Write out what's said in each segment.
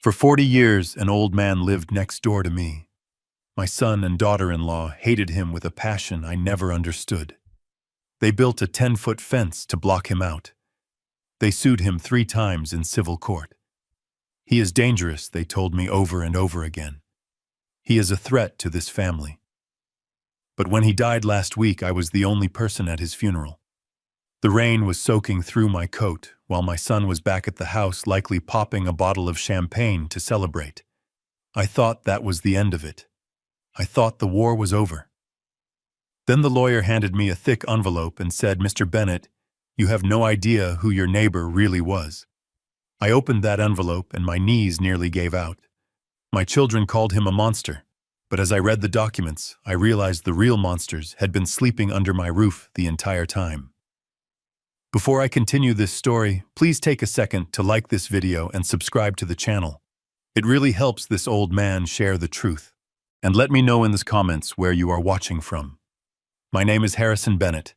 For 40 years, an old man lived next door to me. My son and daughter-in-law hated him with a passion I never understood. They built a 10-foot fence to block him out. They sued him 3 times in civil court. He is dangerous, they told me over and over again. He is a threat to this family. But when he died last week, I was the only person at his funeral. The rain was soaking through my coat, while my son was back at the house, likely popping a bottle of champagne to celebrate. I thought that was the end of it. I thought the war was over. Then the lawyer handed me a thick envelope and said, "Mr. Bennett, you have no idea who your neighbor really was." I opened that envelope and my knees nearly gave out. My children called him a monster, but as I read the documents, I realized the real monsters had been sleeping under my roof the entire time. Before I continue this story, please take a second to like this video and subscribe to the channel. It really helps this old man share the truth. And let me know in the comments where you are watching from. My name is Harrison Bennett.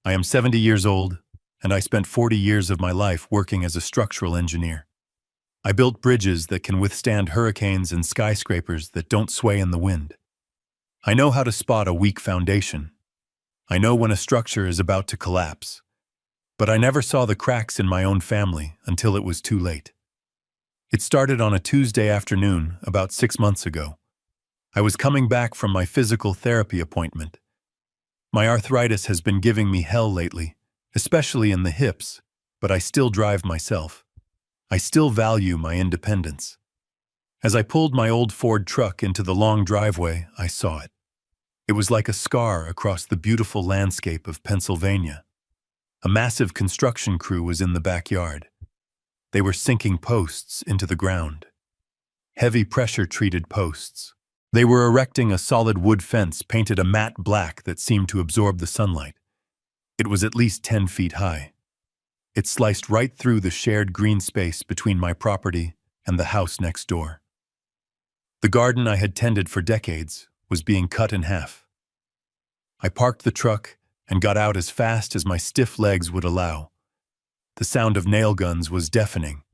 I am 70 years old, and I spent 40 years of my life working as a structural engineer. I built bridges that can withstand hurricanes and skyscrapers that don't sway in the wind. I know how to spot a weak foundation. I know when a structure is about to collapse. But I never saw the cracks in my own family until it was too late. It started on a Tuesday afternoon about 6 months ago. I was coming back from my physical therapy appointment. My arthritis has been giving me hell lately, especially in the hips, but I still drive myself. I still value my independence. As I pulled my old Ford truck into the long driveway, I saw it. It was like a scar across the beautiful landscape of Pennsylvania. A massive construction crew was in the backyard. They were sinking posts into the ground. Heavy pressure-treated posts. They were erecting a solid wood fence painted a matte black that seemed to absorb the sunlight. It was at least 10 feet high. It sliced right through the shared green space between my property and the house next door. The garden I had tended for decades was being cut in half. I parked the truck and got out as fast as my stiff legs would allow. The sound of nail guns was deafening.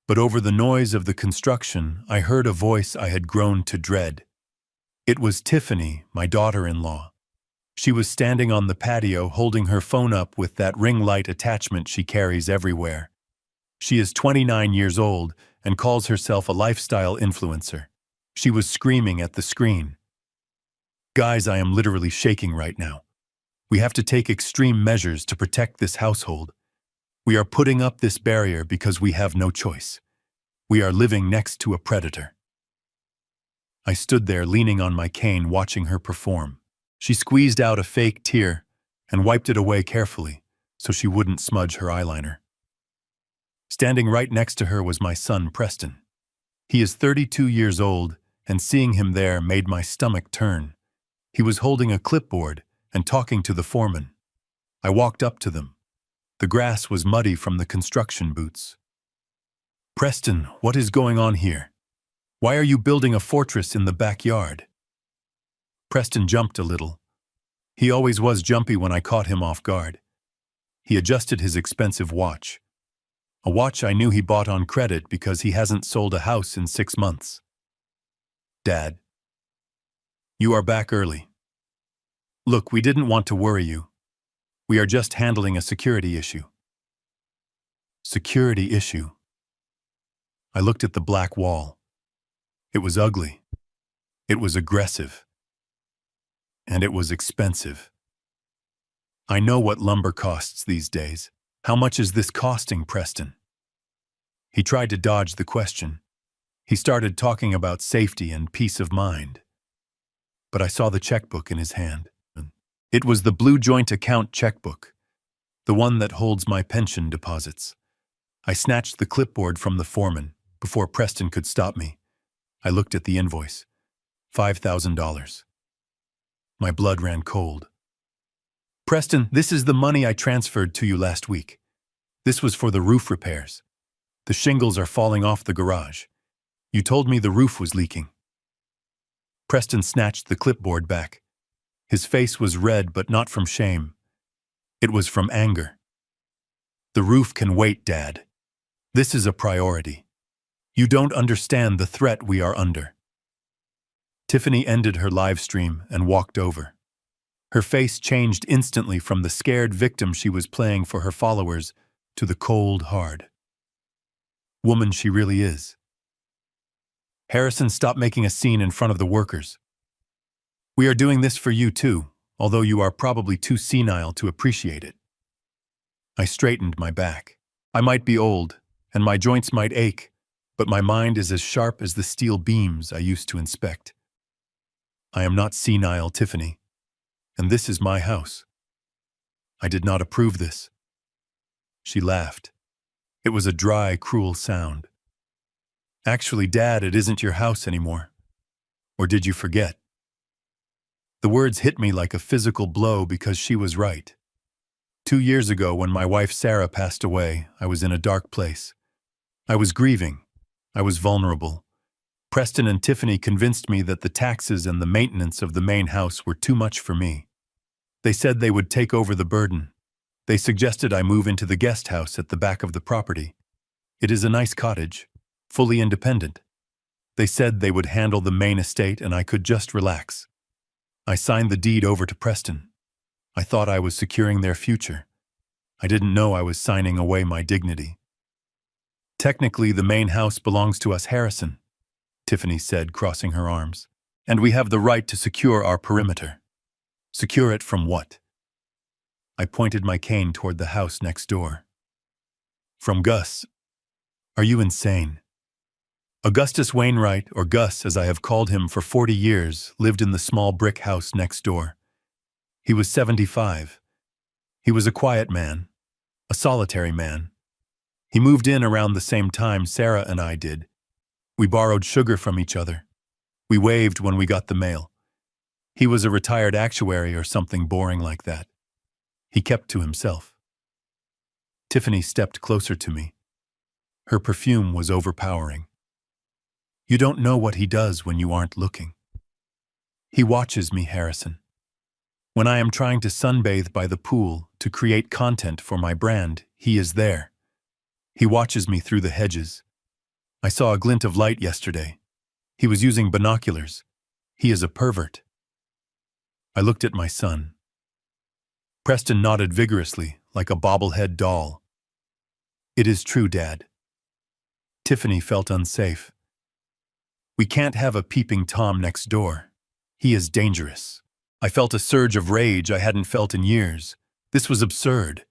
But over the noise of the construction, I heard a voice I had grown to dread. It was Tiffany, my daughter-in-law. She was standing on the patio holding her phone up with that ring light attachment she carries everywhere. She is 29 years old and calls herself a lifestyle influencer. She was screaming at the screen. "Guys, I am literally shaking right now. We have to take extreme measures to protect this household. We are putting up this barrier because we have no choice. We are living next to a predator." I stood there leaning on my cane watching her perform. She squeezed out a fake tear and wiped it away carefully so she wouldn't smudge her eyeliner. Standing right next to her was my son, Preston. He is 32 years old, and seeing him there made my stomach turn. He was holding a clipboard and talking to the foreman. I walked up to them. The grass was muddy from the construction boots. "Preston, what is going on here? Why are you building a fortress in the backyard?" Preston jumped a little. He always was jumpy when I caught him off guard. He adjusted his expensive watch. A watch I knew he bought on credit because he hasn't sold a house in 6 months. "Dad, you are back early. Look, we didn't want to worry you. We are just handling a security issue." Security issue. I looked at the black wall. It was ugly. It was aggressive. And it was expensive. I know what lumber costs these days. How much is this costing, Preston? He tried to dodge the question. He started talking about safety and peace of mind. But I saw the checkbook in his hand. It was the blue joint account checkbook, the one that holds my pension deposits. I snatched the clipboard from the foreman before Preston could stop me. I looked at the invoice. $5,000. My blood ran cold. "Preston, this is the money I transferred to you last week. This was for the roof repairs. The shingles are falling off the garage. You told me the roof was leaking." Preston snatched the clipboard back. His face was red, but not from shame. It was from anger. "The roof can wait, Dad. This is a priority. You don't understand the threat we are under. Tiffany ended her live stream and walked over. Her face changed instantly from the scared victim she was playing for her followers to the cold, hard woman she really is. Harrison, stop making a scene in front of the workers. We are doing this for you too, although you are probably too senile to appreciate it. I straightened my back. I might be old, and my joints might ache, but my mind is as sharp as the steel beams I used to inspect. I am not senile, Tiffany, and this is my house. I did not approve this. She laughed. It was a dry, cruel sound. Actually, Dad, it isn't your house anymore. Or did you forget? The words hit me like a physical blow because she was right. 2 years ago, when my wife Sarah passed away, I was in a dark place. I was grieving. I was vulnerable. Preston and Tiffany convinced me that the taxes and the maintenance of the main house were too much for me. They said they would take over the burden. They suggested I move into the guest house at the back of the property. It is a nice cottage, fully independent. They said they would handle the main estate and I could just relax. I signed the deed over to Preston. I thought I was securing their future. I didn't know I was signing away my dignity. Technically, the main house belongs to us, Harrison, Tiffany said, crossing her arms. And we have the right to secure our perimeter. Secure it from what? I pointed my cane toward the house next door. From Gus. Are you insane? Augustus Wainwright, or Gus as I have called him for 40 years, lived in the small brick house next door. He was 75. He was a quiet man, a solitary man. He moved in around the same time Sarah and I did. We borrowed sugar from each other. We waved when we got the mail. He was a retired actuary or something boring like that. He kept to himself. Tiffany stepped closer to me. Her perfume was overpowering. You don't know what he does when you aren't looking. He watches me, Harrison. When I am trying to sunbathe by the pool to create content for my brand, he is there. He watches me through the hedges. I saw a glint of light yesterday. He was using binoculars. He is a pervert. I looked at my son. Preston nodded vigorously, like a bobblehead doll. It is true, Dad. Tiffany felt unsafe. We can't have a peeping Tom next door. He is dangerous. I felt a surge of rage I hadn't felt in years. This was absurd.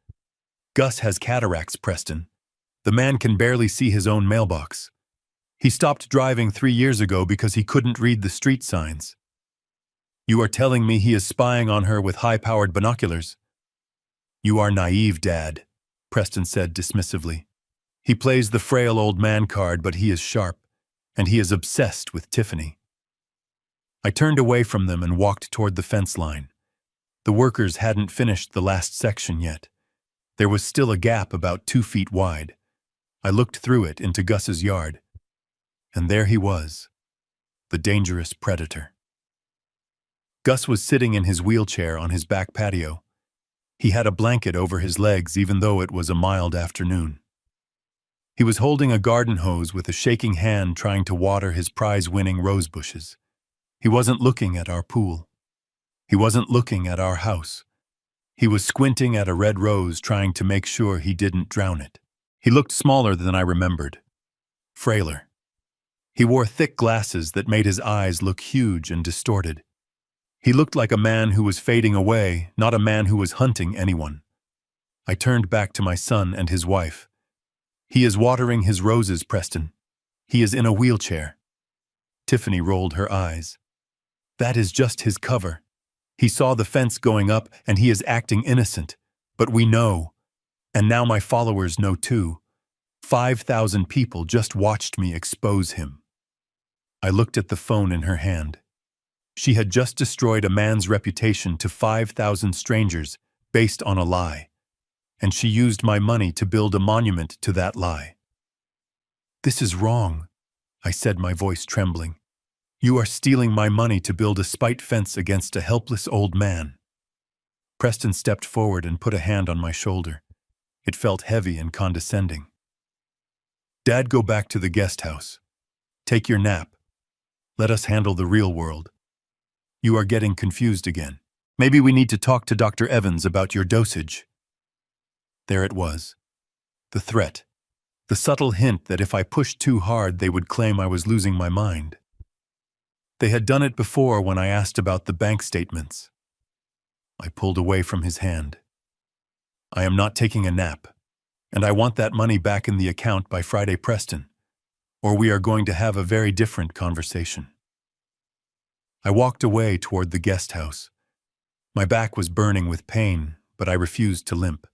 Gus has cataracts, Preston. The man can barely see his own mailbox. He stopped driving 3 years ago because he couldn't read the street signs. You are telling me he is spying on her with high-powered binoculars? You are naive, Dad, Preston said dismissively. He plays the frail old man card, but he is sharp, and he is obsessed with Tiffany. I turned away from them and walked toward the fence line. The workers hadn't finished the last section yet. There was still a gap about 2 feet wide. I looked through it into Gus's yard. And there he was, the dangerous predator. Gus was sitting in his wheelchair on his back patio. He had a blanket over his legs even though it was a mild afternoon. He was holding a garden hose with a shaking hand trying to water his prize-winning rose bushes. He wasn't looking at our pool. He wasn't looking at our house. He was squinting at a red rose trying to make sure he didn't drown it. He looked smaller than I remembered. Frailer. He wore thick glasses that made his eyes look huge and distorted. He looked like a man who was fading away, not a man who was hunting anyone. I turned back to my son and his wife. He is watering his roses, Preston. He is in a wheelchair. Tiffany rolled her eyes. That is just his cover. He saw the fence going up and he is acting innocent. But we know. And now my followers know too. 5,000 people just watched me expose him. I looked at the phone in her hand. She had just destroyed a man's reputation to 5,000 strangers based on a lie. And she used my money to build a monument to that lie. This is wrong, I said, my voice trembling. You are stealing my money to build a spite fence against a helpless old man. Preston stepped forward and put a hand on my shoulder. It felt heavy and condescending. Dad, go back to the guest house. Take your nap. Let us handle the real world. You are getting confused again. Maybe we need to talk to Dr. Evans about your dosage. There it was. The threat. The subtle hint that if I pushed too hard, they would claim I was losing my mind. They had done it before when I asked about the bank statements. I pulled away from his hand. I am not taking a nap, and I want that money back in the account by Friday, Preston, or we are going to have a very different conversation. I walked away toward the guest house. My back was burning with pain, but I refused to limp.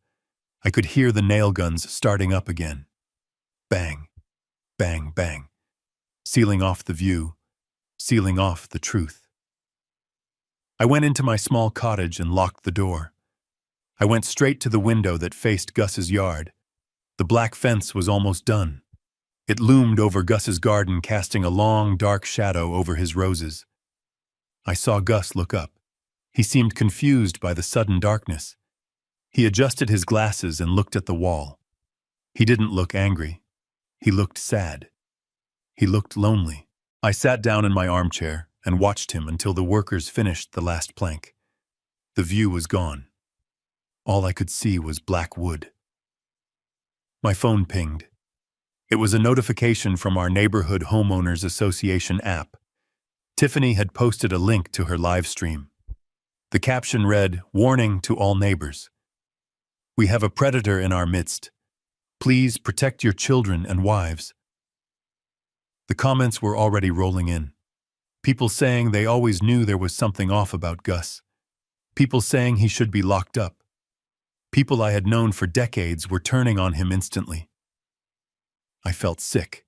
I could hear the nail guns starting up again. Bang, bang, bang, sealing off the view, sealing off the truth. I went into my small cottage and locked the door. I went straight to the window that faced Gus's yard. The black fence was almost done. It loomed over Gus's garden, casting a long, dark shadow over his roses. I saw Gus look up. He seemed confused by the sudden darkness. He adjusted his glasses and looked at the wall. He didn't look angry. He looked sad. He looked lonely. I sat down in my armchair and watched him until the workers finished the last plank. The view was gone. All I could see was black wood. My phone pinged. It was a notification from our Neighborhood Homeowners Association app. Tiffany had posted a link to her live stream. The caption read, "Warning to all neighbors. We have a predator in our midst. Please protect your children and wives." The comments were already rolling in. People saying they always knew there was something off about Gus. People saying he should be locked up. People I had known for decades were turning on him instantly. I felt sick.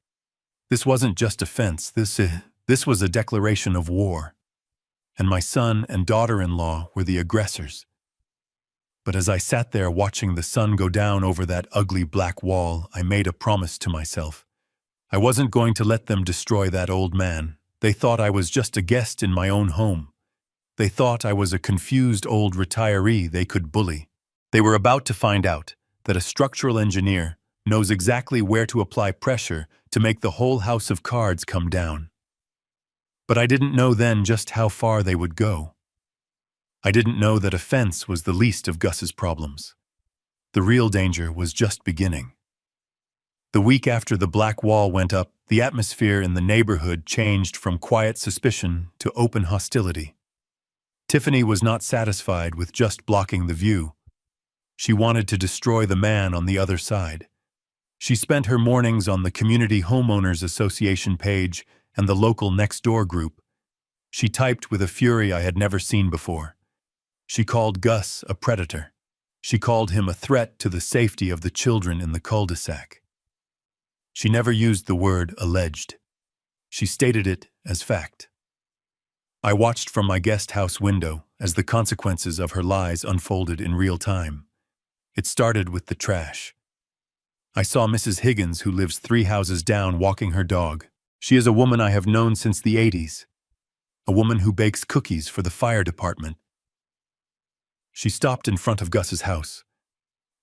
This wasn't just offense. This was a declaration of war. And my son and daughter-in-law were the aggressors. But as I sat there watching the sun go down over that ugly black wall, I made a promise to myself. I wasn't going to let them destroy that old man. They thought I was just a guest in my own home. They thought I was a confused old retiree they could bully. They were about to find out that a structural engineer knows exactly where to apply pressure to make the whole house of cards come down. But I didn't know then just how far they would go. I didn't know that offense was the least of Gus's problems. The real danger was just beginning. The week after the black wall went up, the atmosphere in the neighborhood changed from quiet suspicion to open hostility. Tiffany was not satisfied with just blocking the view. She wanted to destroy the man on the other side. She spent her mornings on the Community Homeowners Association page and the local next-door group. She typed with a fury I had never seen before. She called Gus a predator. She called him a threat to the safety of the children in the cul-de-sac. She never used the word alleged. She stated it as fact. I watched from my guest house window as the consequences of her lies unfolded in real time. It started with the trash. I saw Mrs. Higgins, who lives 3 houses down, walking her dog. She is a woman I have known since the 80s. A woman who bakes cookies for the fire department. She stopped in front of Gus's house.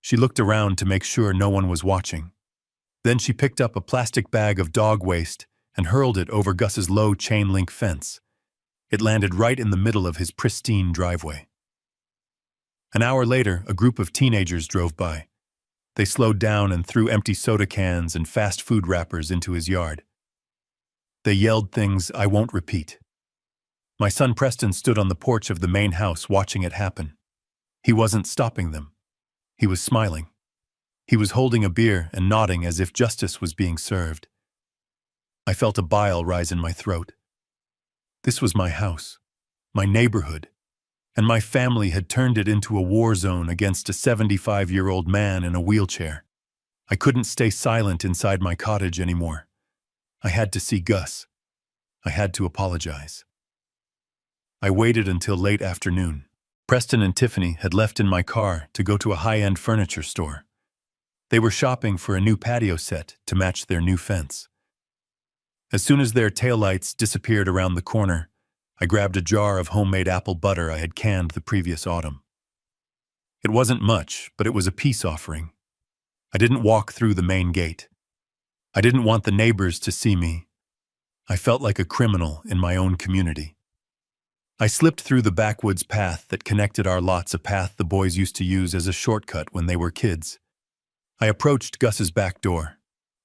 She looked around to make sure no one was watching. Then she picked up a plastic bag of dog waste and hurled it over Gus's low chain-link fence. It landed right in the middle of his pristine driveway. An hour later, a group of teenagers drove by. They slowed down and threw empty soda cans and fast food wrappers into his yard. They yelled things I won't repeat. My son Preston stood on the porch of the main house watching it happen. He wasn't stopping them. He was smiling. He was holding a beer and nodding as if justice was being served. I felt a bile rise in my throat. This was my house, my neighborhood, and my family had turned it into a war zone against a 75-year-old man in a wheelchair. I couldn't stay silent inside my cottage anymore. I had to see Gus. I had to apologize. I waited until late afternoon. Preston and Tiffany had left in my car to go to a high-end furniture store. They were shopping for a new patio set to match their new fence. As soon as their taillights disappeared around the corner, I grabbed a jar of homemade apple butter I had canned the previous autumn. It wasn't much, but it was a peace offering. I didn't walk through the main gate. I didn't want the neighbors to see me. I felt like a criminal in my own community. I slipped through the backwoods path that connected our lots, a path the boys used to use as a shortcut when they were kids. I approached Gus's back door.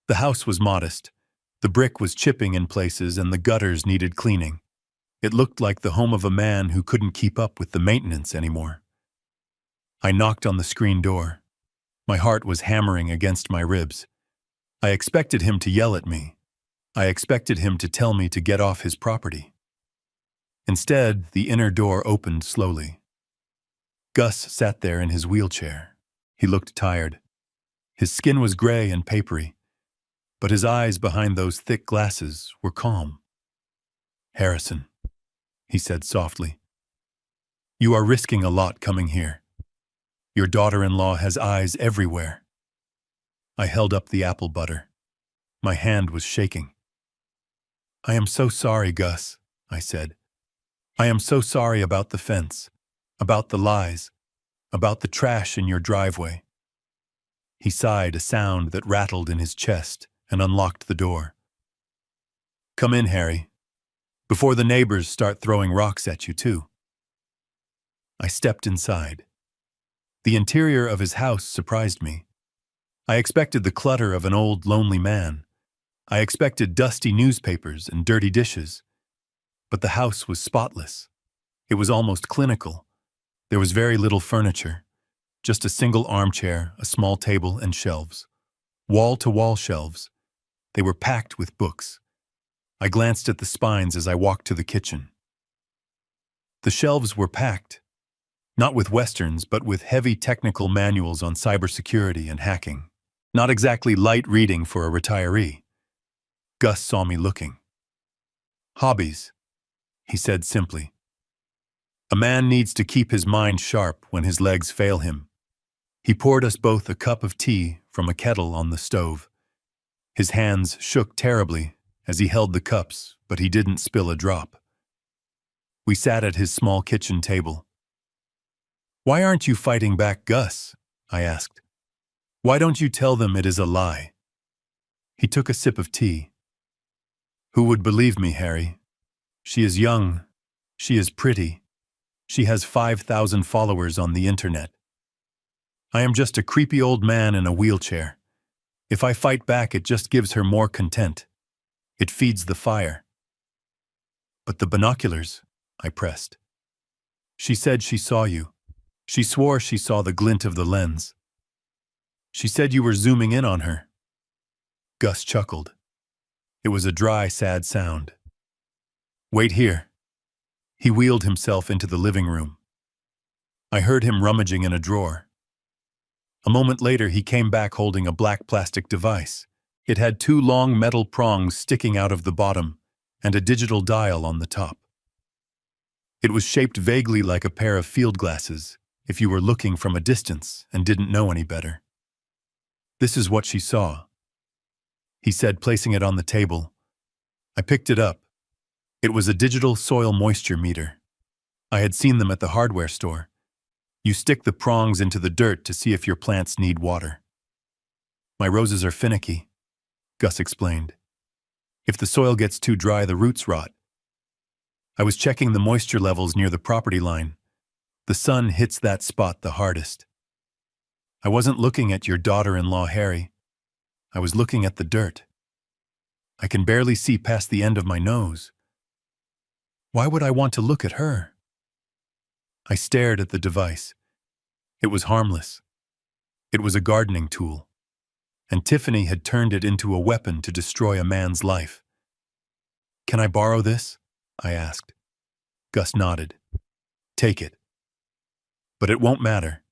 The house was modest. The brick was chipping in places and the gutters needed cleaning. It looked like the home of a man who couldn't keep up with the maintenance anymore. I knocked on the screen door. My heart was hammering against my ribs. I expected him to yell at me. I expected him to tell me to get off his property. Instead, the inner door opened slowly. Gus sat there in his wheelchair. He looked tired. His skin was gray and papery, but his eyes behind those thick glasses were calm. "Harrison," he said softly, "you are risking a lot coming here. Your daughter-in-law has eyes everywhere." I held up the apple butter. My hand was shaking. "I am so sorry, Gus," I said. "I am so sorry about the fence, about the lies, about the trash in your driveway." He sighed, a sound that rattled in his chest, and unlocked the door. "Come in, Harry, before the neighbors start throwing rocks at you, too." I stepped inside. The interior of his house surprised me. I expected the clutter of an old, lonely man. I expected dusty newspapers and dirty dishes. But the house was spotless. It was almost clinical. There was very little furniture. Just a single armchair, a small table, and shelves. Wall-to-wall shelves. They were packed with books. I glanced at the spines as I walked to the kitchen. The shelves were packed, not with westerns, but with heavy technical manuals on cybersecurity and hacking. Not exactly light reading for a retiree. Gus saw me looking. "Hobbies," he said simply. "A man needs to keep his mind sharp when his legs fail him." He poured us both a cup of tea from a kettle on the stove. His hands shook terribly as he held the cups, but he didn't spill a drop. We sat at his small kitchen table. "Why aren't you fighting back, Gus?" I asked. "Why don't you tell them it is a lie?" He took a sip of tea. "Who would believe me, Harry? She is young. She is pretty. She has 5,000 followers on the internet. I am just a creepy old man in a wheelchair. If I fight back, it just gives her more content. It feeds the fire." "But the binoculars," I pressed. "She said she saw you. She swore she saw the glint of the lens. She said you were zooming in on her." Gus chuckled. It was a dry, sad sound. "Wait here." He wheeled himself into the living room. I heard him rummaging in a drawer. A moment later, he came back holding a black plastic device. It had two long metal prongs sticking out of the bottom and a digital dial on the top. It was shaped vaguely like a pair of field glasses if you were looking from a distance and didn't know any better. "This is what she saw," he said, placing it on the table. I picked it up. It was a digital soil moisture meter. I had seen them at the hardware store. You stick the prongs into the dirt to see if your plants need water. "My roses are finicky," Gus explained. "If the soil gets too dry, the roots rot." I was checking the moisture levels near the property line. The sun hits that spot the hardest. I wasn't looking at your daughter-in-law, Harry. I was looking at the dirt. I can barely see past the end of my nose. Why would I want to look at her? I stared at the device. It was harmless. It was a gardening tool, and Tiffany had turned it into a weapon to destroy a man's life. "Can I borrow this?" I asked. Gus nodded. "Take it. But it won't matter.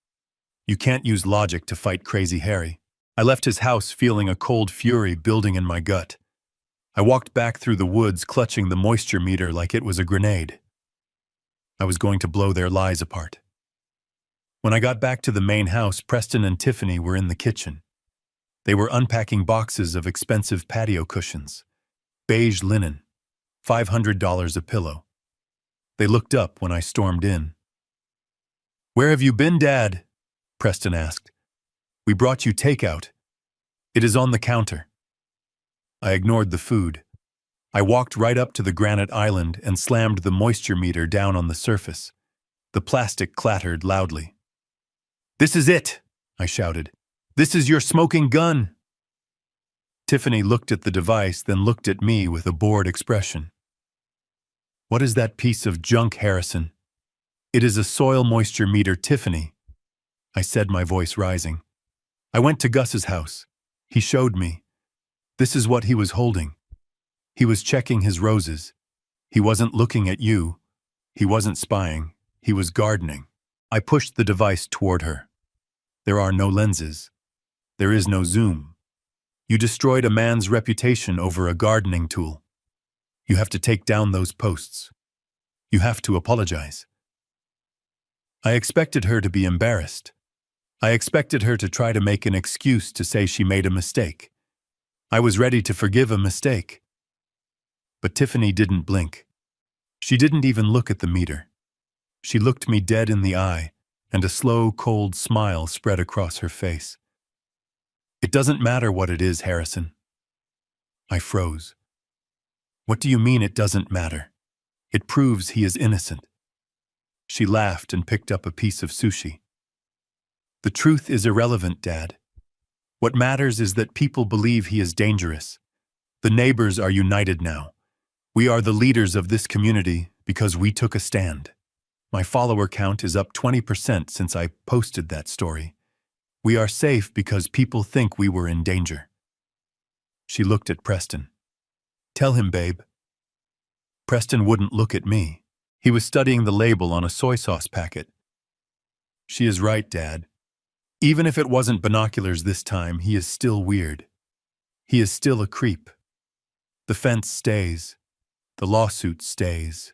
You can't use logic to fight Crazy Harry." I left his house feeling a cold fury building in my gut. I walked back through the woods clutching the moisture meter like it was a grenade. I was going to blow their lies apart. When I got back to the main house, Preston and Tiffany were in the kitchen. They were unpacking boxes of expensive patio cushions. Beige linen, $500 a pillow. They looked up when I stormed in. "Where have you been, Dad?" Preston asked. "We brought you takeout. It is on the counter." I ignored the food. I walked right up to the granite island and slammed the moisture meter down on the surface. The plastic clattered loudly. "This is it!" I shouted. "This is your smoking gun!" Tiffany looked at the device, then looked at me with a bored expression. "What is that piece of junk, Harrison?" "It is a soil moisture meter, Tiffany," I said, my voice rising. "I went to Gus's house. He showed me. This is what he was holding. He was checking his roses. He wasn't looking at you. He wasn't spying. He was gardening." I pushed the device toward her. "There are no lenses. There is no zoom. You destroyed a man's reputation over a gardening tool. You have to take down those posts. You have to apologize." I expected her to be embarrassed. I expected her to try to make an excuse to say she made a mistake. I was ready to forgive a mistake. But Tiffany didn't blink. She didn't even look at the meter. She looked me dead in the eye, and a slow, cold smile spread across her face. "It doesn't matter what it is, Harrison." I froze. "What do you mean it doesn't matter? It proves he is innocent." She laughed and picked up a piece of sushi. "The truth is irrelevant, Dad. What matters is that people believe he is dangerous. The neighbors are united now. We are the leaders of this community because we took a stand. My follower count is up 20% since I posted that story. We are safe because people think we were in danger." She looked at Preston. "Tell him, babe." Preston wouldn't look at me. He was studying the label on a soy sauce packet. "She is right, Dad. Even if it wasn't binoculars this time, he is still weird. He is still a creep. The fence stays. The lawsuit stays.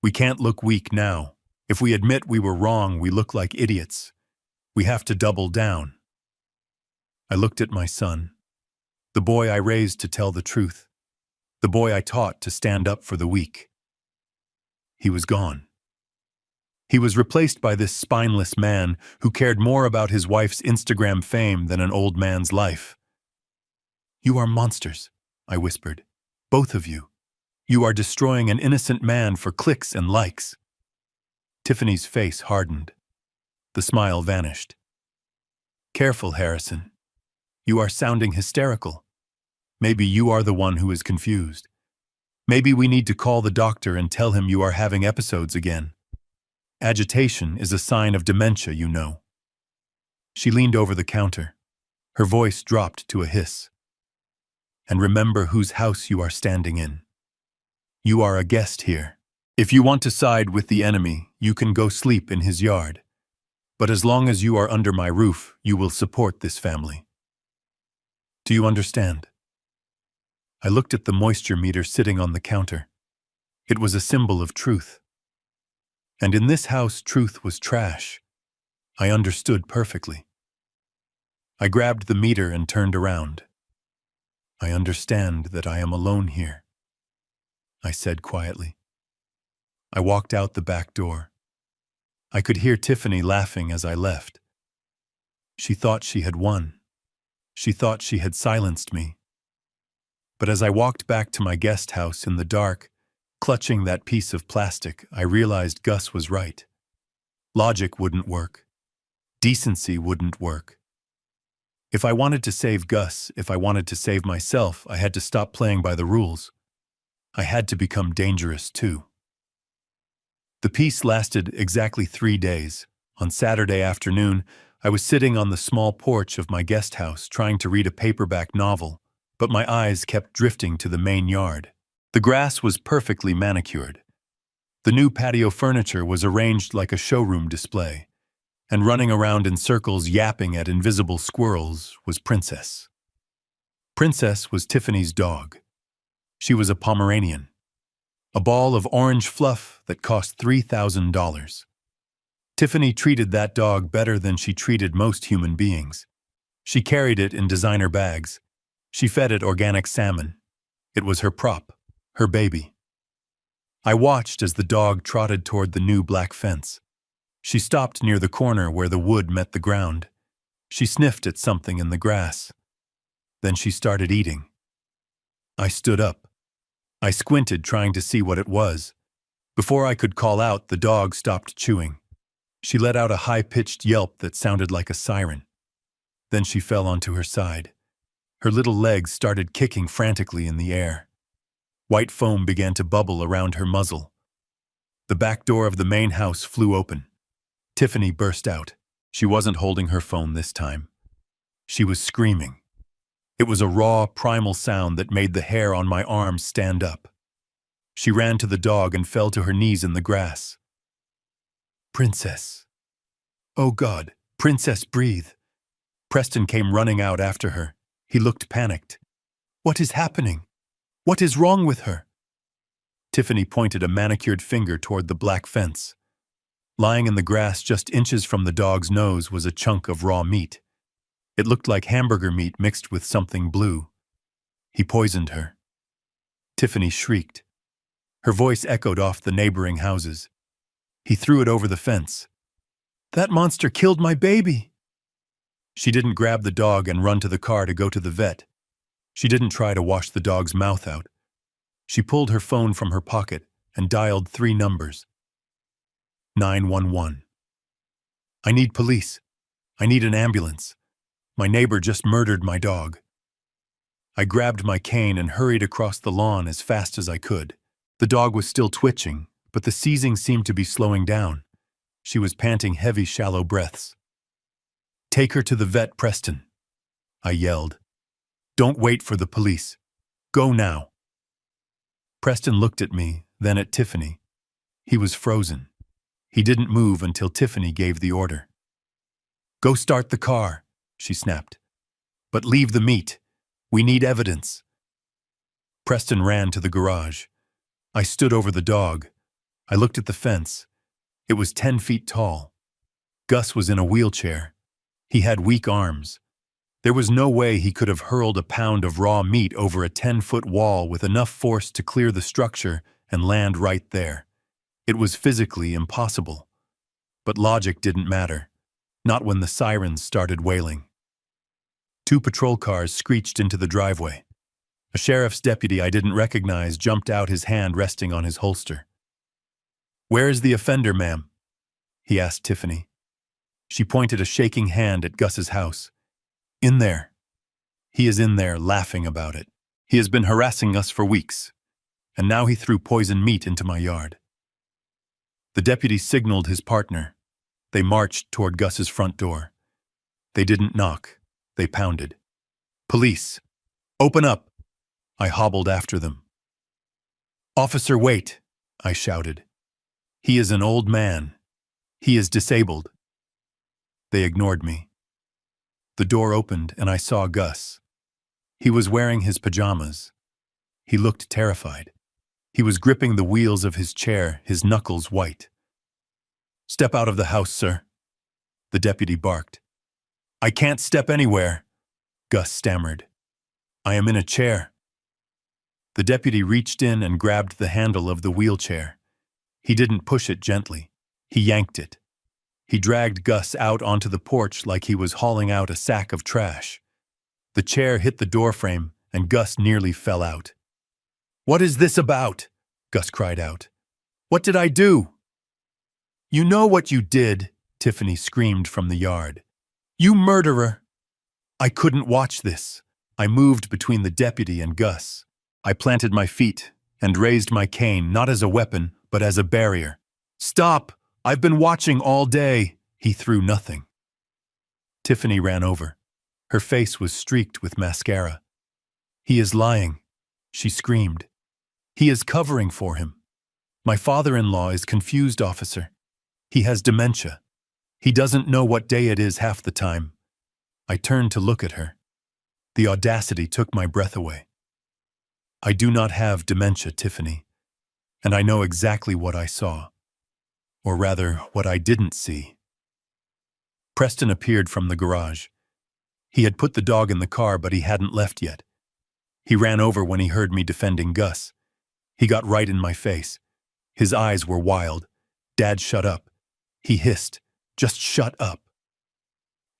We can't look weak now. If we admit we were wrong, we look like idiots. We have to double down." I looked at my son, the boy I raised to tell the truth, the boy I taught to stand up for the weak. He was gone. He was replaced by this spineless man who cared more about his wife's Instagram fame than an old man's life. "You are monsters," I whispered. "Both of you. You are destroying an innocent man for clicks and likes." Tiffany's face hardened. The smile vanished. "Careful, Harrison. You are sounding hysterical. Maybe you are the one who is confused. Maybe we need to call the doctor and tell him you are having episodes again. Agitation is a sign of dementia, you know." She leaned over the counter. Her voice dropped to a hiss. "And remember whose house you are standing in. You are a guest here. If you want to side with the enemy, you can go sleep in his yard. But as long as you are under my roof, you will support this family. Do you understand?" I looked at the moisture meter sitting on the counter. It was a symbol of truth. And in this house, truth was trash. I understood perfectly. I grabbed the meter and turned around. "I understand that I am alone here," I said quietly. I walked out the back door. I could hear Tiffany laughing as I left. She thought she had won. She thought she had silenced me. But as I walked back to my guest house in the dark, clutching that piece of plastic, I realized Gus was right. Logic wouldn't work. Decency wouldn't work. If I wanted to save Gus, if I wanted to save myself, I had to stop playing by the rules. I had to become dangerous too. The peace lasted exactly 3 days. On Saturday afternoon, I was sitting on the small porch of my guest house trying to read a paperback novel, but my eyes kept drifting to the main yard. The grass was perfectly manicured. The new patio furniture was arranged like a showroom display, and running around in circles yapping at invisible squirrels was Princess. Princess was Tiffany's dog. She was a Pomeranian, a ball of orange fluff that cost $3,000. Tiffany treated that dog better than she treated most human beings. She carried it in designer bags. She fed it organic salmon. It was her prop, her baby. I watched as the dog trotted toward the new black fence. She stopped near the corner where the wood met the ground. She sniffed at something in the grass. Then she started eating. I stood up. I squinted, trying to see what it was. Before I could call out, the dog stopped chewing. She let out a high-pitched yelp that sounded like a siren. Then she fell onto her side. Her little legs started kicking frantically in the air. White foam began to bubble around her muzzle. The back door of the main house flew open. Tiffany burst out. She wasn't holding her phone this time. She was screaming. It was a raw, primal sound that made the hair on my arms stand up. She ran to the dog and fell to her knees in the grass. "Princess. Oh God, Princess, breathe." Preston came running out after her. He looked panicked. "What is happening? What is wrong with her?" Tiffany pointed a manicured finger toward the black fence. Lying in the grass just inches from the dog's nose was a chunk of raw meat. It looked like hamburger meat mixed with something blue. "He poisoned her." Tiffany shrieked. Her voice echoed off the neighboring houses. "He threw it over the fence. That monster killed my baby." She didn't grab the dog and run to the car to go to the vet. She didn't try to wash the dog's mouth out. She pulled her phone from her pocket and dialed 3 numbers. 911. "I need police. I need an ambulance. My neighbor just murdered my dog." I grabbed my cane and hurried across the lawn as fast as I could. The dog was still twitching, but the seizing seemed to be slowing down. She was panting heavy, shallow breaths. "Take her to the vet, Preston," I yelled. "Don't wait for the police. Go now." Preston looked at me, then at Tiffany. He was frozen. He didn't move until Tiffany gave the order. "Go start the car," she snapped. "But leave the meat. We need evidence." Preston ran to the garage. I stood over the dog. I looked at the fence. It was 10 feet tall. Gus was in a wheelchair. He had weak arms. There was no way he could have hurled a pound of raw meat over a 10-foot wall with enough force to clear the structure and land right there. It was physically impossible. But logic didn't matter. Not when the sirens started wailing. 2 patrol cars screeched into the driveway. A sheriff's deputy I didn't recognize jumped out, his hand resting on his holster. "Where is the offender, ma'am?" he asked Tiffany. She pointed a shaking hand at Gus's house. "In there. He is in there, laughing about it. He has been harassing us for weeks. And now he threw poisoned meat into my yard." The deputy signaled his partner. They marched toward Gus's front door. They didn't knock. They pounded. "Police! Open up!" I hobbled after them. "Officer, wait!" I shouted. "He is an old man. He is disabled." They ignored me. The door opened and I saw Gus. He was wearing his pajamas. He looked terrified. He was gripping the wheels of his chair, his knuckles white. "Step out of the house, sir," the deputy barked. "I can't step anywhere," Gus stammered. "I am in a chair." The deputy reached in and grabbed the handle of the wheelchair. He didn't push it gently. He yanked it. He dragged Gus out onto the porch like he was hauling out a sack of trash. The chair hit the doorframe and Gus nearly fell out. "What is this about?" Gus cried out. "What did I do?" "You know what you did," Tiffany screamed from the yard. "You murderer!" I couldn't watch this. I moved between the deputy and Gus. I planted my feet and raised my cane, not as a weapon, but as a barrier. "Stop! I've been watching all day." He threw nothing. Tiffany ran over. Her face was streaked with mascara. "He is lying," she screamed. "He is covering for him. My father-in-law is confused, officer. He has dementia. He doesn't know what day it is half the time." I turned to look at her. The audacity took my breath away. "I do not have dementia, Tiffany, and I know exactly what I saw. Or rather, what I didn't see." Preston appeared from the garage. He had put the dog in the car, but he hadn't left yet. He ran over when he heard me defending Gus. He got right in my face. His eyes were wild. "Dad, shut up." He hissed, "Just shut up."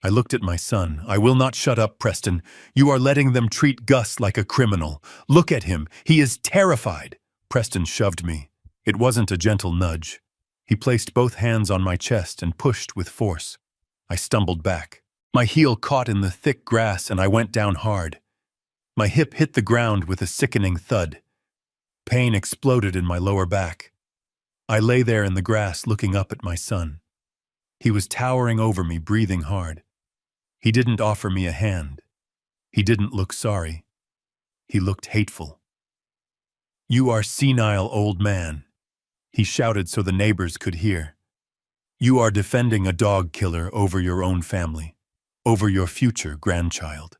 I looked at my son. "I will not shut up, Preston. You are letting them treat Gus like a criminal. Look at him. He is terrified." Preston shoved me. It wasn't a gentle nudge. He placed both hands on my chest and pushed with force. I stumbled back. My heel caught in the thick grass and I went down hard. My hip hit the ground with a sickening thud. Pain exploded in my lower back. I lay there in the grass looking up at my son. He was towering over me, breathing hard. He didn't offer me a hand. He didn't look sorry. He looked hateful. "You are senile, old man," he shouted so the neighbors could hear. "You are defending a dog killer over your own family, over your future grandchild."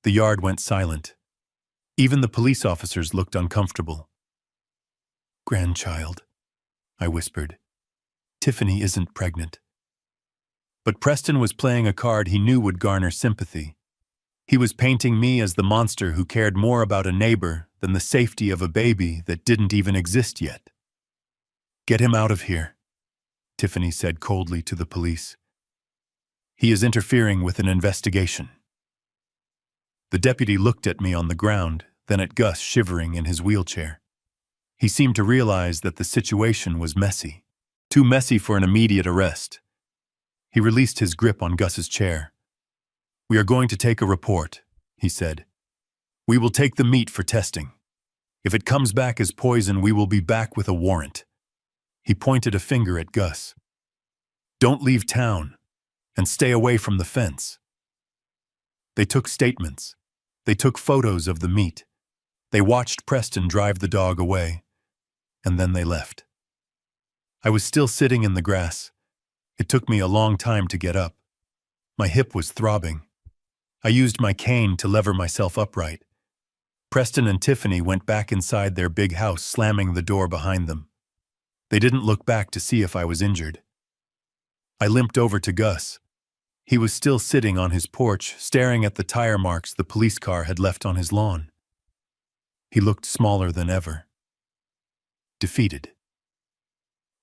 The yard went silent. Even the police officers looked uncomfortable. "Grandchild," I whispered. "Tiffany isn't pregnant." But Preston was playing a card he knew would garner sympathy. He was painting me as the monster who cared more about a neighbor than the safety of a baby that didn't even exist yet. "Get him out of here," Tiffany said coldly to the police. "He is interfering with an investigation." The deputy looked at me on the ground, then at Gus shivering in his wheelchair. He seemed to realize that the situation was messy, too messy for an immediate arrest. He released his grip on Gus's chair. "We are going to take a report," he said. "We will take the meat for testing. If it comes back as poison, we will be back with a warrant." He pointed a finger at Gus. "Don't leave town, and stay away from the fence." They took statements. They took photos of the meat. They watched Preston drive the dog away, and then they left. I was still sitting in the grass. It took me a long time to get up. My hip was throbbing. I used my cane to lever myself upright. Preston and Tiffany went back inside their big house, slamming the door behind them. They didn't look back to see if I was injured. I limped over to Gus. He was still sitting on his porch, staring at the tire marks the police car had left on his lawn. He looked smaller than ever. Defeated.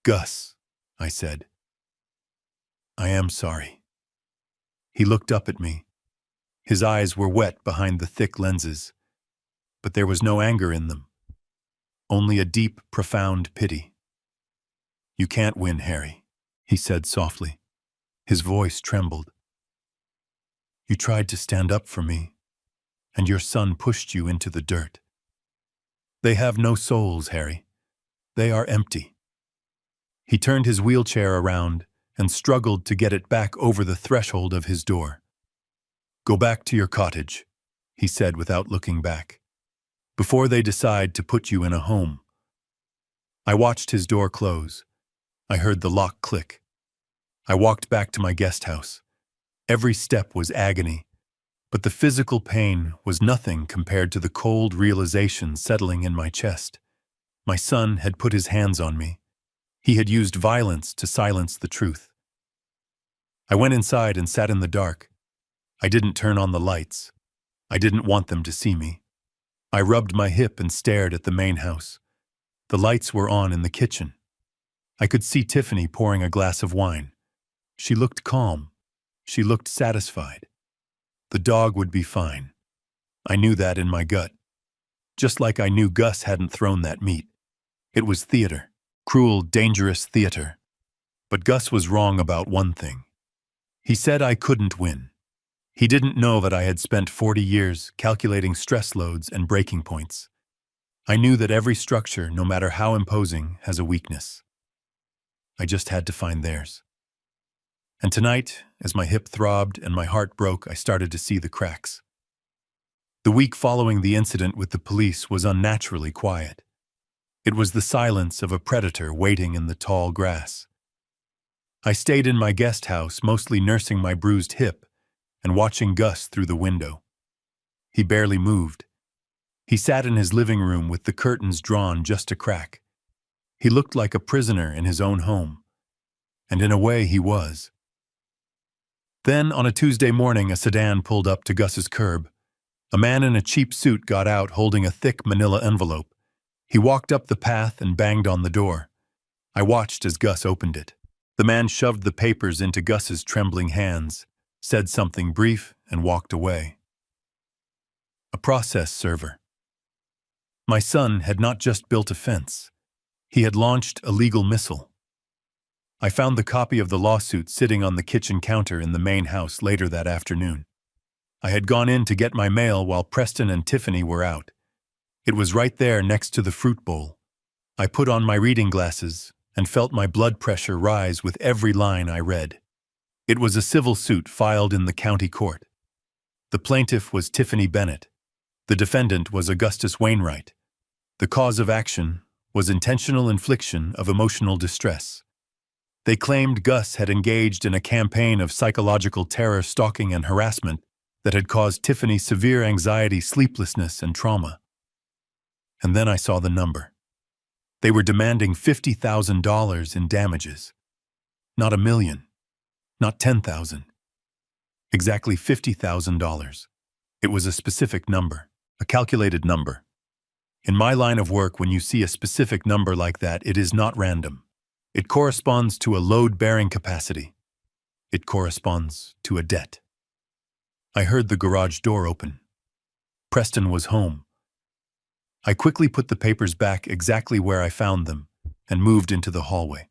"Gus," I said. "I am sorry." He looked up at me. His eyes were wet behind the thick lenses, but there was no anger in them. Only a deep, profound pity. "You can't win, Harry," he said softly. His voice trembled. "You tried to stand up for me, and your son pushed you into the dirt. They have no souls, Harry. They are empty." He turned his wheelchair around and struggled to get it back over the threshold of his door. "Go back to your cottage," he said without looking back, "before they decide to put you in a home." I watched his door close. I heard the lock click. I walked back to my guest house. Every step was agony, but the physical pain was nothing compared to the cold realization settling in my chest. My son had put his hands on me. He had used violence to silence the truth. I went inside and sat in the dark. I didn't turn on the lights. I didn't want them to see me. I rubbed my hip and stared at the main house. The lights were on in the kitchen. I could see Tiffany pouring a glass of wine. She looked calm. She looked satisfied. The dog would be fine. I knew that in my gut. Just like I knew Gus hadn't thrown that meat. It was theater. Cruel, dangerous theater. But Gus was wrong about one thing. He said I couldn't win. He didn't know that I had spent 40 years calculating stress loads and breaking points. I knew that every structure, no matter how imposing, has a weakness. I just had to find theirs. And tonight, as my hip throbbed and my heart broke, I started to see the cracks. The week following the incident with the police was unnaturally quiet. It was the silence of a predator waiting in the tall grass. I stayed in my guest house, mostly nursing my bruised hip and watching Gus through the window. He barely moved. He sat in his living room with the curtains drawn just a crack. He looked like a prisoner in his own home. And in a way, he was. Then, on a Tuesday morning, a sedan pulled up to Gus's curb. A man in a cheap suit got out holding a thick manila envelope. He walked up the path and banged on the door. I watched as Gus opened it. The man shoved the papers into Gus's trembling hands, said something brief, and walked away. A process server. My son had not just built a fence. He had launched a legal missile. I found the copy of the lawsuit sitting on the kitchen counter in the main house later that afternoon. I had gone in to get my mail while Preston and Tiffany were out. It was right there next to the fruit bowl. I put on my reading glasses and felt my blood pressure rise with every line I read. It was a civil suit filed in the county court. The plaintiff was Tiffany Bennett. The defendant was Augustus Wainwright. The cause of action was intentional infliction of emotional distress. They claimed Gus had engaged in a campaign of psychological terror, stalking, and harassment that had caused Tiffany severe anxiety, sleeplessness, and trauma. And then I saw the number. They were demanding $50,000 in damages. Not $1 million. Not $10,000. Exactly $50,000. It was a specific number, a calculated number. In my line of work, when you see a specific number like that, it is not random. It corresponds to a load-bearing capacity. It corresponds to a debt. I heard the garage door open. Preston was home. I quickly put the papers back exactly where I found them and moved into the hallway.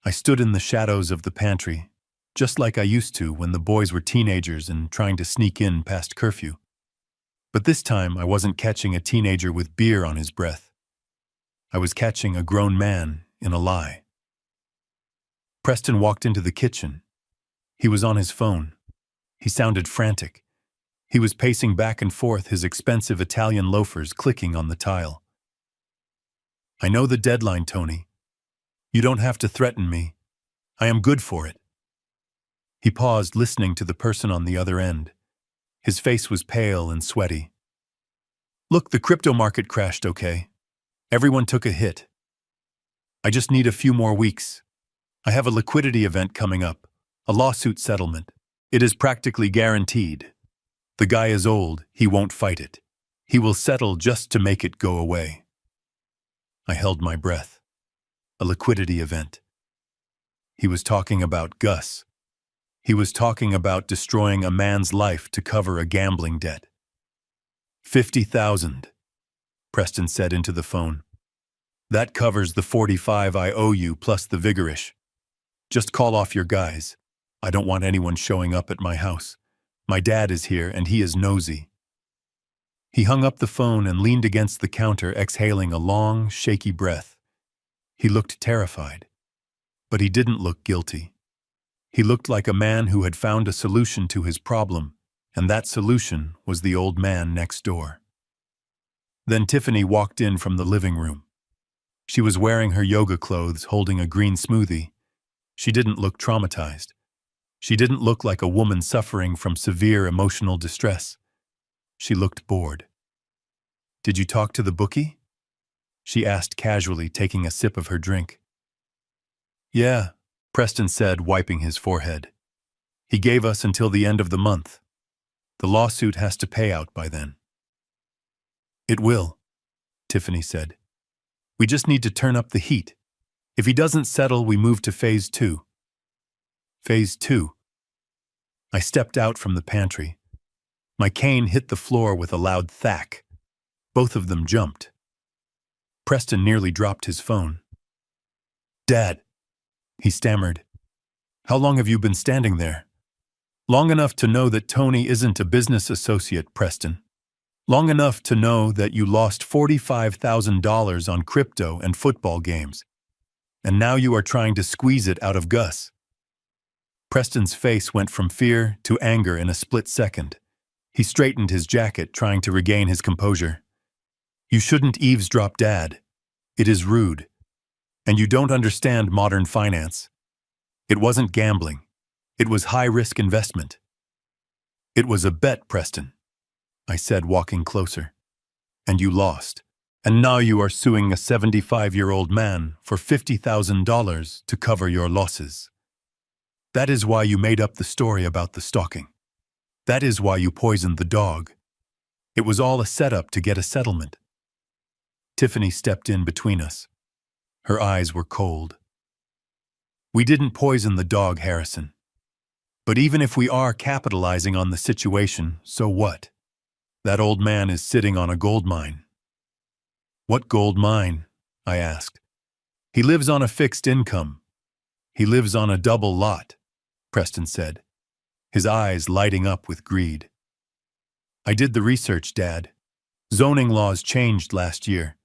I stood in the shadows of the pantry, just like I used to when the boys were teenagers and trying to sneak in past curfew. But this time I wasn't catching a teenager with beer on his breath. I was catching a grown man in a lie. Preston walked into the kitchen. He was on his phone. He sounded frantic. He was pacing back and forth, his expensive Italian loafers clicking on the tile. "I know the deadline, Tony. You don't have to threaten me. I am good for it." He paused, listening to the person on the other end. His face was pale and sweaty. "Look, the crypto market crashed, okay? Everyone took a hit. I just need a few more weeks. I have a liquidity event coming up, a lawsuit settlement. It is practically guaranteed. The guy is old, he won't fight it. He will settle just to make it go away." I held my breath. A liquidity event. He was talking about Gus. He was talking about destroying a man's life to cover a gambling debt. $50,000, Preston said into the phone. "That covers the 45 I owe you plus the vigorish. Just call off your guys. I don't want anyone showing up at my house. My dad is here and he is nosy." He hung up the phone and leaned against the counter, exhaling a long, shaky breath. He looked terrified, but he didn't look guilty. He looked like a man who had found a solution to his problem, and that solution was the old man next door. Then Tiffany walked in from the living room. She was wearing her yoga clothes, holding a green smoothie. She didn't look traumatized. She didn't look like a woman suffering from severe emotional distress. She looked bored. "Did you talk to the bookie?" she asked casually, taking a sip of her drink. "Yeah," Preston said, wiping his forehead. "He gave us until the end of the month. The lawsuit has to pay out by then." "It will," Tiffany said. "We just need to turn up the heat. If he doesn't settle, we move to phase 2. Phase 2. I stepped out from the pantry. My cane hit the floor with a loud thwack. Both of them jumped. Preston nearly dropped his phone. "Dad," he stammered. "How long have you been standing there?" "Long enough to know that Tony isn't a business associate, Preston. Long enough to know that you lost $45,000 on crypto and football games. And now you are trying to squeeze it out of Gus." Preston's face went from fear to anger in a split second. He straightened his jacket, trying to regain his composure. "You shouldn't eavesdrop, Dad. It is rude. And you don't understand modern finance. It wasn't gambling. It was high-risk investment." "It was a bet, Preston," I said, walking closer. "And you lost. And now you are suing a 75-year-old man for $50,000 to cover your losses. That is why you made up the story about the stalking. That is why you poisoned the dog. It was all a setup to get a settlement." Tiffany stepped in between us. Her eyes were cold. We didn't poison the dog, Harrison. But even if we are capitalizing on the situation, so what? That old man is sitting on a gold mine. What gold mine? I asked. He lives on a fixed income. He lives on a double lot, Preston said, his eyes lighting up with greed. I did the research, Dad. Zoning laws changed last year.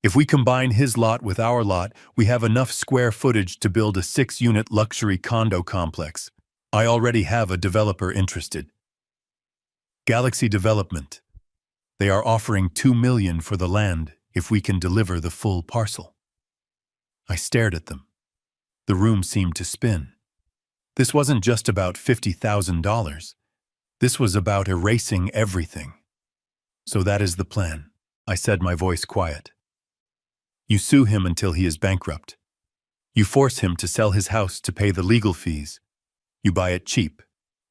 If we combine his lot with our lot, we have enough square footage to build a 6-unit luxury condo complex. I already have a developer interested. Galaxy Development. They are offering $2 million for the land if we can deliver the full parcel. I stared at them. The room seemed to spin. This wasn't just about $50,000. This was about erasing everything. So that is the plan, I said, my voice quiet. You sue him until he is bankrupt. You force him to sell his house to pay the legal fees. You buy it cheap.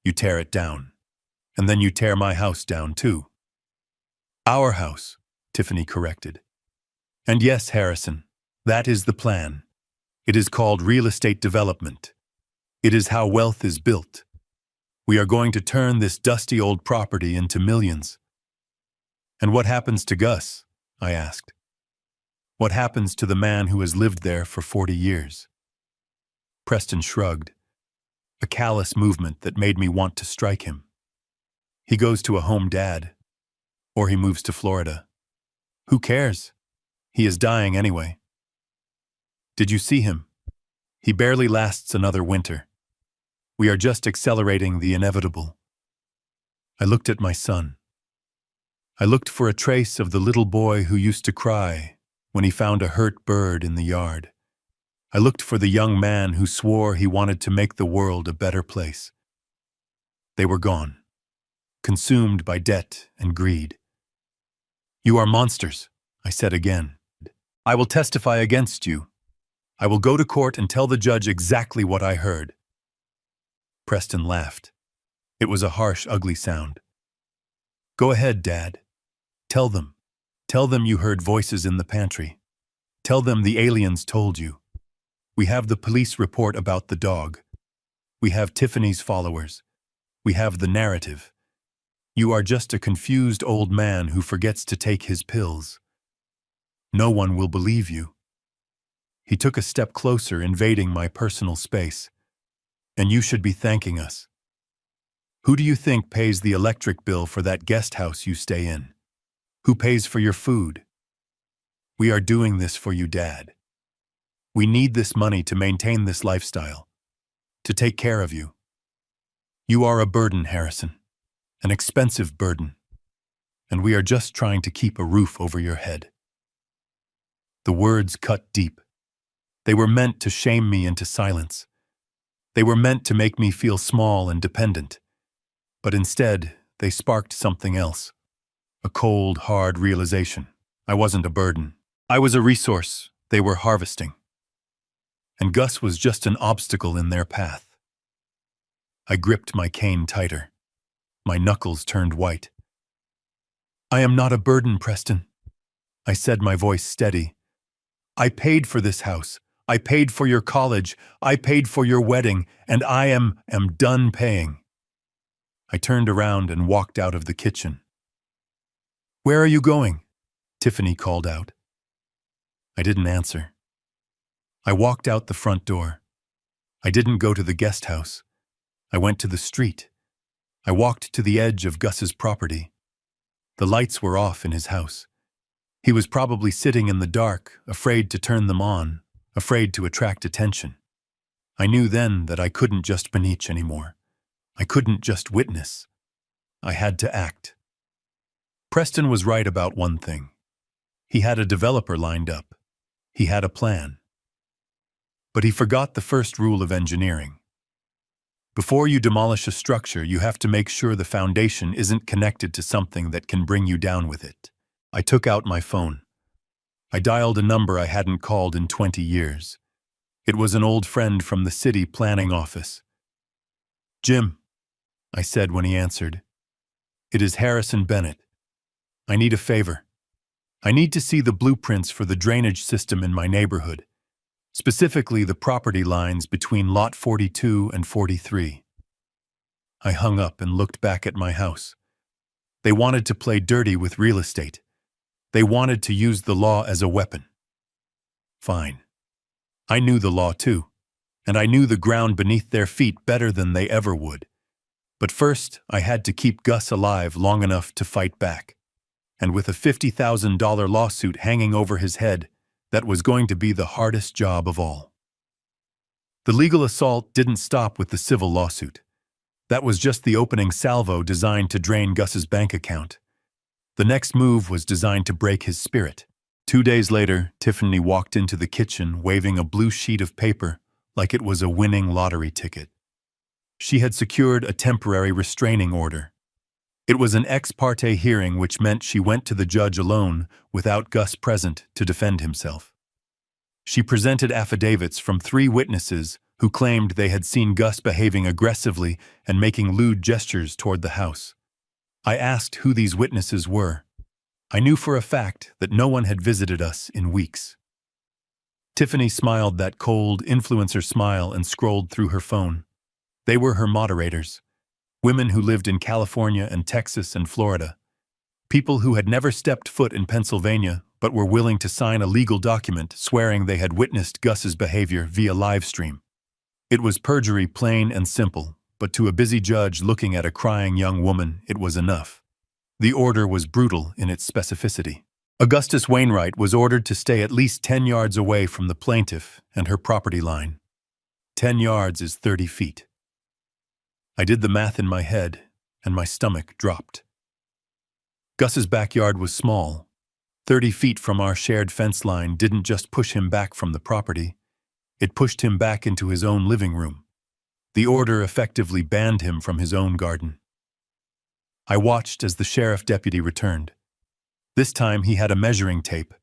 You tear it down. And then you tear my house down too. Our house, Tiffany corrected. And yes, Harrison, that is the plan. It is called real estate development. It is how wealth is built. We are going to turn this dusty old property into millions. And what happens to Gus? I asked. What happens to the man who has lived there for 40 years? Preston shrugged, a callous movement that made me want to strike him. He goes to a home, Dad. Or he moves to Florida. Who cares? He is dying anyway. Did you see him? He barely lasts another winter. We are just accelerating the inevitable. I looked at my son. I looked for a trace of the little boy who used to cry when he found a hurt bird in the yard. I looked for the young man who swore he wanted to make the world a better place. They were gone, consumed by debt and greed. You are monsters, I said again. I will testify against you. I will go to court and tell the judge exactly what I heard. Preston laughed. It was a harsh, ugly sound. Go ahead, Dad. Tell them. Tell them you heard voices in the pantry. Tell them the aliens told you. We have the police report about the dog. We have Tiffany's followers. We have the narrative. You are just a confused old man who forgets to take his pills. No one will believe you. He took a step closer, invading my personal space. And you should be thanking us. Who do you think pays the electric bill for that guest house you stay in? Who pays for your food? We are doing this for you, Dad. We need this money to maintain this lifestyle, to take care of you. You are a burden, Harrison, an expensive burden, and we are just trying to keep a roof over your head. The words cut deep. They were meant to shame me into silence. They were meant to make me feel small and dependent. But instead, they sparked something else. A cold, hard realization. I wasn't a burden. I was a resource they were harvesting. And Gus was just an obstacle in their path. I gripped my cane tighter. My knuckles turned white. I am not a burden, Preston. I said, my voice steady. I paid for this house. I paid for your college. I paid for your wedding, and I am done paying. I turned around and walked out of the kitchen. Where are you going? Tiffany called out. I didn't answer. I walked out the front door. I didn't go to the guest house. I went to the street. I walked to the edge of Gus's property. The lights were off in his house. He was probably sitting in the dark, afraid to turn them on, afraid to attract attention. I knew then that I couldn't just beneach anymore. I couldn't just witness. I had to act. Preston was right about one thing. He had a developer lined up. He had a plan. But he forgot the first rule of engineering. Before you demolish a structure, you have to make sure the foundation isn't connected to something that can bring you down with it. I took out my phone. I dialed a number I hadn't called in 20 years. It was an old friend from the city planning office. Jim, I said when he answered. It is Harrison Bennett. I need a favor. I need to see the blueprints for the drainage system in my neighborhood. specifically the property lines between Lot 42 and 43. I hung up and looked back at my house. They wanted to play dirty with real estate. They wanted to use the law as a weapon. Fine. I knew the law too, and I knew the ground beneath their feet better than they ever would. But first, I had to keep Gus alive long enough to fight back. And with a $50,000 lawsuit hanging over his head, that was going to be the hardest job of all. The legal assault didn't stop with the civil lawsuit. That was just the opening salvo designed to drain Gus's bank account. The next move was designed to break his spirit. 2 days later, Tiffany walked into the kitchen waving a blue sheet of paper like it was a winning lottery ticket. She had secured a temporary restraining order. It was an ex parte hearing, which meant she went to the judge alone without Gus present to defend himself. She presented affidavits from 3 witnesses who claimed they had seen Gus behaving aggressively and making lewd gestures toward the house. I asked who these witnesses were. I knew for a fact that no one had visited us in weeks. Tiffany smiled that cold influencer smile and scrolled through her phone. They were her moderators, women who lived in California and Texas and Florida, people who had never stepped foot in Pennsylvania but were willing to sign a legal document swearing they had witnessed Gus's behavior via live stream. It was perjury, plain and simple, but to a busy judge looking at a crying young woman, it was enough. The order was brutal in its specificity. Augustus Wainwright was ordered to stay at least 10 yards away from the plaintiff and her property line. 10 yards is 30 feet. I did the math in my head, and my stomach dropped. Gus's backyard was small. 30 feet from our shared fence line didn't just push him back from the property, it pushed him back into his own living room. The order effectively banned him from his own garden. I watched as the sheriff deputy returned. This time he had a measuring tape.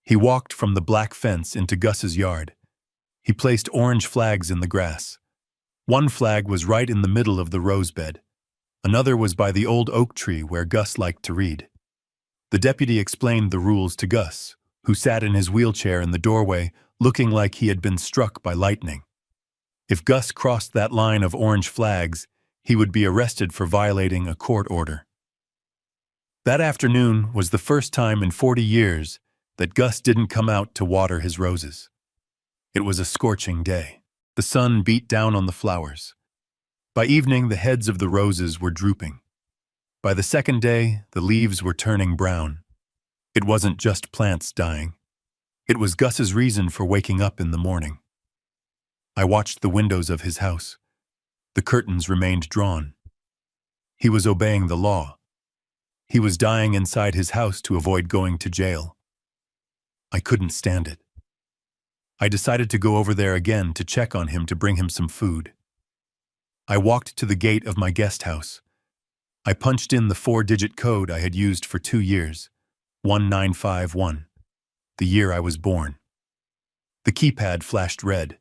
He walked from the black fence into Gus's yard. He placed orange flags in the grass. One flag was right in the middle of the rose bed. Another was by the old oak tree where Gus liked to read. The deputy explained the rules to Gus, who sat in his wheelchair in the doorway, looking like he had been struck by lightning. If Gus crossed that line of orange flags, he would be arrested for violating a court order. That afternoon was the first time in 40 years that Gus didn't come out to water his roses. It was a scorching day. The sun beat down on the flowers. By evening, the heads of the roses were drooping. By the second day, the leaves were turning brown. It wasn't just plants dying. It was Gus's reason for waking up in the morning. I watched the windows of his house. The curtains remained drawn. He was obeying the law. He was dying inside his house to avoid going to jail. I couldn't stand it. I decided to go over there again to check on him to bring him some food. I walked to the gate of my guest house. I punched in the 4-digit code I had used for 2 years, 1951, the year I was born. The keypad flashed red.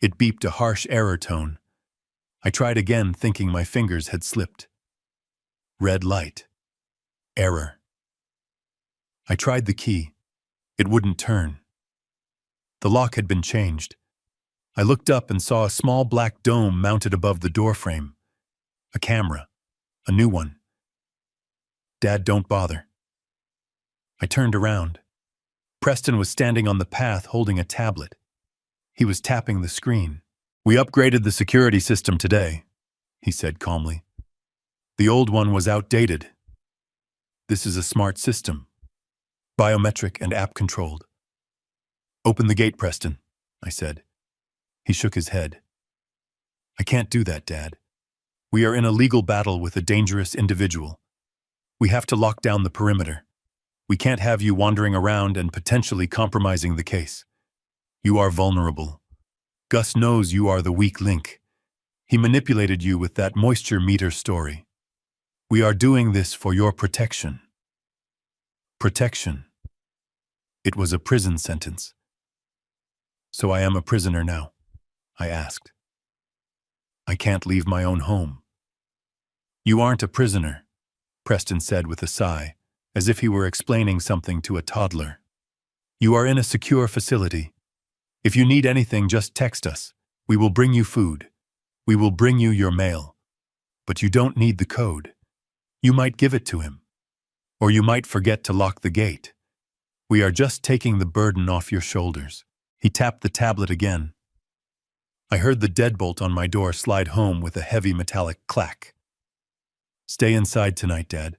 It beeped a harsh error tone. I tried again, thinking my fingers had slipped. Red light. Error. I tried the key. It wouldn't turn. The lock had been changed. I looked up and saw a small black dome mounted above the doorframe. A camera. A new one. Dad, don't bother. I turned around. Preston was standing on the path holding a tablet. He was tapping the screen. "We upgraded the security system today," he said calmly. "The old one was outdated. This is a smart system. Biometric and app-controlled." "Open the gate, Preston," I said. He shook his head. "I can't do that, Dad. We are in a legal battle with a dangerous individual. We have to lock down the perimeter. We can't have you wandering around and potentially compromising the case. You are vulnerable. Gus knows you are the weak link. He manipulated you with that moisture meter story. We are doing this for your protection." Protection. It was a prison sentence. "So I am a prisoner now?" I asked. "I can't leave my own home." "You aren't a prisoner," Preston said with a sigh, as if he were explaining something to a toddler. "You are in a secure facility. If you need anything, just text us. We will bring you food. We will bring you your mail. But you don't need the code. You might give it to him. Or you might forget to lock the gate. We are just taking the burden off your shoulders." He tapped the tablet again. I heard the deadbolt on my door slide home with a heavy metallic clack. "Stay inside tonight, Dad.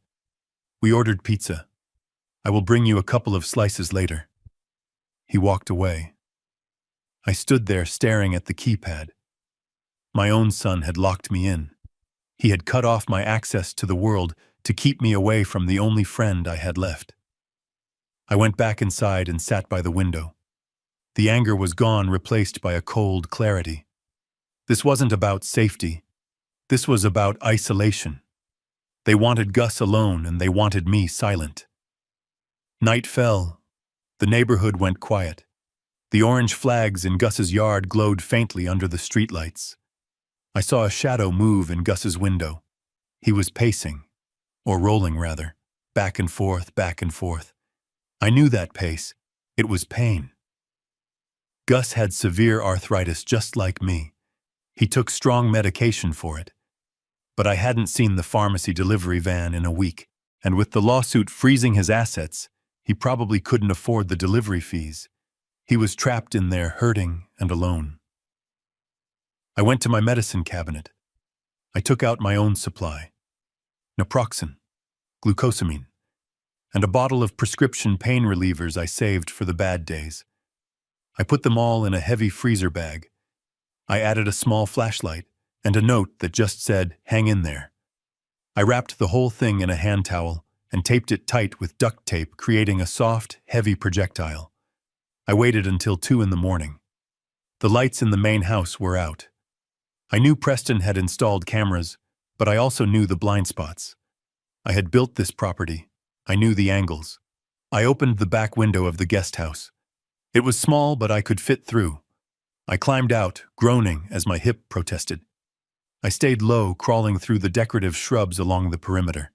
We ordered pizza. I will bring you a couple of slices later." He walked away. I stood there staring at the keypad. My own son had locked me in. He had cut off my access to the world to keep me away from the only friend I had left. I went back inside and sat by the window. The anger was gone, replaced by a cold clarity. This wasn't about safety. This was about isolation. They wanted Gus alone, and they wanted me silent. Night fell. The neighborhood went quiet. The orange flags in Gus's yard glowed faintly under the streetlights. I saw a shadow move in Gus's window. He was pacing, or rolling rather, back and forth, back and forth. I knew that pace. It was pain. Gus had severe arthritis just like me. He took strong medication for it. But I hadn't seen the pharmacy delivery van in a week, and with the lawsuit freezing his assets, he probably couldn't afford the delivery fees. He was trapped in there, hurting and alone. I went to my medicine cabinet. I took out my own supply: naproxen, glucosamine, and a bottle of prescription pain relievers I saved for the bad days. I put them all in a heavy freezer bag. I added a small flashlight and a note that just said, "Hang in there." I wrapped the whole thing in a hand towel and taped it tight with duct tape, creating a soft, heavy projectile. I waited until 2 in the morning. The lights in the main house were out. I knew Preston had installed cameras, but I also knew the blind spots. I had built this property. I knew the angles. I opened the back window of the guest house. It was small, but I could fit through. I climbed out, groaning as my hip protested. I stayed low, crawling through the decorative shrubs along the perimeter.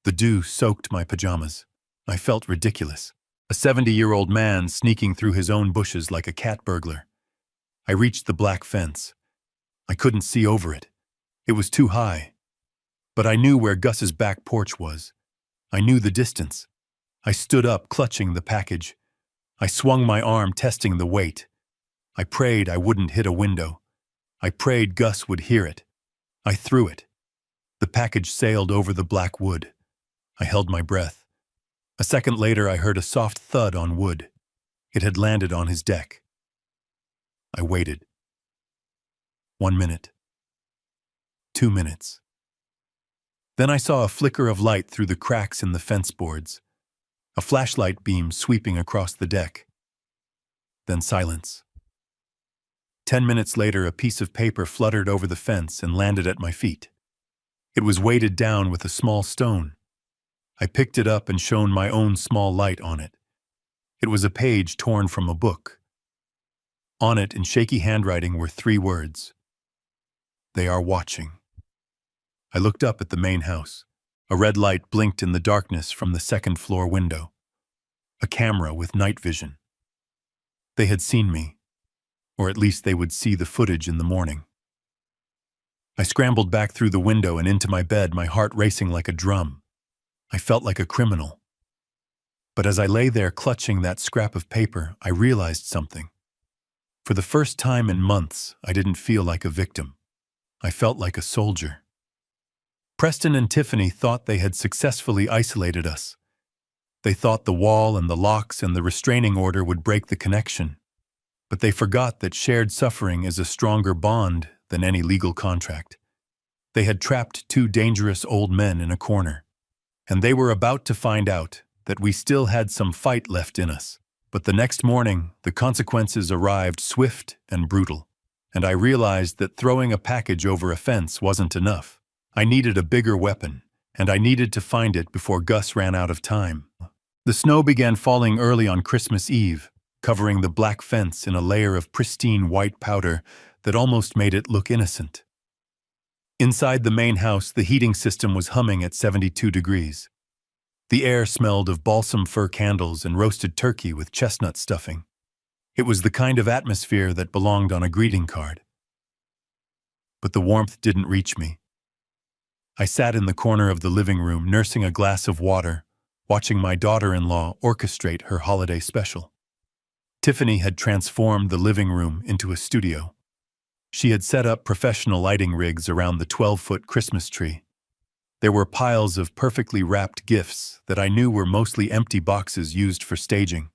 The dew soaked my pajamas. I felt ridiculous. A 70-year-old man sneaking through his own bushes like a cat burglar. I reached the black fence. I couldn't see over it. It was too high. But I knew where Gus's back porch was. I knew the distance. I stood up, clutching the package. I swung my arm, testing the weight. I prayed I wouldn't hit a window. I prayed Gus would hear it. I threw it. The package sailed over the black wood. I held my breath. A second later, I heard a soft thud on wood. It had landed on his deck. I waited. 1 minute. 2 minutes. Then I saw a flicker of light through the cracks in the fence boards. A flashlight beam sweeping across the deck. Then silence. 10 minutes later, a piece of paper fluttered over the fence and landed at my feet. It was weighted down with a small stone. I picked it up and shone my own small light on it. It was a page torn from a book. On it, in shaky handwriting, were 3 words: "They are watching." I looked up at the main house. A red light blinked in the darkness from the second-floor window. A camera with night vision. They had seen me, or at least they would see the footage in the morning. I scrambled back through the window and into my bed, my heart racing like a drum. I felt like a criminal. But as I lay there clutching that scrap of paper, I realized something. For the first time in months, I didn't feel like a victim. I felt like a soldier. Preston and Tiffany thought they had successfully isolated us. They thought the wall and the locks and the restraining order would break the connection. But they forgot that shared suffering is a stronger bond than any legal contract. They had trapped 2 dangerous old men in a corner. And they were about to find out that we still had some fight left in us. But the next morning, the consequences arrived swift and brutal. And I realized that throwing a package over a fence wasn't enough. I needed a bigger weapon, and I needed to find it before Gus ran out of time. The snow began falling early on Christmas Eve, covering the black fence in a layer of pristine white powder that almost made it look innocent. Inside the main house, the heating system was humming at 72 degrees. The air smelled of balsam fir candles and roasted turkey with chestnut stuffing. It was the kind of atmosphere that belonged on a greeting card. But the warmth didn't reach me. I sat in the corner of the living room nursing a glass of water, watching my daughter-in-law orchestrate her holiday special. Tiffany had transformed the living room into a studio. She had set up professional lighting rigs around the 12-foot Christmas tree. There were piles of perfectly wrapped gifts that I knew were mostly empty boxes used for staging.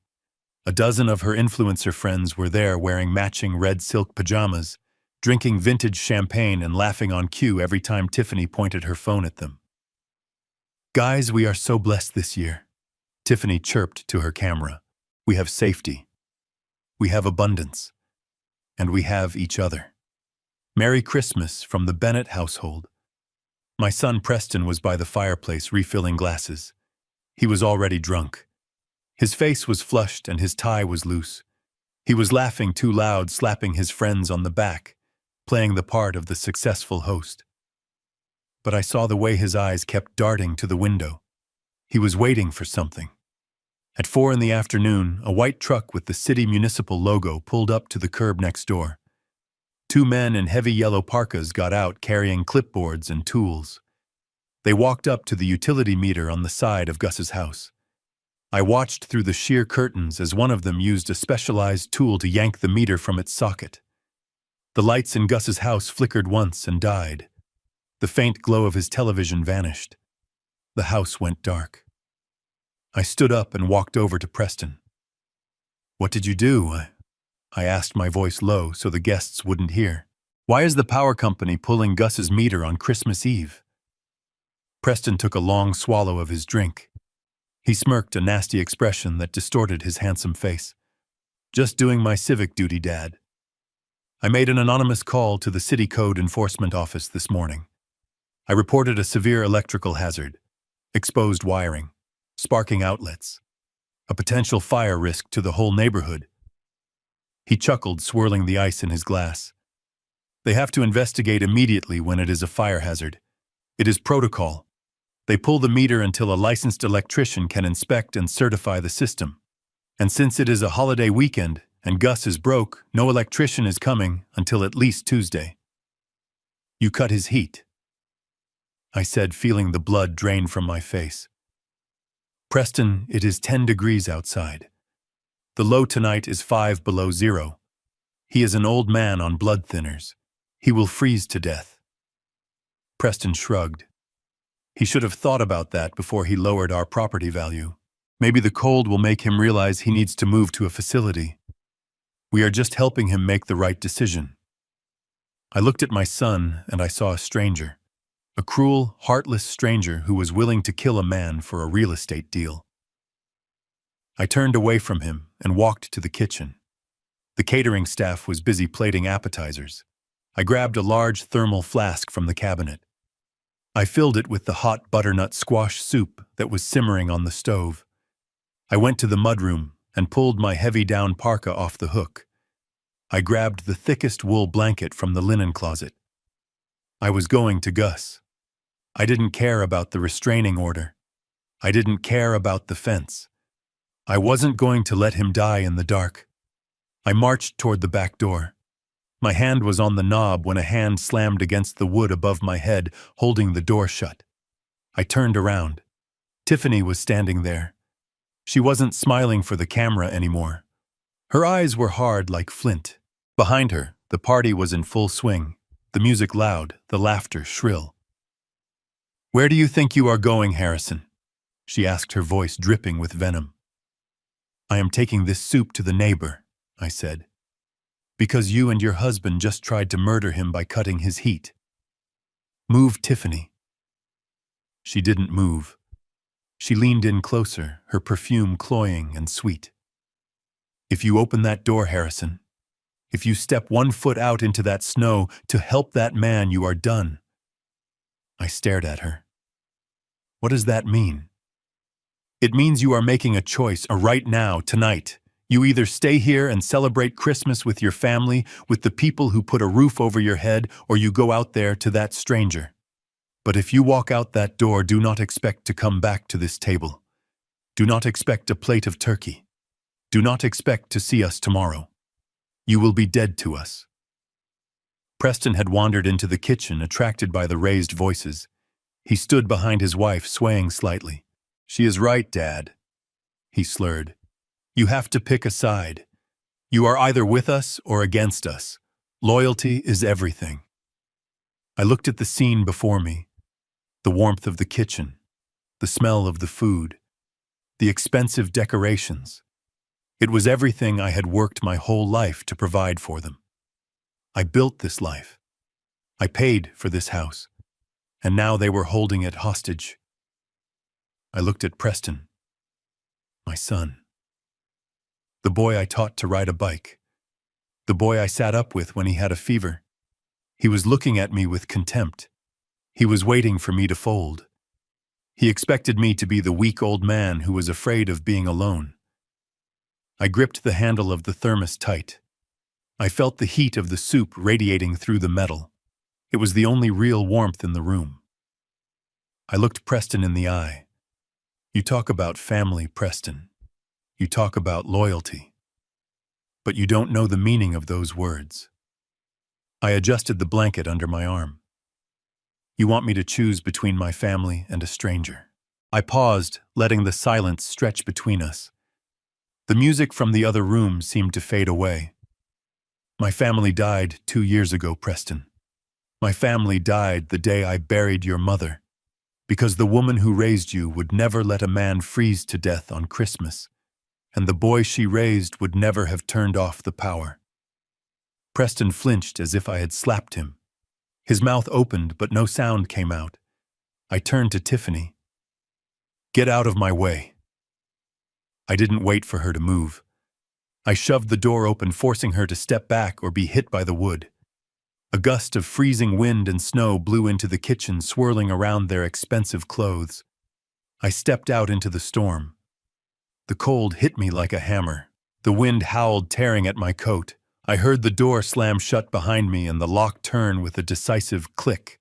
A dozen of her influencer friends were there wearing matching red silk pajamas, drinking vintage champagne and laughing on cue every time Tiffany pointed her phone at them. "Guys, we are so blessed this year," Tiffany chirped to her camera. "We have safety. We have abundance. And we have each other. Merry Christmas from the Bennett household." My son Preston was by the fireplace refilling glasses. He was already drunk. His face was flushed and his tie was loose. He was laughing too loud, slapping his friends on the back, playing the part of the successful host. But I saw the way his eyes kept darting to the window. He was waiting for something. At 4 in the afternoon, a white truck with the city municipal logo pulled up to the curb next door. 2 men in heavy yellow parkas got out carrying clipboards and tools. They walked up to the utility meter on the side of Gus's house. I watched through the sheer curtains as one of them used a specialized tool to yank the meter from its socket. The lights in Gus's house flickered once and died. The faint glow of his television vanished. The house went dark. I stood up and walked over to Preston. "What did you do?" I asked, my voice low so the guests wouldn't hear. "Why is the power company pulling Gus's meter on Christmas Eve?" Preston took a long swallow of his drink. He smirked, a nasty expression that distorted his handsome face. "Just doing my civic duty, Dad. I made an anonymous call to the City Code Enforcement Office this morning. I reported a severe electrical hazard, exposed wiring, sparking outlets, a potential fire risk to the whole neighborhood." He chuckled, swirling the ice in his glass. "They have to investigate immediately when it is a fire hazard. It is protocol. They pull the meter until a licensed electrician can inspect and certify the system. And since it is a holiday weekend and Gus is broke, no electrician is coming until at least Tuesday." "You cut his heat," I said, feeling the blood drain from my face. "Preston, it is 10 degrees outside. The low tonight is 5 below zero. He is an old man on blood thinners. He will freeze to death." Preston shrugged. He should have thought about that before he lowered our property value. Maybe the cold will make him realize he needs to move to a facility. We are just helping him make the right decision. I looked at my son and I saw a stranger. A cruel, heartless stranger who was willing to kill a man for a real estate deal. I turned away from him and walked to the kitchen. The catering staff was busy plating appetizers. I grabbed a large thermal flask from the cabinet. I filled it with the hot butternut squash soup that was simmering on the stove. I went to the mudroom and pulled my heavy down parka off the hook. I grabbed the thickest wool blanket from the linen closet. I was going to Gus. I didn't care about the restraining order. I didn't care about the fence. I wasn't going to let him die in the dark. I marched toward the back door. My hand was on the knob when a hand slammed against the wood above my head, holding the door shut. I turned around. Tiffany was standing there. She wasn't smiling for the camera anymore. Her eyes were hard like flint. Behind her, the party was in full swing, the music loud, the laughter shrill. "Where do you think you are going, Harrison?" she asked, her voice dripping with venom. "I am taking this soup to the neighbor," I said. "Because you and your husband just tried to murder him by cutting his heat. Move, Tiffany." She didn't move. She leaned in closer, her perfume cloying and sweet. "If you open that door, Harrison, if you step 1 foot out into that snow to help that man, you are done." I stared at her. "What does that mean?" "It means you are making a choice, right now, tonight. You either stay here and celebrate Christmas with your family, with the people who put a roof over your head, or you go out there to that stranger. But if you walk out that door, do not expect to come back to this table. Do not expect a plate of turkey. Do not expect to see us tomorrow. You will be dead to us. Preston had wandered into the kitchen, attracted by the raised voices. He stood behind his wife, swaying slightly. She is right, Dad, he slurred. You have to pick a side. You are either with us or against us. Loyalty is everything. I looked at the scene before me, the warmth of the kitchen, the smell of the food, the expensive decorations. It was everything I had worked my whole life to provide for them. I built this life. I paid for this house, and now they were holding it hostage. I looked at Preston, my son. The boy I taught to ride a bike. The boy I sat up with when he had a fever. He was looking at me with contempt. He was waiting for me to fold. He expected me to be the weak old man who was afraid of being alone. I gripped the handle of the thermos tight. I felt the heat of the soup radiating through the metal. It was the only real warmth in the room. I looked Preston in the eye. You talk about family, Preston. You talk about loyalty. But you don't know the meaning of those words. I adjusted the blanket under my arm. You want me to choose between my family and a stranger. I paused, letting the silence stretch between us. The music from the other room seemed to fade away. My family died 2 years ago, Preston. My family died the day I buried your mother, because the woman who raised you would never let a man freeze to death on Christmas, and the boy she raised would never have turned off the power. Preston flinched as if I had slapped him. His mouth opened, but no sound came out. I turned to Tiffany. Get out of my way. I didn't wait for her to move. I shoved the door open, forcing her to step back or be hit by the wood. A gust of freezing wind and snow blew into the kitchen, swirling around their expensive clothes. I stepped out into the storm. The cold hit me like a hammer. The wind howled, tearing at my coat. I heard the door slam shut behind me and the lock turn with a decisive click.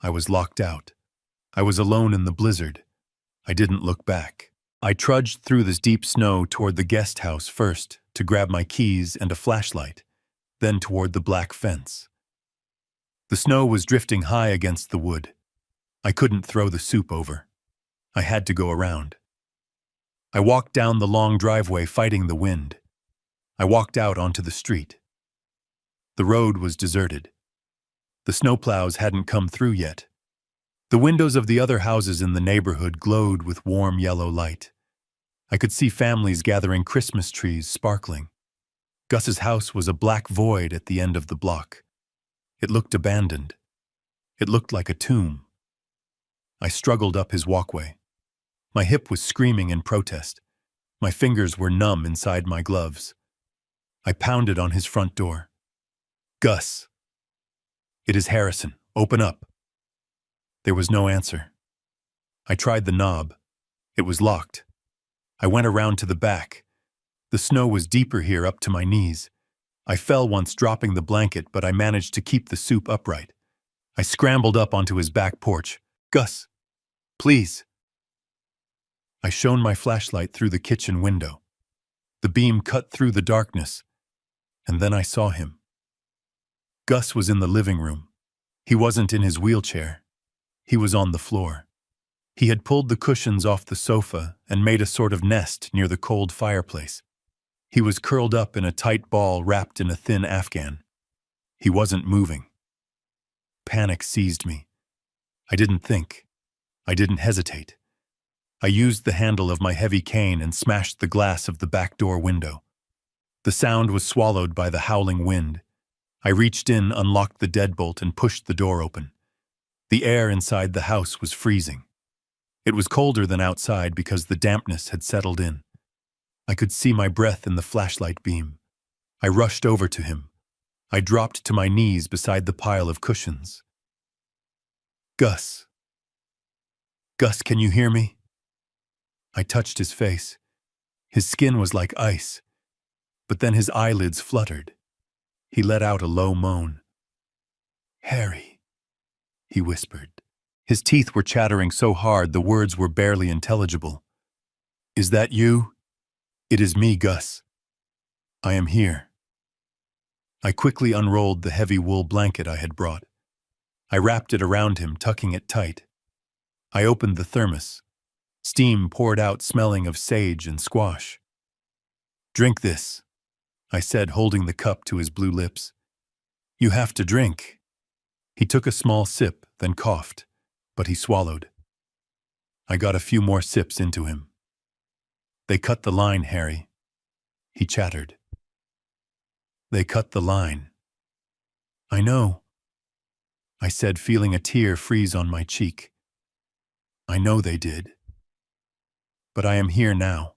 I was locked out. I was alone in the blizzard. I didn't look back. I trudged through the deep snow toward the guest house first to grab my keys and a flashlight, then toward the black fence. The snow was drifting high against the wood. I couldn't throw the soup over. I had to go around. I walked down the long driveway, fighting the wind. I walked out onto the street. The road was deserted. The snowplows hadn't come through yet. The windows of the other houses in the neighborhood glowed with warm yellow light. I could see families gathering Christmas trees, sparkling. Gus's house was a black void at the end of the block. It looked abandoned. It looked like a tomb. I struggled up his walkway. My hip was screaming in protest. My fingers were numb inside my gloves. I pounded on his front door. Gus. It is Harrison. Open up. There was no answer. I tried the knob. It was locked. I went around to the back. The snow was deeper here, up to my knees. I fell once, dropping the blanket, but I managed to keep the soup upright. I scrambled up onto his back porch. Gus, please. I shone my flashlight through the kitchen window. The beam cut through the darkness, and then I saw him. Gus was in the living room. He wasn't in his wheelchair. He was on the floor. He had pulled the cushions off the sofa and made a sort of nest near the cold fireplace. He was curled up in a tight ball wrapped in a thin afghan. He wasn't moving. Panic seized me. I didn't think. I didn't hesitate. I used the handle of my heavy cane and smashed the glass of the back door window. The sound was swallowed by the howling wind. I reached in, unlocked the deadbolt, and pushed the door open. The air inside the house was freezing. It was colder than outside because the dampness had settled in. I could see my breath in the flashlight beam. I rushed over to him. I dropped to my knees beside the pile of cushions. Gus. Gus, can you hear me? I touched his face. His skin was like ice, but then his eyelids fluttered. He let out a low moan. Harry, he whispered. His teeth were chattering so hard the words were barely intelligible. Is that you? "It is me, Gus. I am here." I quickly unrolled the heavy wool blanket I had brought. I wrapped it around him, tucking it tight. I opened the thermos. Steam poured out, smelling of sage and squash. "Drink this," I said, holding the cup to his blue lips. "You have to drink." He took a small sip, then coughed, but he swallowed. I got a few more sips into him. "They cut the line, Harry," he chattered. "They cut the line." "I know," I said, feeling a tear freeze on my cheek. "I know they did. But I am here now."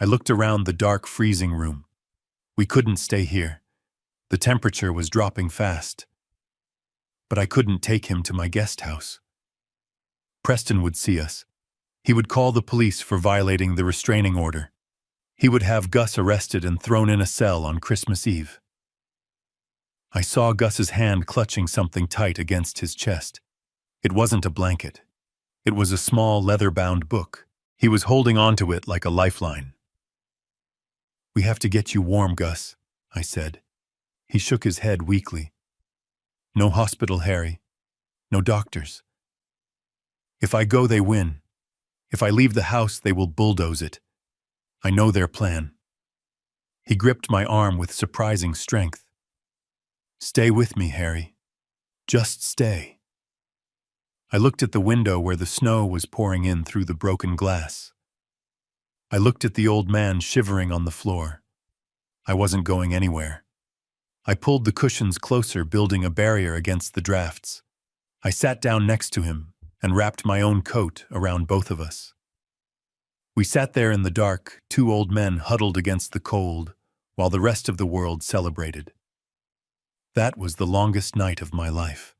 I looked around the dark, freezing room. We couldn't stay here. The temperature was dropping fast. But I couldn't take him to my guest house. Preston would see us. He would call the police for violating the restraining order. He would have Gus arrested and thrown in a cell on Christmas Eve. I saw Gus's hand clutching something tight against his chest. It wasn't a blanket. It was a small leather-bound book. He was holding onto it like a lifeline. "We have to get you warm, Gus," I said. He shook his head weakly. "No hospital, Harry. No doctors. If I go, they win. If I leave the house, they will bulldoze it. I know their plan." He gripped my arm with surprising strength. "Stay with me, Harry. Just stay." I looked at the window where the snow was pouring in through the broken glass. I looked at the old man shivering on the floor. I wasn't going anywhere. I pulled the cushions closer, building a barrier against the drafts. I sat down next to him and wrapped my own coat around both of us. We sat there in the dark, two old men huddled against the cold, while the rest of the world celebrated. That was the longest night of my life.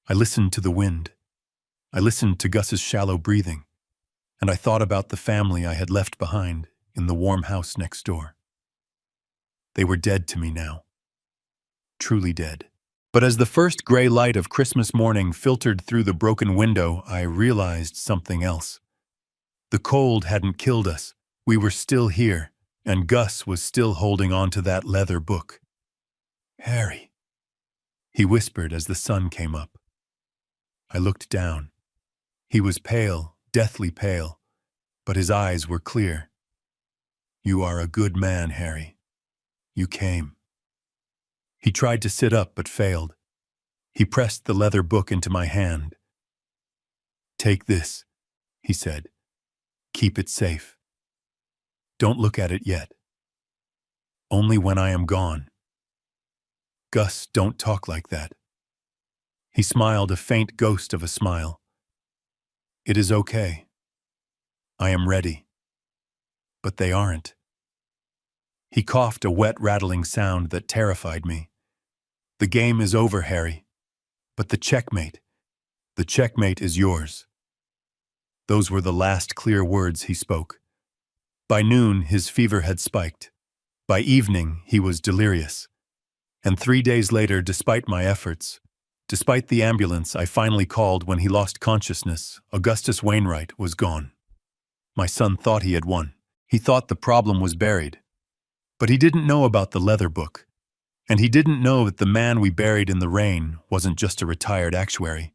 I listened to the wind. I listened to Gus's shallow breathing, and I thought about the family I had left behind in the warm house next door. They were dead to me now. Truly dead. But as the first gray light of Christmas morning filtered through the broken window, I realized something else. The cold hadn't killed us. We were still here, and Gus was still holding on to that leather book. "Harry," he whispered as the sun came up. I looked down. He was pale, deathly pale, but his eyes were clear. "You are a good man, Harry. You came." He tried to sit up but failed. He pressed the leather book into my hand. "Take this," he said. "Keep it safe. Don't look at it yet. Only when I am gone." "Gus, don't talk like that." He smiled, a faint ghost of a smile. "It is okay. I am ready. But they aren't." He coughed, a wet, rattling sound that terrified me. "The game is over, Harry. But the checkmate is yours." Those were the last clear words he spoke. By noon, his fever had spiked. By evening, he was delirious. And 3 days later, despite my efforts, despite the ambulance I finally called when he lost consciousness, Augustus Wainwright was gone. My son thought he had won. He thought the problem was buried. But he didn't know about the leather book. And he didn't know that the man we buried in the rain wasn't just a retired actuary.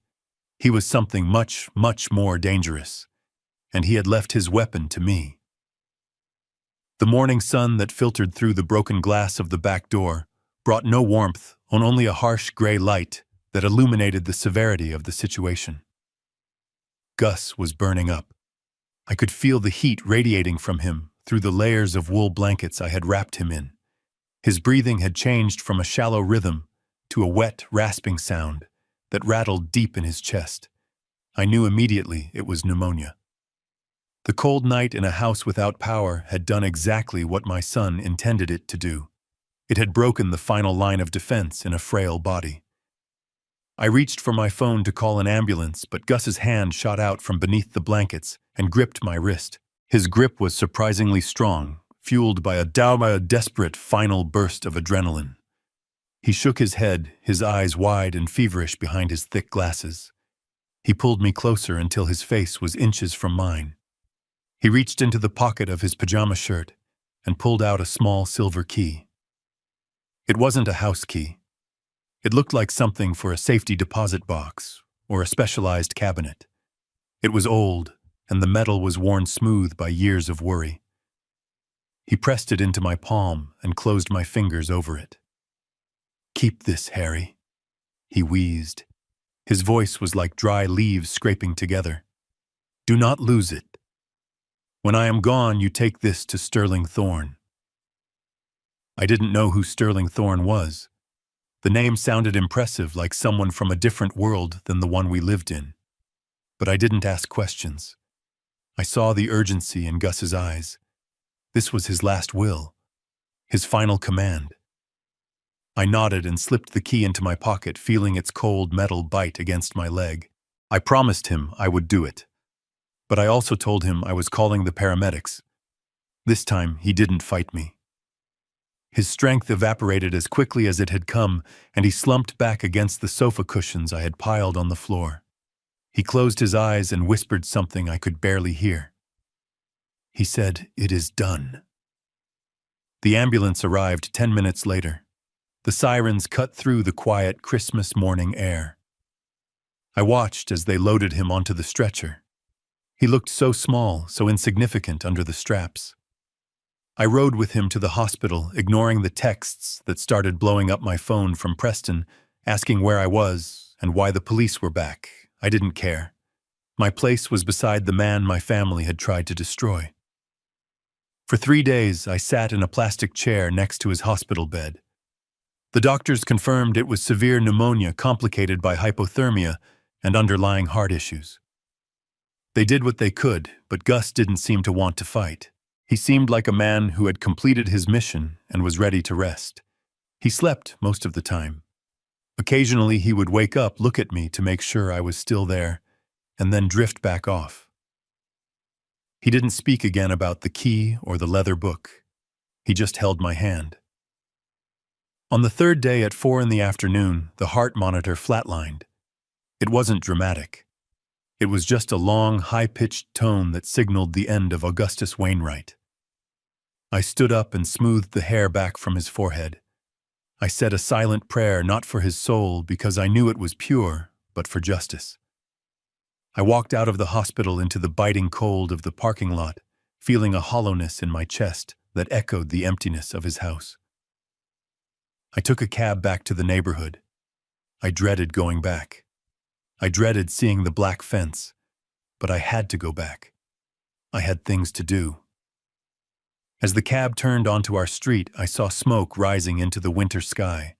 He was something much, much more dangerous. And he had left his weapon to me. The morning sun that filtered through the broken glass of the back door brought no warmth, only a harsh gray light that illuminated the severity of the situation. Gus was burning up. I could feel the heat radiating from him through the layers of wool blankets I had wrapped him in. His breathing had changed from a shallow rhythm to a wet, rasping sound that rattled deep in his chest. I knew immediately it was pneumonia. The cold night in a house without power had done exactly what my son intended it to do. It had broken the final line of defense in a frail body. I reached for my phone to call an ambulance, but Gus's hand shot out from beneath the blankets and gripped my wrist. His grip was surprisingly strong, fueled by a desperate final burst of adrenaline. He shook his head, his eyes wide and feverish behind his thick glasses. He pulled me closer until his face was inches from mine. He reached into the pocket of his pajama shirt and pulled out a small silver key. It wasn't a house key. It looked like something for a safety deposit box or a specialized cabinet. It was old, and the metal was worn smooth by years of worry. He pressed it into my palm and closed my fingers over it. "Keep this, Harry," he wheezed. His voice was like dry leaves scraping together. "Do not lose it. When I am gone, you take this to Sterling Thorne." I didn't know who Sterling Thorne was. The name sounded impressive, like someone from a different world than the one we lived in. But I didn't ask questions. I saw the urgency in Gus's eyes. This was his last will, his final command. I nodded and slipped the key into my pocket, feeling its cold metal bite against my leg. I promised him I would do it. But I also told him I was calling the paramedics. This time, he didn't fight me. His strength evaporated as quickly as it had come, and he slumped back against the sofa cushions I had piled on the floor. He closed his eyes and whispered something I could barely hear. He said, "It is done." The ambulance arrived 10 minutes later. The sirens cut through the quiet Christmas morning air. I watched as they loaded him onto the stretcher. He looked so small, so insignificant under the straps. I rode with him to the hospital, ignoring the texts that started blowing up my phone from Preston, asking where I was and why the police were back. I didn't care. My place was beside the man my family had tried to destroy. For 3 days, I sat in a plastic chair next to his hospital bed. The doctors confirmed it was severe pneumonia complicated by hypothermia and underlying heart issues. They did what they could, but Gus didn't seem to want to fight. He seemed like a man who had completed his mission and was ready to rest. He slept most of the time. Occasionally he would wake up, look at me to make sure I was still there, and then drift back off. He didn't speak again about the key or the leather book. He just held my hand. On the 3rd day at 4 in the afternoon, the heart monitor flatlined. It wasn't dramatic. It was just a long, high-pitched tone that signaled the end of Augustus Wainwright. I stood up and smoothed the hair back from his forehead. I said a silent prayer, not for his soul, because I knew it was pure, but for justice. I walked out of the hospital into the biting cold of the parking lot, feeling a hollowness in my chest that echoed the emptiness of his house. I took a cab back to the neighborhood. I dreaded going back. I dreaded seeing the black fence, but I had to go back. I had things to do. As the cab turned onto our street, I saw smoke rising into the winter sky.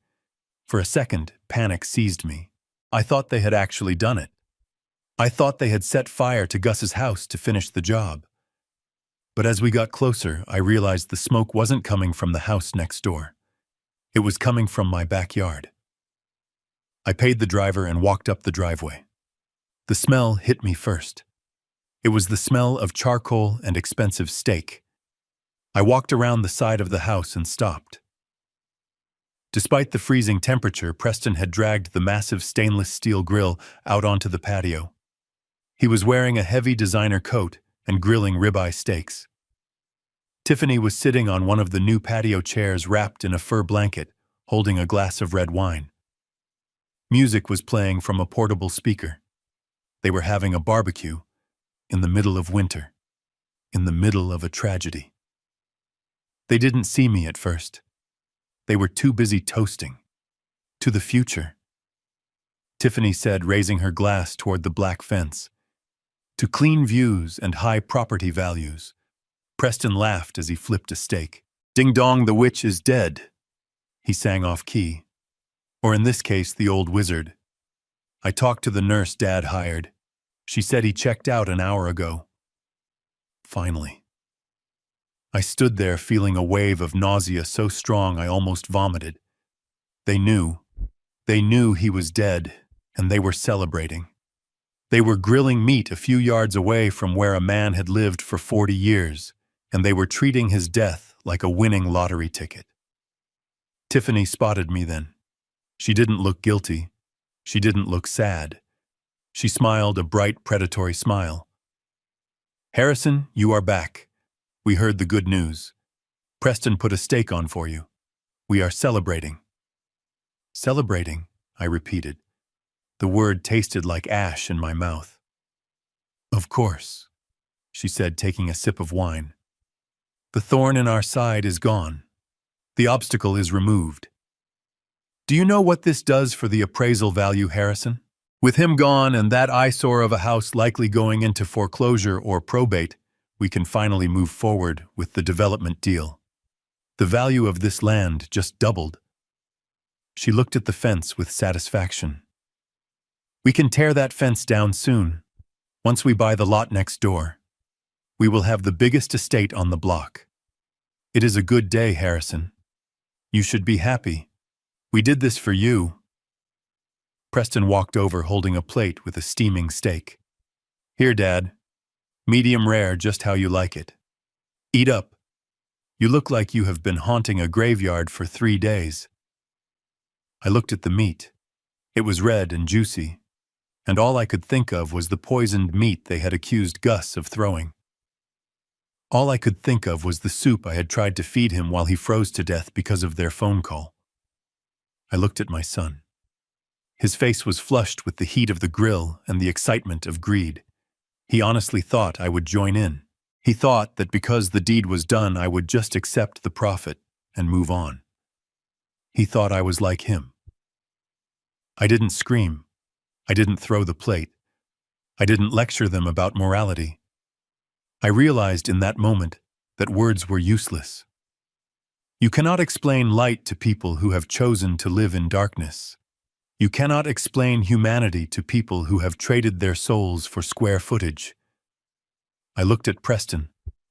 For a second, panic seized me. I thought they had actually done it. I thought they had set fire to Gus's house to finish the job. But as we got closer, I realized the smoke wasn't coming from the house next door. It was coming from my backyard. I paid the driver and walked up the driveway. The smell hit me first. It was the smell of charcoal and expensive steak. I walked around the side of the house and stopped. Despite the freezing temperature, Preston had dragged the massive stainless steel grill out onto the patio. He was wearing a heavy designer coat and grilling ribeye steaks. Tiffany was sitting on one of the new patio chairs wrapped in a fur blanket, holding a glass of red wine. Music was playing from a portable speaker. They were having a barbecue in the middle of winter, in the middle of a tragedy. They didn't see me at first. They were too busy toasting. To the future. Tiffany said, raising her glass toward the black fence. To clean views and high property values. Preston laughed as he flipped a steak. Ding dong, the witch is dead. He sang off key. Or in this case, the old wizard. I talked to the nurse Dad hired. She said he checked out an hour ago. Finally. I stood there feeling a wave of nausea so strong I almost vomited. They knew. They knew he was dead, and they were celebrating. They were grilling meat a few yards away from where a man had lived for 40 years, and they were treating his death like a winning lottery ticket. Tiffany spotted me then. She didn't look guilty. She didn't look sad. She smiled a bright, predatory smile. Harrison, you are back. We heard the good news. Preston put a steak on for you. We are celebrating. Celebrating, I repeated. The word tasted like ash in my mouth. Of course, she said, taking a sip of wine. The thorn in our side is gone. The obstacle is removed. Do you know what this does for the appraisal value, Harrison? With him gone and that eyesore of a house likely going into foreclosure or probate, we can finally move forward with the development deal. The value of this land just doubled. She looked at the fence with satisfaction. We can tear that fence down soon. Once we buy the lot next door, we will have the biggest estate on the block. It is a good day, Harrison. You should be happy. We did this for you. Preston walked over holding a plate with a steaming steak. Here, Dad. Medium rare, just how you like it. Eat up. You look like you have been haunting a graveyard for 3 days. I looked at the meat. It was red and juicy, and all I could think of was the poisoned meat they had accused Gus of throwing. All I could think of was the soup I had tried to feed him while he froze to death because of their phone call. I looked at my son. His face was flushed with the heat of the grill and the excitement of greed. He honestly thought I would join in. He thought that because the deed was done, I would just accept the profit and move on. He thought I was like him. I didn't scream. I didn't throw the plate. I didn't lecture them about morality. I realized in that moment that words were useless. You cannot explain light to people who have chosen to live in darkness. You cannot explain humanity to people who have traded their souls for square footage. I looked at Preston,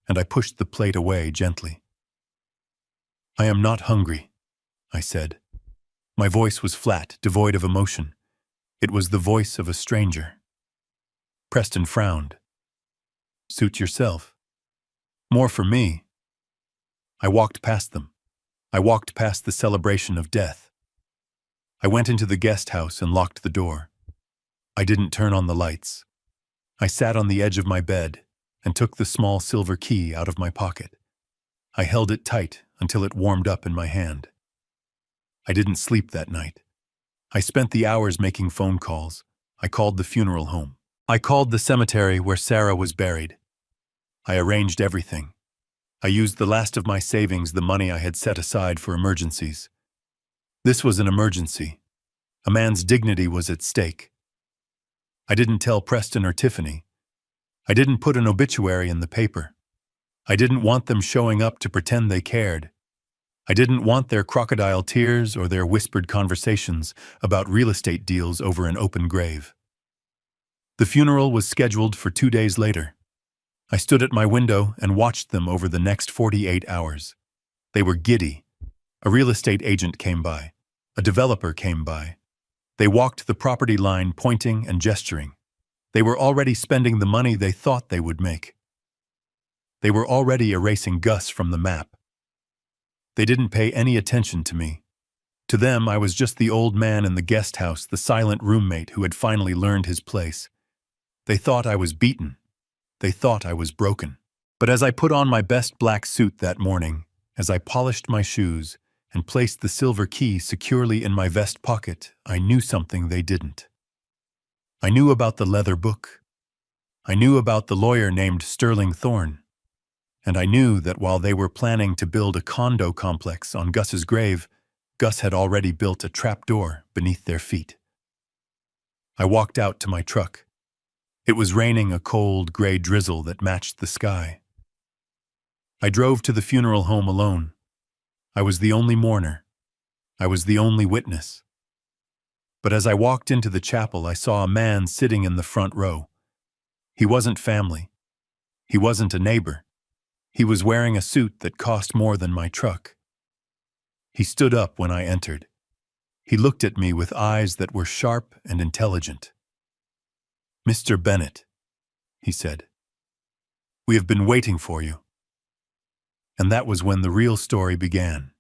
and I pushed the plate away gently. I am not hungry, I said. My voice was flat, devoid of emotion. It was the voice of a stranger. Preston frowned. Suit yourself. More for me. I walked past them. I walked past the celebration of death. I went into the guest house and locked the door. I didn't turn on the lights. I sat on the edge of my bed and took the small silver key out of my pocket. I held it tight until it warmed up in my hand. I didn't sleep that night. I spent the hours making phone calls. I called the funeral home. I called the cemetery where Sarah was buried. I arranged everything. I used the last of my savings, the money I had set aside for emergencies. This was an emergency. A man's dignity was at stake. I didn't tell Preston or Tiffany. I didn't put an obituary in the paper. I didn't want them showing up to pretend they cared. I didn't want their crocodile tears or their whispered conversations about real estate deals over an open grave. The funeral was scheduled for 2 days later. I stood at my window and watched them over the next 48 hours. They were giddy. A real estate agent came by. A developer came by. They walked the property line, pointing and gesturing. They were already spending the money they thought they would make. They were already erasing Gus from the map. They didn't pay any attention to me. To them, I was just the old man in the guest house, the silent roommate who had finally learned his place. They thought I was beaten. They thought I was broken. But as I put on my best black suit that morning, as I polished my shoes and placed the silver key securely in my vest pocket, I knew something they didn't. I knew about the leather book. I knew about the lawyer named Sterling Thorne. And I knew that while they were planning to build a condo complex on Gus's grave, Gus had already built a trapdoor beneath their feet. I walked out to my truck. It was raining a cold, gray drizzle that matched the sky. I drove to the funeral home alone. I was the only mourner. I was the only witness. But as I walked into the chapel, I saw a man sitting in the front row. He wasn't family. He wasn't a neighbor. He was wearing a suit that cost more than my truck. He stood up when I entered. He looked at me with eyes that were sharp and intelligent. "Mr. Bennett," he said, "we have been waiting for you." And that was when the real story began.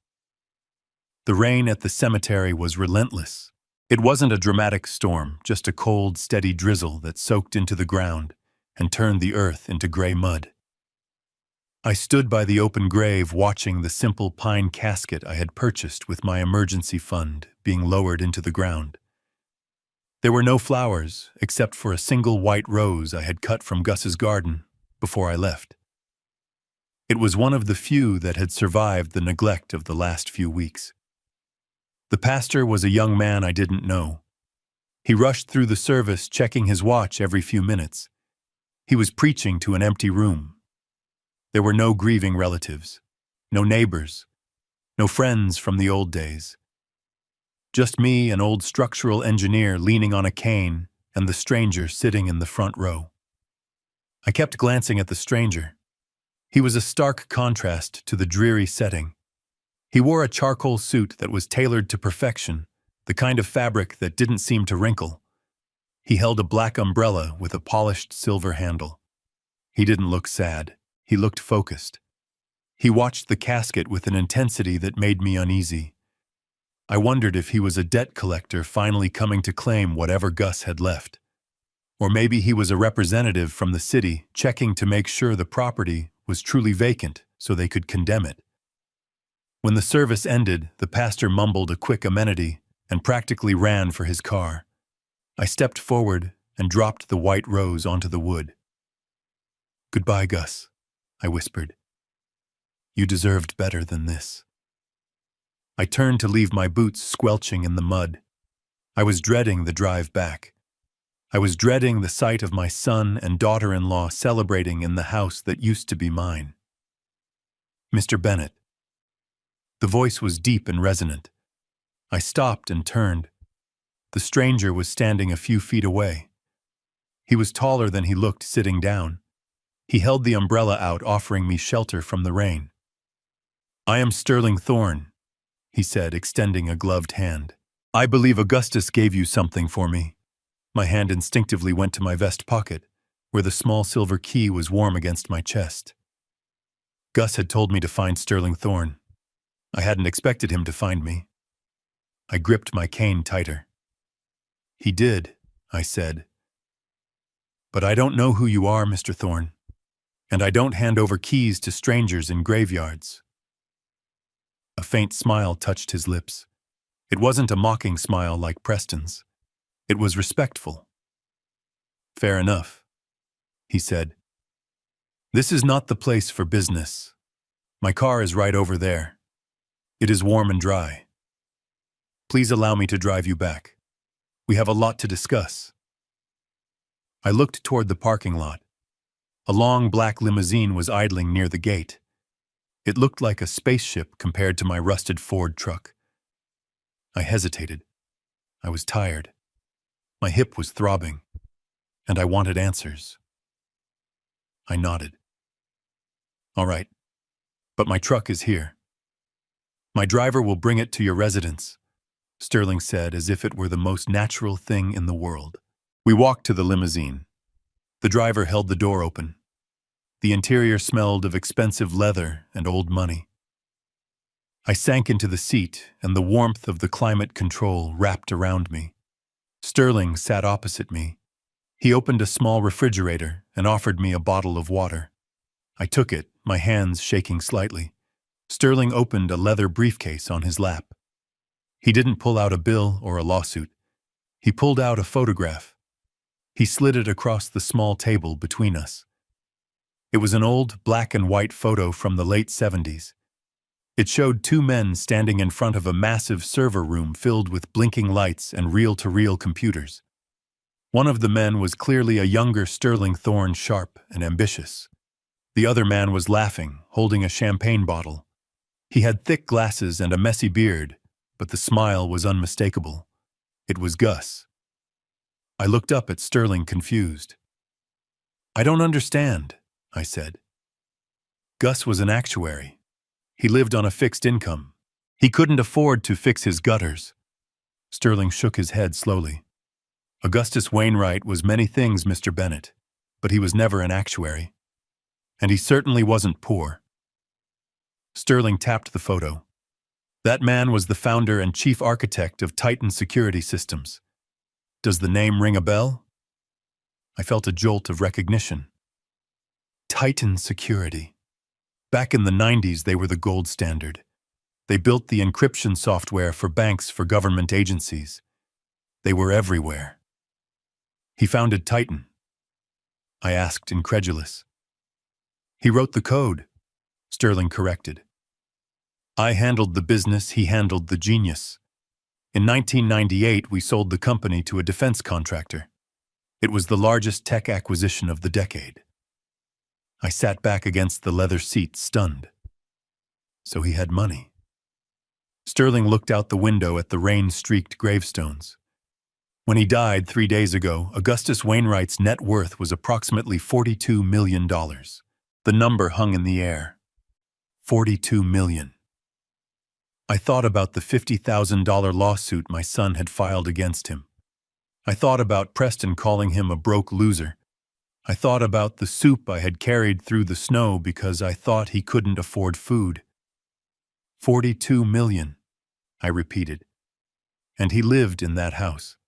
The rain at the cemetery was relentless. It wasn't a dramatic storm, just a cold, steady drizzle that soaked into the ground and turned the earth into gray mud. I stood by the open grave watching the simple pine casket I had purchased with my emergency fund being lowered into the ground. There were no flowers except for a single white rose I had cut from Gus's garden before I left. It was one of the few that had survived the neglect of the last few weeks. The pastor was a young man I didn't know. He rushed through the service, checking his watch every few minutes. He was preaching to an empty room. There were no grieving relatives, no neighbors, no friends from the old days. Just me, an old structural engineer leaning on a cane, and the stranger sitting in the front row. I kept glancing at the stranger. He was a stark contrast to the dreary setting. He wore a charcoal suit that was tailored to perfection, the kind of fabric that didn't seem to wrinkle. He held a black umbrella with a polished silver handle. He didn't look sad. He looked focused. He watched the casket with an intensity that made me uneasy. I wondered if he was a debt collector finally coming to claim whatever Gus had left. Or maybe he was a representative from the city checking to make sure the property was truly vacant so they could condemn it. When the service ended, the pastor mumbled a quick amenity and practically ran for his car. I stepped forward and dropped the white rose onto the wood. "Goodbye, Gus," I whispered. "You deserved better than this." I turned to leave my boots squelching in the mud. I was dreading the drive back. I was dreading the sight of my son and daughter-in-law celebrating in the house that used to be mine. "Mr. Bennett." The voice was deep and resonant. I stopped and turned. The stranger was standing a few feet away. He was taller than he looked sitting down. He held the umbrella out, offering me shelter from the rain. "I am Sterling Thorne," he said, extending a gloved hand. "I believe Augustus gave you something for me." My hand instinctively went to my vest pocket, where the small silver key was warm against my chest. Gus had told me to find Sterling Thorne. I hadn't expected him to find me. I gripped my cane tighter. "He did," I said. "But I don't know who you are, Mr. Thorne, and I don't hand over keys to strangers in graveyards." A faint smile touched his lips. It wasn't a mocking smile like Preston's. It was respectful. "Fair enough," he said. "This is not the place for business. My car is right over there. It is warm and dry. Please allow me to drive you back. We have a lot to discuss." I looked toward the parking lot. A long black limousine was idling near the gate. It looked like a spaceship compared to my rusted Ford truck. I hesitated. I was tired. My hip was throbbing, and I wanted answers. I nodded. "All right, but my truck is here. My driver will bring it to your residence," Sterling said, as if it were the most natural thing in the world. We walked to the limousine. The driver held the door open. The interior smelled of expensive leather and old money. I sank into the seat, and the warmth of the climate control wrapped around me. Sterling sat opposite me. He opened a small refrigerator and offered me a bottle of water. I took it, my hands shaking slightly. Sterling opened a leather briefcase on his lap. He didn't pull out a bill or a lawsuit. He pulled out a photograph. He slid it across the small table between us. It was an old black and white photo from the late 70s. It showed two men standing in front of a massive server room filled with blinking lights and reel-to-reel computers. One of the men was clearly a younger Sterling Thorne, sharp and ambitious. The other man was laughing, holding a champagne bottle. He had thick glasses and a messy beard, but the smile was unmistakable. It was Gus. I looked up at Sterling, confused. "I don't understand," I said. Gus was an actuary. He lived on a fixed income. He couldn't afford to fix his gutters. Sterling shook his head slowly. "Augustus Wainwright was many things, Mr. Bennett, but he was never an actuary. And he certainly wasn't poor." Sterling tapped the photo. "That man was the founder and chief architect of Titan Security Systems. Does the name ring a bell?" I felt a jolt of recognition. Titan Security. Back in the 90s, they were the gold standard. They built the encryption software for banks, for government agencies. They were everywhere. He founded Titan. I asked, incredulous. He wrote the code, Sterling corrected. I handled the business, he handled the genius. In 1998, we sold the company to a defense contractor. It was the largest tech acquisition of the decade. I sat back against the leather seat, stunned. So he had money. Sterling looked out the window at the rain-streaked gravestones. When he died 3 days ago, Augustus Wainwright's net worth was approximately $42 million. The number hung in the air. 42 million. I thought about the $50,000 lawsuit my son had filed against him. I thought about Preston calling him a broke loser. I thought about the soup I had carried through the snow because I thought he couldn't afford food. 42 million, I repeated. And he lived in that house.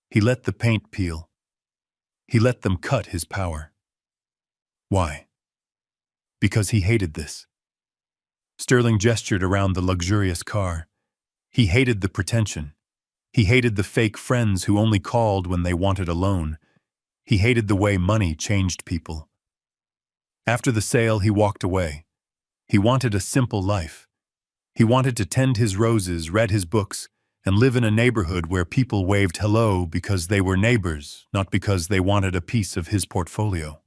He let the paint peel. He let them cut his power. Why? Because he hated this. Sterling gestured around the luxurious car. He hated the pretension. He hated the fake friends who only called when they wanted a loan. He hated the way money changed people. After the sale, he walked away. He wanted a simple life. He wanted to tend his roses, read his books, and live in a neighborhood where people waved hello because they were neighbors, not because they wanted a piece of his portfolio.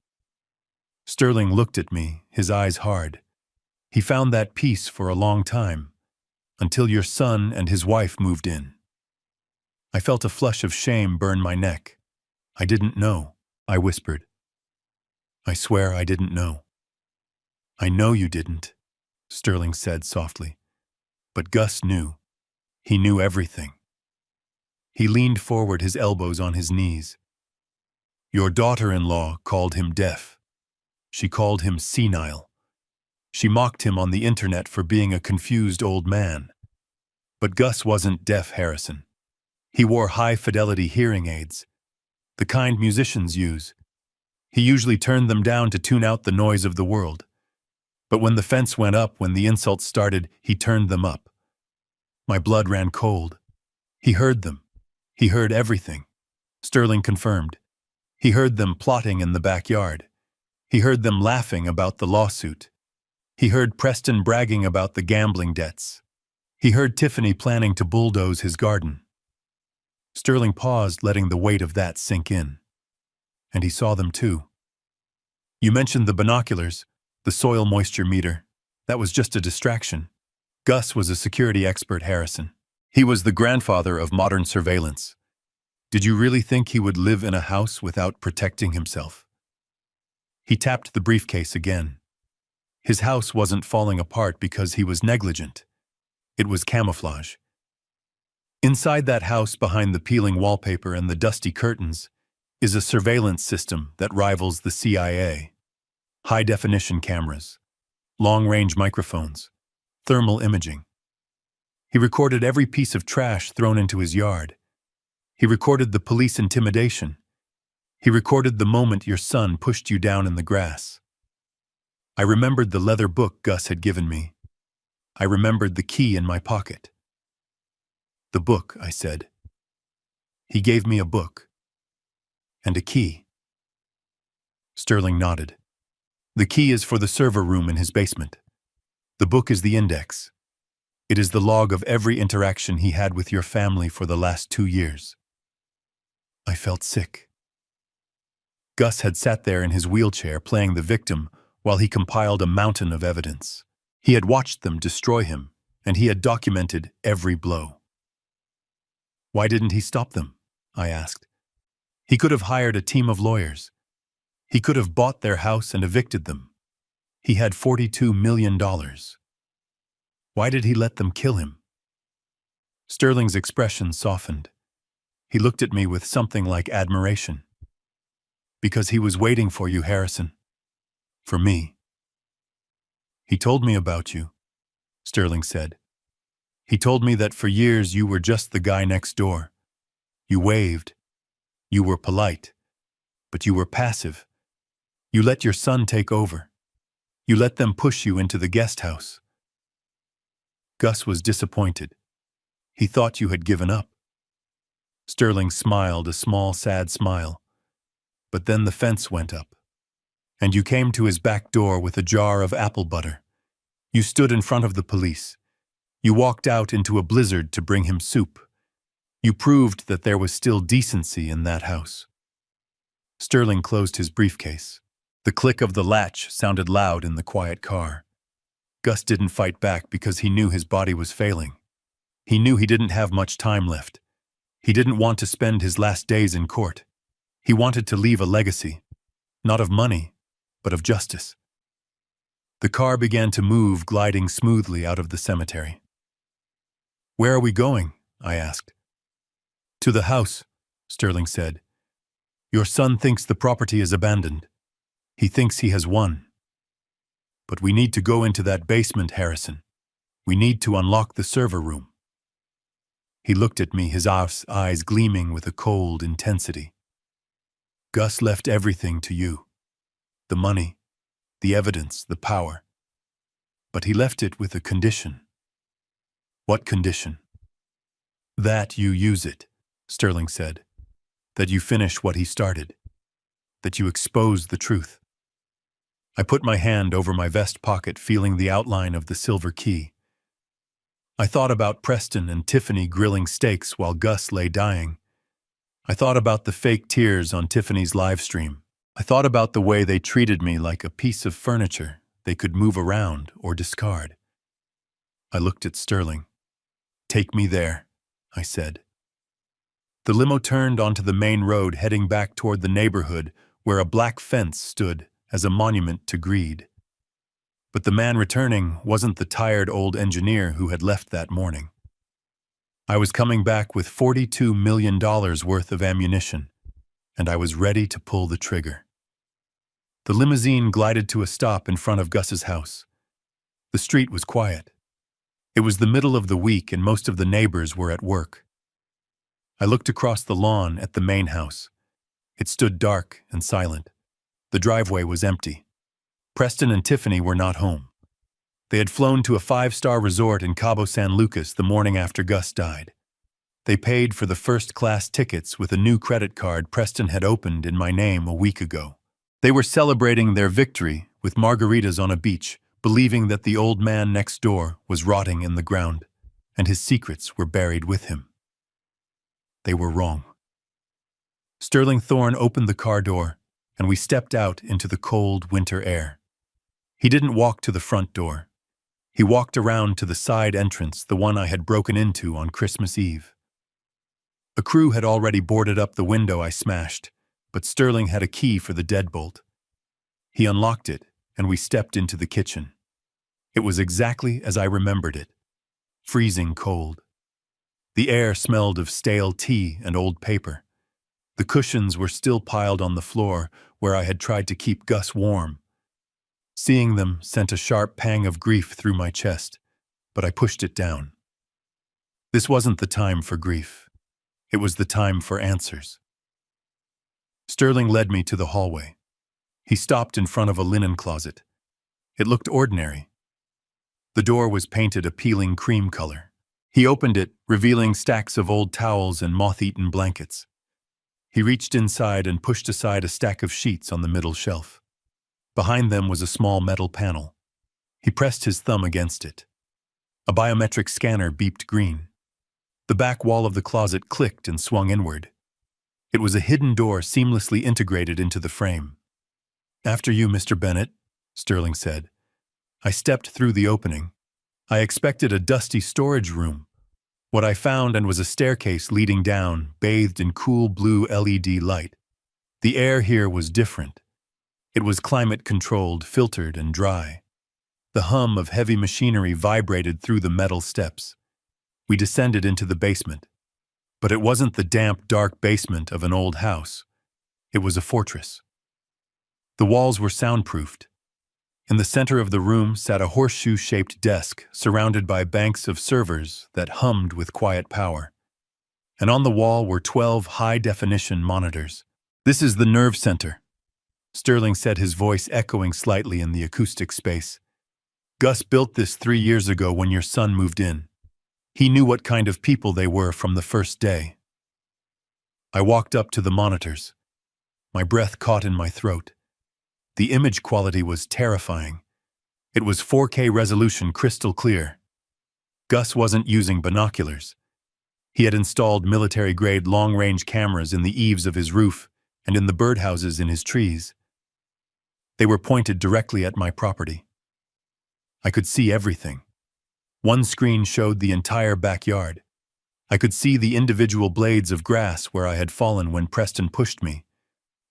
Sterling looked at me, his eyes hard. He found that peace for a long time, until your son and his wife moved in. I felt a flush of shame burn my neck. I didn't know, I whispered. I swear I didn't know. I know you didn't, Sterling said softly. But Gus knew. He knew everything. He leaned forward, his elbows on his knees. Your daughter-in-law called him deaf. She called him senile. She mocked him on the internet for being a confused old man. But Gus wasn't deaf, Harrison. He wore high-fidelity hearing aids, the kind musicians use. He usually turned them down to tune out the noise of the world. But when the fence went up, when the insults started, he turned them up. My blood ran cold. He heard them. He heard everything. Sterling confirmed. He heard them plotting in the backyard. He heard them laughing about the lawsuit. He heard Preston bragging about the gambling debts. He heard Tiffany planning to bulldoze his garden. Sterling paused, letting the weight of that sink in. And he saw them too. You mentioned the binoculars, the soil moisture meter. That was just a distraction. Gus was a security expert, Harrison. He was the grandfather of modern surveillance. Did you really think he would live in a house without protecting himself? He tapped the briefcase again. His house wasn't falling apart because he was negligent. It was camouflage. Inside that house, behind the peeling wallpaper and the dusty curtains, is a surveillance system that rivals the CIA. High-definition cameras, long-range microphones, thermal imaging. He recorded every piece of trash thrown into his yard. He recorded the police intimidation. He recorded the moment your son pushed you down in the grass. I remembered the leather book Gus had given me. I remembered the key in my pocket. The book, I said. He gave me a book. And a key. Sterling nodded. The key is for the server room in his basement. The book is the index. It is the log of every interaction he had with your family for the last 2 years. I felt sick. Gus had sat there in his wheelchair playing the victim while he compiled a mountain of evidence. He had watched them destroy him, and he had documented every blow. Why didn't he stop them? I asked. He could have hired a team of lawyers. He could have bought their house and evicted them. He had $42 million. Why did he let them kill him? Sterling's expression softened. He looked at me with something like admiration. Because he was waiting for you, Harrison. For me. He told me about you, Sterling said. He told me that for years you were just the guy next door. You waved. You were polite. But you were passive. You let your son take over. You let them push you into the guest house. Gus was disappointed. He thought you had given up. Sterling smiled a small, sad smile. But then the fence went up. And you came to his back door with a jar of apple butter. You stood in front of the police. You walked out into a blizzard to bring him soup. You proved that there was still decency in that house. Sterling closed his briefcase. The click of the latch sounded loud in the quiet car. Gus didn't fight back because he knew his body was failing. He knew he didn't have much time left. He didn't want to spend his last days in court. He wanted to leave a legacy, not of money, but of justice. The car began to move, gliding smoothly out of the cemetery. "Where are we going?" I asked. "To the house," Sterling said. "Your son thinks the property is abandoned. He thinks he has won. But we need to go into that basement, Harrison. We need to unlock the server room." He looked at me, his eyes gleaming with a cold intensity. "Gus left everything to you. The money, the evidence, the power. But he left it with a condition." "What condition?" "That you use it," Sterling said. "That you finish what he started. That you expose the truth." I put my hand over my vest pocket, feeling the outline of the silver key. I thought about Preston and Tiffany grilling steaks while Gus lay dying. I thought about the fake tears on Tiffany's live stream. I thought about the way they treated me like a piece of furniture they could move around or discard. I looked at Sterling. "Take me there," I said. The limo turned onto the main road, heading back toward the neighborhood where a black fence stood as a monument to greed. But the man returning wasn't the tired old engineer who had left that morning. I was coming back with $42 million worth of ammunition, and I was ready to pull the trigger. The limousine glided to a stop in front of Gus's house. The street was quiet. It was the middle of the week and most of the neighbors were at work. I looked across the lawn at the main house. It stood dark and silent. The driveway was empty. Preston and Tiffany were not home. They had flown to a 5-star resort in Cabo San Lucas the morning after Gus died. They paid for the first-class tickets with a new credit card Preston had opened in my name a week ago. They were celebrating their victory with margaritas on a beach, believing that the old man next door was rotting in the ground, and his secrets were buried with him. They were wrong. Sterling Thorne opened the car door, and we stepped out into the cold winter air. He didn't walk to the front door. He walked around to the side entrance, the one I had broken into on Christmas Eve. A crew had already boarded up the window I smashed, but Sterling had a key for the deadbolt. He unlocked it, and we stepped into the kitchen. It was exactly as I remembered it, freezing cold. The air smelled of stale tea and old paper. The cushions were still piled on the floor where I had tried to keep Gus warm. Seeing them sent a sharp pang of grief through my chest, but I pushed it down. This wasn't the time for grief. It was the time for answers. Sterling led me to the hallway. He stopped in front of a linen closet. It looked ordinary. The door was painted a peeling cream color. He opened it, revealing stacks of old towels and moth-eaten blankets. He reached inside and pushed aside a stack of sheets on the middle shelf. Behind them was a small metal panel. He pressed his thumb against it. A biometric scanner beeped green. The back wall of the closet clicked and swung inward. It was a hidden door seamlessly integrated into the frame. "After you, Mr. Bennett," Sterling said. I stepped through the opening. I expected a dusty storage room. What I found was a staircase leading down, bathed in cool blue LED light. The air here was different. It was climate-controlled, filtered, and dry. The hum of heavy machinery vibrated through the metal steps. We descended into the basement. But it wasn't the damp, dark basement of an old house. It was a fortress. The walls were soundproofed. In the center of the room sat a horseshoe-shaped desk surrounded by banks of servers that hummed with quiet power. And on the wall were 12 high-definition monitors. This is the nerve center, Sterling said, his voice echoing slightly in the acoustic space. Gus built this 3 years ago when your son moved in. He knew what kind of people they were from the first day. I walked up to the monitors. My breath caught in my throat. The image quality was terrifying. It was 4K resolution, crystal clear. Gus wasn't using binoculars. He had installed military-grade long-range cameras in the eaves of his roof and in the birdhouses in his trees. They were pointed directly at my property. I could see everything. One screen showed the entire backyard. I could see the individual blades of grass where I had fallen when Preston pushed me.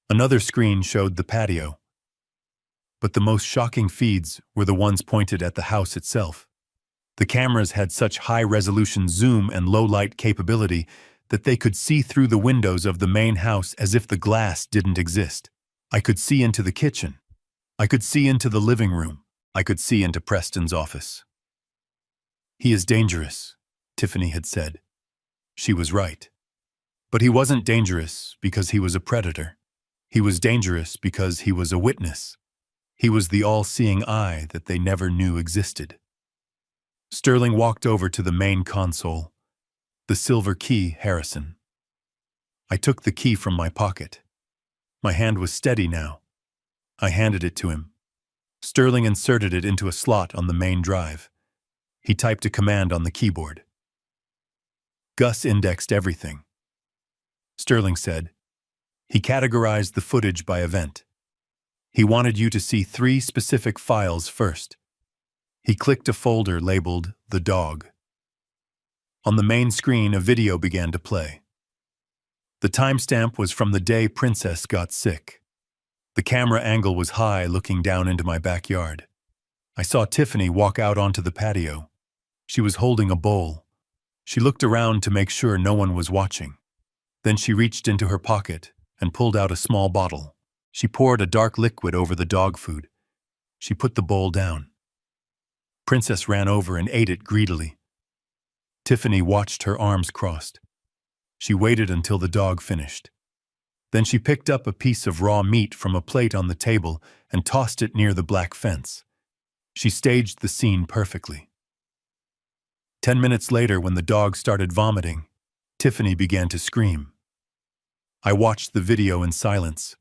Another screen showed the patio. But the most shocking feeds were the ones pointed at the house itself. The cameras had such high-resolution zoom and low-light capability that they could see through the windows of the main house as if the glass didn't exist. I could see into the kitchen. I could see into the living room. I could see into Preston's office. "He is dangerous," Tiffany had said. She was right. But he wasn't dangerous because he was a predator. He was dangerous because he was a witness. He was the all-seeing eye that they never knew existed. Sterling walked over to the main console. The silver key, Harrison. I took the key from my pocket. My hand was steady now. I handed it to him. Sterling inserted it into a slot on the main drive. He typed a command on the keyboard. Gus indexed everything. Sterling said. He categorized the footage by event. He wanted you to see 3 specific files first. He clicked a folder labeled The Dog. On the main screen, a video began to play. The timestamp was from the day Princess got sick. The camera angle was high, looking down into my backyard. I saw Tiffany walk out onto the patio. She was holding a bowl. She looked around to make sure no one was watching. Then she reached into her pocket and pulled out a small bottle. She poured a dark liquid over the dog food. She put the bowl down. Princess ran over and ate it greedily. Tiffany watched, her arms crossed. She waited until the dog finished. Then she picked up a piece of raw meat from a plate on the table and tossed it near the black fence. She staged the scene perfectly. 10 minutes later, when the dog started vomiting, Tiffany began to scream. I watched the video in silence.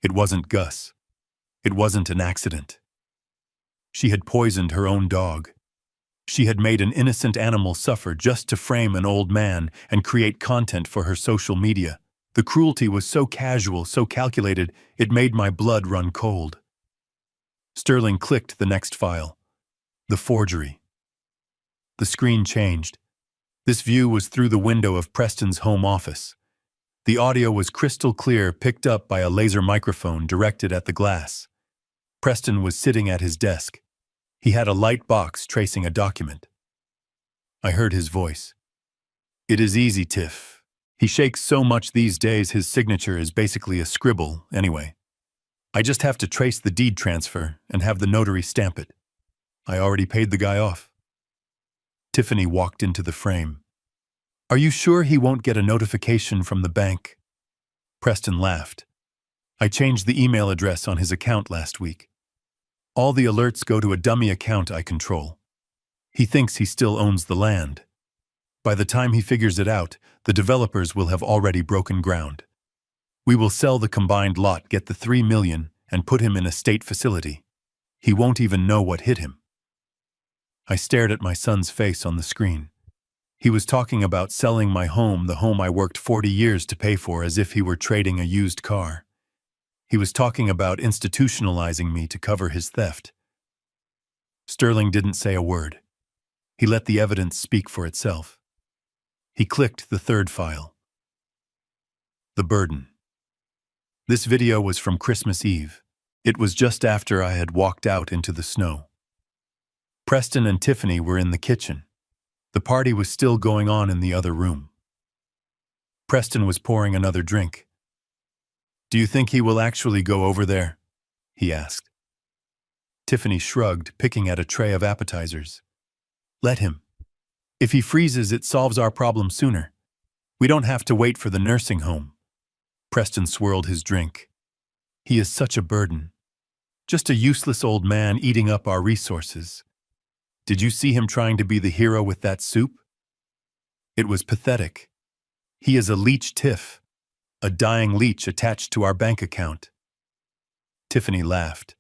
It wasn't Gus. It wasn't an accident. She had poisoned her own dog. She had made an innocent animal suffer just to frame an old man and create content for her social media. The cruelty was so casual, so calculated, it made my blood run cold. Sterling clicked the next file. The forgery. The screen changed. This view was through the window of Preston's home office. The audio was crystal clear, picked up by a laser microphone directed at the glass. Preston was sitting at his desk. He had a light box tracing a document. I heard his voice. "It is easy, Tiff. He shakes so much these days his signature is basically a scribble, anyway. I just have to trace the deed transfer and have the notary stamp it. I already paid the guy off." Tiffany walked into the frame. "Are you sure he won't get a notification from the bank?" Preston laughed. "I changed the email address on his account last week. All the alerts go to a dummy account I control. He thinks he still owns the land. By the time he figures it out, the developers will have already broken ground. We will sell the combined lot, get the $3 million, and put him in a state facility. He won't even know what hit him." I stared at my son's face on the screen. He was talking about selling my home, the home I worked 40 years to pay for, as if he were trading a used car. He was talking about institutionalizing me to cover his theft. Sterling didn't say a word. He let the evidence speak for itself. He clicked the third file. The burden. This video was from Christmas Eve. It was just after I had walked out into the snow. Preston and Tiffany were in the kitchen. The party was still going on in the other room. Preston was pouring another drink. "Do you think he will actually go over there?" he asked. Tiffany shrugged, picking at a tray of appetizers. "Let him. If he freezes, it solves our problem sooner. We don't have to wait for the nursing home." Preston swirled his drink. He is such a burden. Just a useless old man eating up our resources. Did you see him trying to be the hero with that soup? It was pathetic. He is a leech Tiff, a dying leech attached to our bank account. Tiffany laughed.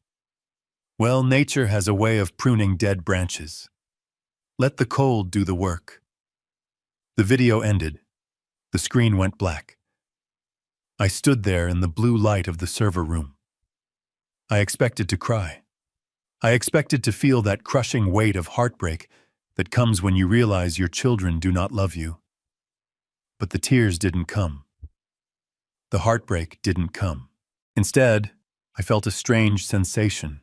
Well, nature has a way of pruning dead branches. Let the cold do the work. The video ended. The screen went black. I stood there in the blue light of the server room. I expected to cry. I expected to feel that crushing weight of heartbreak that comes when you realize your children do not love you. But the tears didn't come. The heartbreak didn't come. Instead, I felt a strange sensation.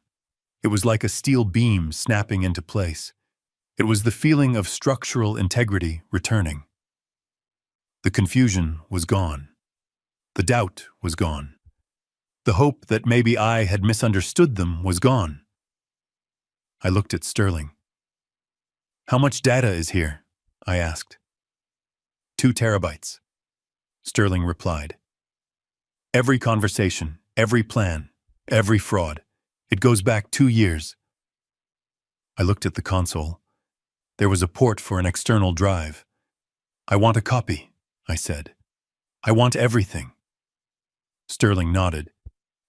It was like a steel beam snapping into place. It was the feeling of structural integrity returning. The confusion was gone. The doubt was gone. The hope that maybe I had misunderstood them was gone. I looked at Sterling. How much data is here? I asked. 2 terabytes. Sterling replied. Every conversation, every plan, every fraud. It goes back 2 years. I looked at the console. There was a port for an external drive. I want a copy, I said. I want everything. Sterling nodded.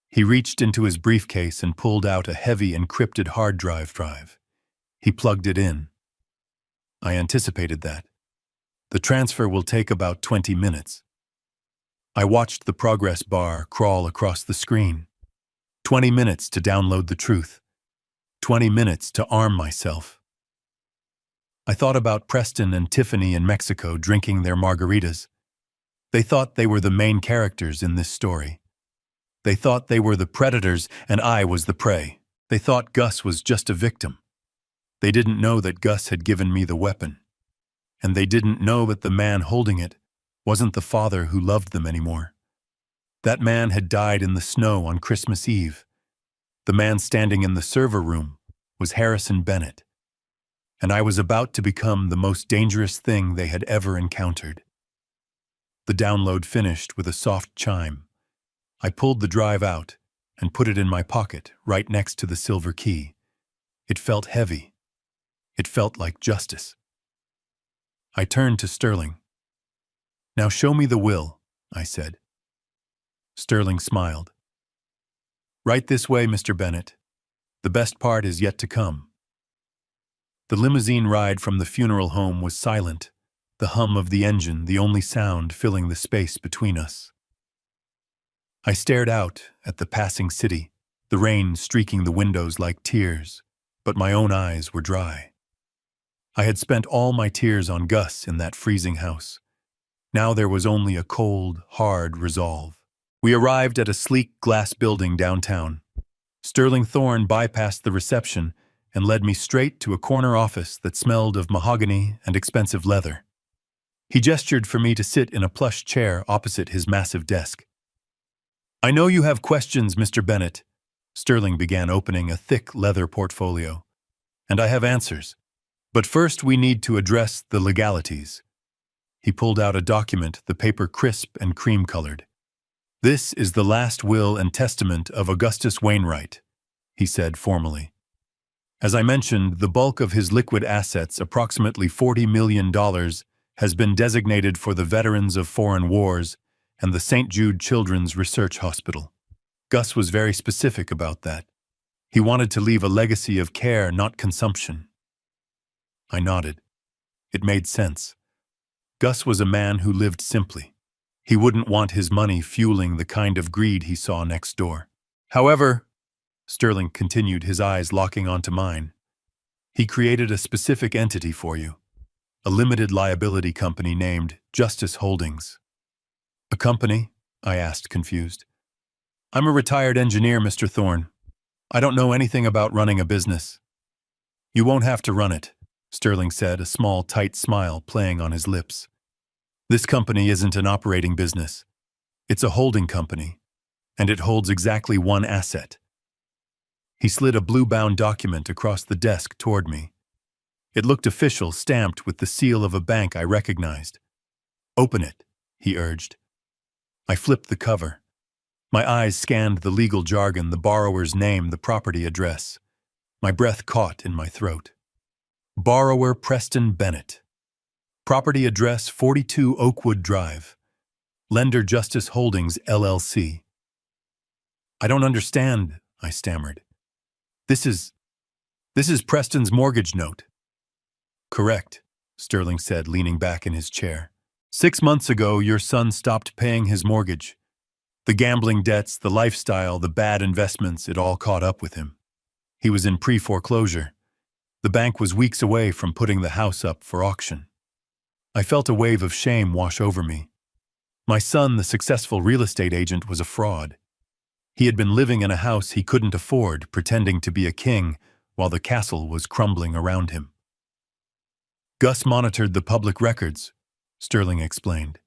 He reached into his briefcase and pulled out a heavy encrypted hard drive. He plugged it in. I anticipated that. The transfer will take about 20 minutes. I watched the progress bar crawl across the screen. 20 minutes to download the truth. 20 minutes to arm myself. I thought about Preston and Tiffany in Mexico drinking their margaritas. They thought they were the main characters in this story. They thought they were the predators and I was the prey. They thought Gus was just a victim. They didn't know that Gus had given me the weapon. And they didn't know that the man holding it wasn't the father who loved them anymore. That man had died in the snow on Christmas Eve. The man standing in the server room was Harrison Bennett. And I was about to become the most dangerous thing they had ever encountered. The download finished with a soft chime. I pulled the drive out and put it in my pocket right next to the silver key. It felt heavy. It felt like justice. I turned to Sterling. Now show me the will, I said. Sterling smiled. Right this way, Mr. Bennett. The best part is yet to come. The limousine ride from the funeral home was silent, the hum of the engine the only sound filling the space between us. I stared out at the passing city, the rain streaking the windows like tears, but my own eyes were dry. I had spent all my tears on Gus in that freezing house. Now there was only a cold, hard resolve. We arrived at a sleek glass building downtown. Sterling Thorne bypassed the reception and led me straight to a corner office that smelled of mahogany and expensive leather. He gestured for me to sit in a plush chair opposite his massive desk. I know you have questions, Mr. Bennett. Sterling began opening a thick leather portfolio. And I have answers. But first we need to address the legalities. He pulled out a document, the paper crisp and cream-colored. This is the last will and testament of Augustus Wainwright, he said formally. As I mentioned, the bulk of his liquid assets, approximately $40 million, has been designated for the veterans of foreign wars and the St. Jude Children's Research Hospital. Gus was very specific about that. He wanted to leave a legacy of care, not consumption. I nodded. It made sense. Gus was a man who lived simply. He wouldn't want his money fueling the kind of greed he saw next door. However, Sterling continued, his eyes locking onto mine, he created a specific entity for you, a limited liability company named Justice Holdings. A company? I asked, confused. I'm a retired engineer, Mr. Thorne. I don't know anything about running a business. You won't have to run it, Sterling said, a small, tight smile playing on his lips. This company isn't an operating business. It's a holding company, and it holds exactly one asset. He slid a blue-bound document across the desk toward me. It looked official, stamped with the seal of a bank I recognized. Open it, he urged. I flipped the cover. My eyes scanned the legal jargon, the borrower's name, the property address. My breath caught in my throat. Borrower Preston Bennett. Property address 42 Oakwood Drive. Lender Justice Holdings, LLC. I don't understand, I stammered. This is Preston's mortgage note. Correct, Sterling said, leaning back in his chair. 6 months ago, your son stopped paying his mortgage. The gambling debts, the lifestyle, the bad investments, it all caught up with him. He was in pre-foreclosure. The bank was weeks away from putting the house up for auction. I felt a wave of shame wash over me. My son, the successful real estate agent, was a fraud. He had been living in a house he couldn't afford, pretending to be a king, while the castle was crumbling around him. Gus monitored the public records, Sterling explained.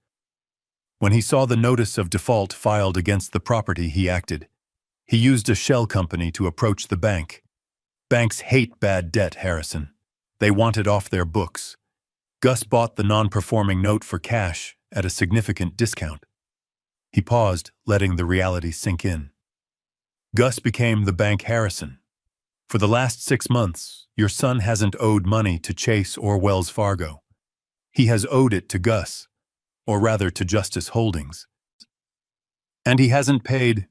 When he saw the notice of default filed against the property, he acted. He used a shell company to approach the bank. Banks hate bad debt, Harrison. They want it off their books. Gus bought the non-performing note for cash at a significant discount. He paused, letting the reality sink in. Gus became the bank Harrison. For the last 6 months, your son hasn't owed money to Chase or Wells Fargo. He has owed it to Gus, or rather to Justice Holdings. And he hasn't paid,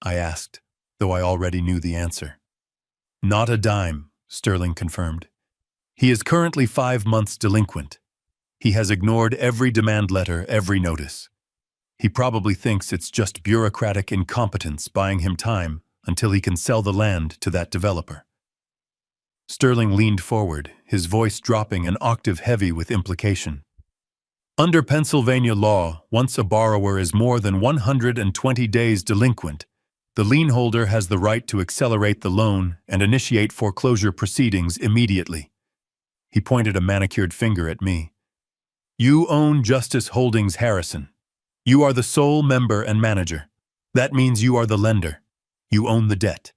I asked, though I already knew the answer. Not a dime, Sterling confirmed. He is currently 5 months delinquent. He has ignored every demand letter, every notice. He probably thinks it's just bureaucratic incompetence buying him time until he can sell the land to that developer. Sterling leaned forward, his voice dropping an octave heavy with implication. Under Pennsylvania law, once a borrower is more than 120 days delinquent, the lien holder has the right to accelerate the loan and initiate foreclosure proceedings immediately. He pointed a manicured finger at me. You own Justice Holdings Harrison. You are the sole member and manager. That means you are the lender. You own the debt.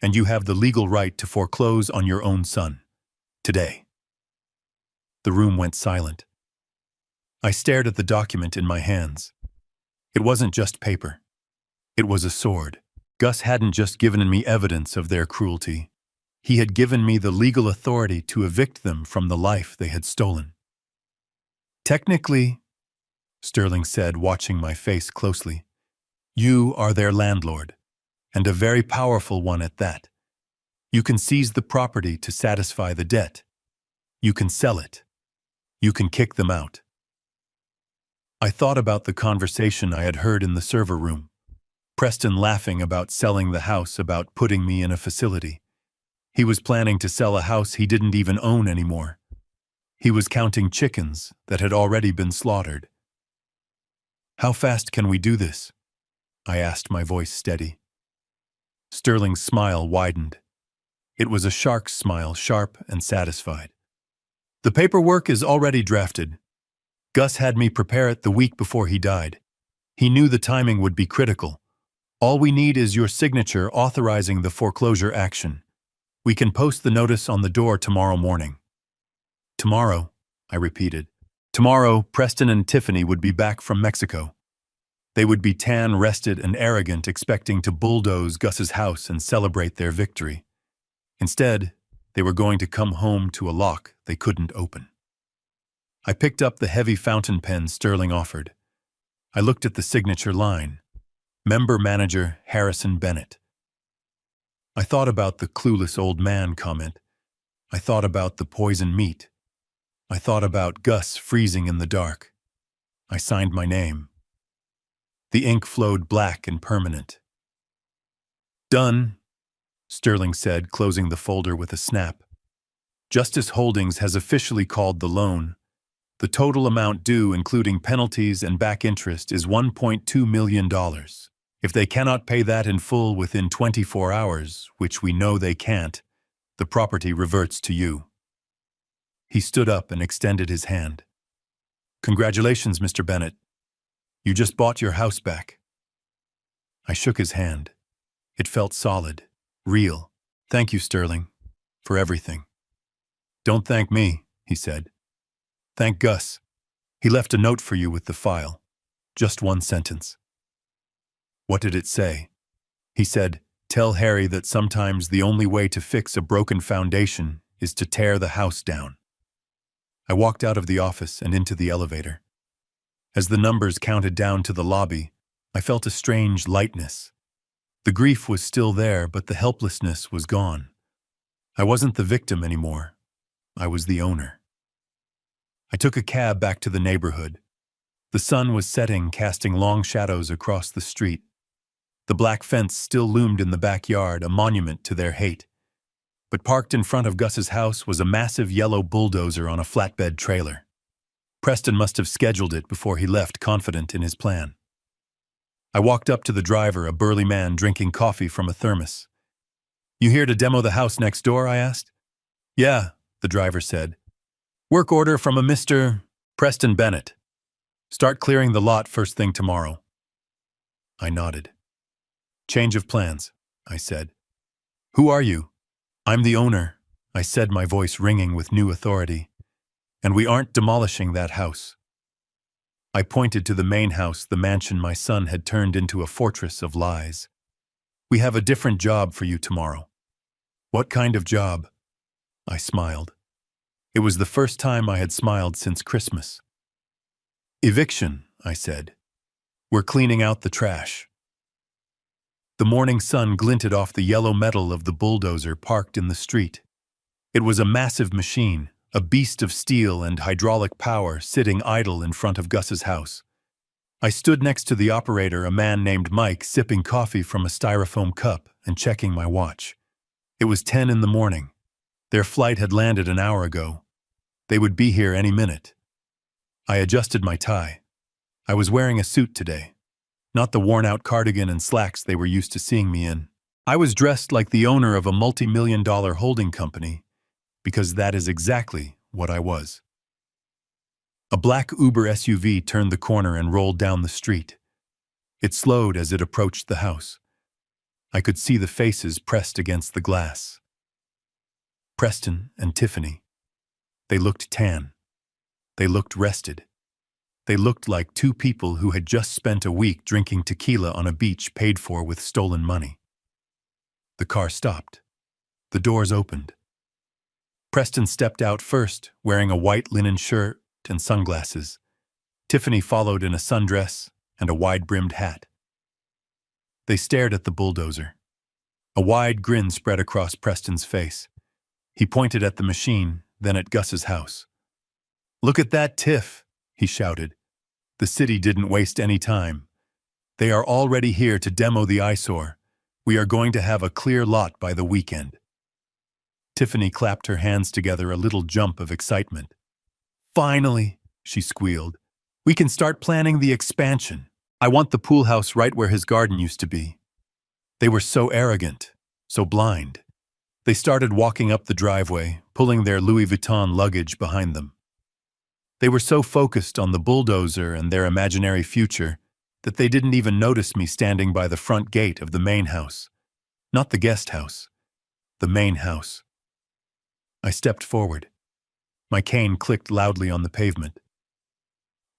And you have the legal right to foreclose on your own son. Today. The room went silent. I stared at the document in my hands. It wasn't just paper. It was a sword. Gus hadn't just given me evidence of their cruelty. He had given me the legal authority to evict them from the life they had stolen. Technically, Sterling said, watching my face closely, you are their landlord, and a very powerful one at that. You can seize the property to satisfy the debt. You can sell it. You can kick them out. I thought about the conversation I had heard in the server room. Preston laughing about selling the house, about putting me in a facility. He was planning to sell a house he didn't even own anymore. He was counting chickens that had already been slaughtered. How fast can we do this? I asked, my voice steady. Sterling's smile widened. It was a shark's smile, sharp and satisfied. The paperwork is already drafted. Gus had me prepare it the week before he died. He knew the timing would be critical. All we need is your signature authorizing the foreclosure action. We can post the notice on the door tomorrow morning. Tomorrow, I repeated. Tomorrow, Preston and Tiffany would be back from Mexico. They would be tan, rested, and arrogant, expecting to bulldoze Gus's house and celebrate their victory. Instead, they were going to come home to a lock they couldn't open. I picked up the heavy fountain pen Sterling offered. I looked at the signature line. Member Manager Harrison Bennett. I thought about the clueless old man comment. I thought about the poison meat. I thought about Gus freezing in the dark. I signed my name. The ink flowed black and permanent. Done, Sterling said, closing the folder with a snap. Justice Holdings has officially called the loan. The total amount due, including penalties and back interest, is $1.2 million. If they cannot pay that in full within 24 hours, which we know they can't, the property reverts to you. He stood up and extended his hand. Congratulations, Mr. Bennett. You just bought your house back. I shook his hand. It felt solid, real. Thank you, Sterling, for everything. Don't thank me, he said. Thank Gus. He left a note for you with the file. Just one sentence. What did it say? He said, "Tell Harry that sometimes the only way to fix a broken foundation is to tear the house down." I walked out of the office and into the elevator. As the numbers counted down to the lobby, I felt a strange lightness. The grief was still there, but the helplessness was gone. I wasn't the victim anymore. I was the owner. I took a cab back to the neighborhood. The sun was setting, casting long shadows across the street. The black fence still loomed in the backyard, a monument to their hate. But parked in front of Gus's house was a massive yellow bulldozer on a flatbed trailer. Preston must have scheduled it before he left, confident in his plan. I walked up to the driver, a burly man drinking coffee from a thermos. "You here to demo the house next door?" I asked. "Yeah," the driver said. "Work order from a Mr. Preston Bennett. Start clearing the lot first thing tomorrow." I nodded. "Change of plans," I said. "Who are you?" "I'm the owner," I said, my voice ringing with new authority. "And we aren't demolishing that house." I pointed to the main house, the mansion my son had turned into a fortress of lies. "We have a different job for you tomorrow." "What kind of job?" I smiled. It was the first time I had smiled since Christmas. "Eviction," I said. "We're cleaning out the trash." The morning sun glinted off the yellow metal of the bulldozer parked in the street. It was a massive machine, a beast of steel and hydraulic power, sitting idle in front of Gus's house. I stood next to the operator, a man named Mike, sipping coffee from a styrofoam cup and checking my watch. It was 10 in the morning. Their flight had landed an hour ago. They would be here any minute. I adjusted my tie. I was wearing a suit today, not the worn-out cardigan and slacks they were used to seeing me in. I was dressed like the owner of a multi-million-dollar holding company, because that is exactly what I was. A black Uber SUV turned the corner and rolled down the street. It slowed as it approached the house. I could see the faces pressed against the glass. Preston and Tiffany. They looked tan. They looked rested. They looked like two people who had just spent a week drinking tequila on a beach paid for with stolen money. The car stopped. The doors opened. Preston stepped out first, wearing a white linen shirt and sunglasses. Tiffany followed in a sundress and a wide-brimmed hat. They stared at the bulldozer. A wide grin spread across Preston's face. He pointed at the machine, then at Gus's house. "Look at that, Tiff," he shouted. "The city didn't waste any time. They are already here to demo the eyesore. We are going to have a clear lot by the weekend." Tiffany clapped her hands together, a little jump of excitement. "Finally," she squealed. "We can start planning the expansion. I want the pool house right where his garden used to be." They were so arrogant, so blind. They started walking up the driveway, pulling their Louis Vuitton luggage behind them. They were so focused on the bulldozer and their imaginary future that they didn't even notice me standing by the front gate of the main house. Not the guest house, the main house. I stepped forward. My cane clicked loudly on the pavement.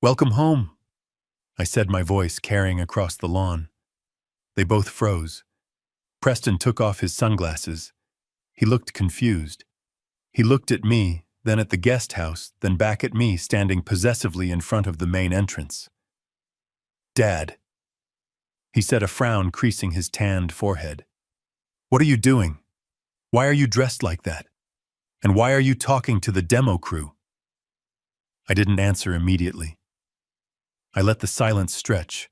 "Welcome home," I said, my voice carrying across the lawn. They both froze. Preston took off his sunglasses. He looked confused. He looked at me, then at the guest house, then back at me standing possessively in front of the main entrance. "Dad," he said, a frown creasing his tanned forehead. "What are you doing? Why are you dressed like that? And why are you talking to the demo crew?" I didn't answer immediately. I let the silence stretch.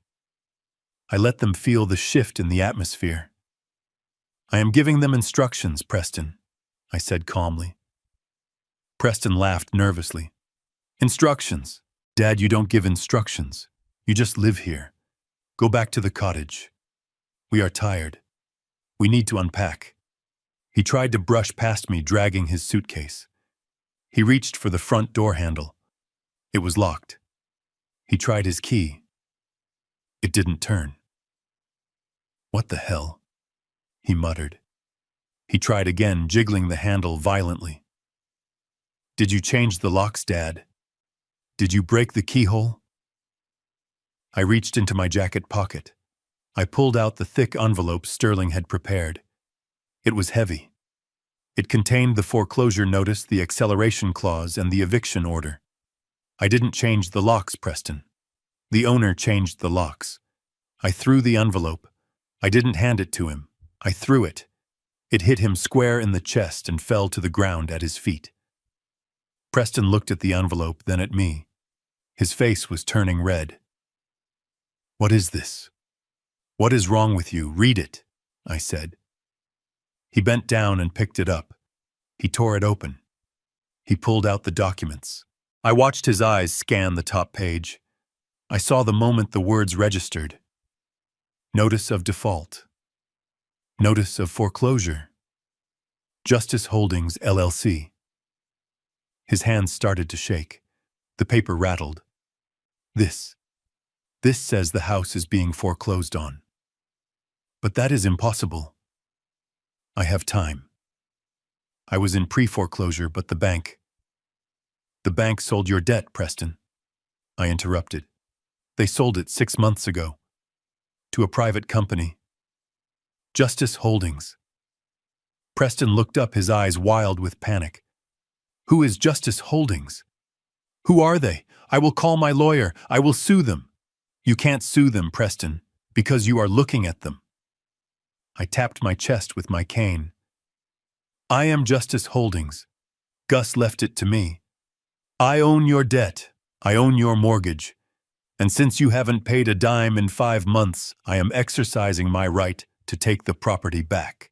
I let them feel the shift in the atmosphere. "I am giving them instructions, Preston," I said calmly. Preston laughed nervously. "Instructions? Dad, you don't give instructions. You just live here. Go back to the cottage. We are tired. We need to unpack." He tried to brush past me, dragging his suitcase. He reached for the front door handle. It was locked. He tried his key. It didn't turn. "What the hell?" he muttered. He tried again, jiggling the handle violently. "Did you change the locks, Dad? Did you break the keyhole?" I reached into my jacket pocket. I pulled out the thick envelope Sterling had prepared. It was heavy. It contained the foreclosure notice, the acceleration clause, and the eviction order. I didn't change the locks, Preston. The owner changed the locks. I threw the envelope. I didn't hand it to him. I threw it. It hit him square in the chest and fell to the ground at his feet. Preston looked at the envelope, then at me. His face was turning red. "What is this? What is wrong with you? Read it," I said. He bent down and picked it up. He tore it open. He pulled out the documents. I watched his eyes scan the top page. I saw the moment the words registered. Notice of default. Notice of foreclosure. Justice Holdings, LLC. His hands started to shake. The paper rattled. This says the house is being foreclosed on. But that is impossible. I have time. I was in pre-foreclosure, but the bank sold your debt, Preston. I interrupted. They sold it 6 months ago. To a private company. Justice Holdings. Preston looked up, his eyes wild with panic. Who is Justice Holdings? Who are they? I will call my lawyer. I will sue them. You can't sue them, Preston, because you are looking at them. I tapped my chest with my cane. I am Justice Holdings. Gus left it to me. I own your debt. I own your mortgage. And since you haven't paid a dime in 5 months, I am exercising my right to take the property back.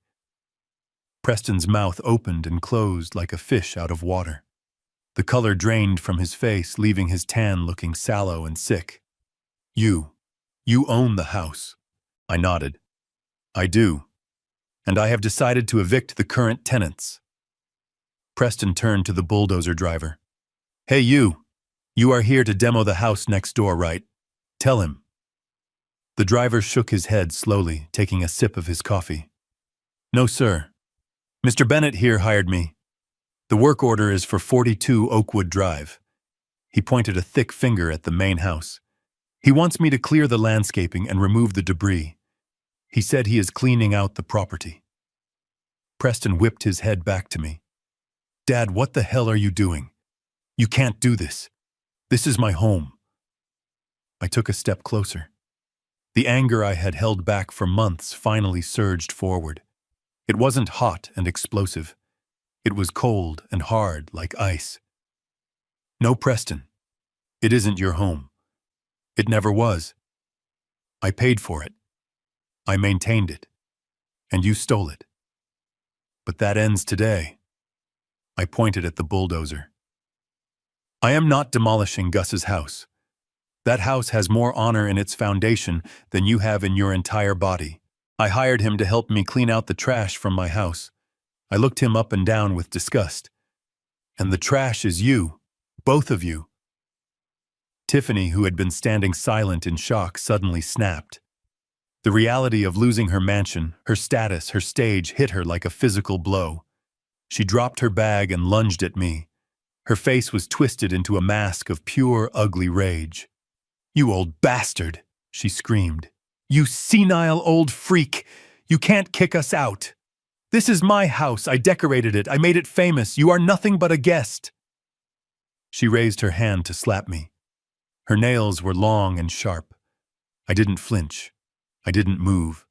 Preston's mouth opened and closed like a fish out of water. The color drained from his face, leaving his tan looking sallow and sick. You own the house. I nodded. I do. And I have decided to evict the current tenants. Preston turned to the bulldozer driver. Hey, you are here to demo the house next door, right? Tell him. The driver shook his head slowly, taking a sip of his coffee. No, sir. Mr. Bennett here hired me. The work order is for 42 Oakwood Drive. He pointed a thick finger at the main house. He wants me to clear the landscaping and remove the debris. He said he is cleaning out the property. Preston whipped his head back to me. Dad, what the hell are you doing? You can't do this. This is my home. I took a step closer. The anger I had held back for months finally surged forward. It wasn't hot and explosive. It was cold and hard like ice. No, Preston. It isn't your home. It never was. I paid for it. I maintained it. And you stole it. But that ends today. I pointed at the bulldozer. I am not demolishing Gus's house. That house has more honor in its foundation than you have in your entire body. I hired him to help me clean out the trash from my house. I looked him up and down with disgust. And the trash is you, both of you. Tiffany, who had been standing silent in shock, suddenly snapped. The reality of losing her mansion, her status, her stage hit her like a physical blow. She dropped her bag and lunged at me. Her face was twisted into a mask of pure, ugly rage. You old bastard, she screamed. You senile old freak! You can't kick us out! This is my house. I decorated it. I made it famous. You are nothing but a guest. She raised her hand to slap me. Her nails were long and sharp. I didn't flinch. I didn't move.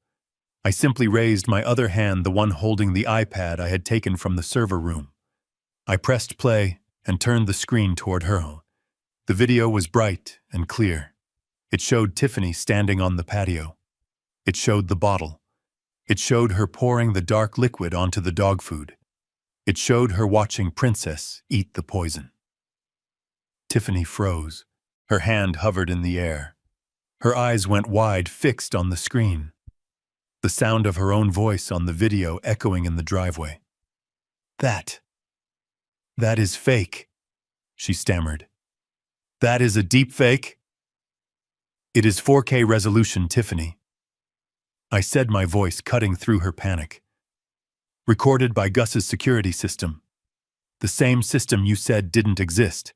I simply raised my other hand, the one holding the iPad I had taken from the server room. I pressed play and turned the screen toward her. The video was bright and clear. It showed Tiffany standing on the patio. It showed the bottle. It showed her pouring the dark liquid onto the dog food. It showed her watching Princess eat the poison. Tiffany froze. Her hand hovered in the air. Her eyes went wide, fixed on the screen. The sound of her own voice on the video echoing in the driveway. That is fake, she stammered. That is a deep fake? It is 4K resolution, Tiffany. I said, my voice cutting through her panic. Recorded by Gus's security system. The same system you said didn't exist.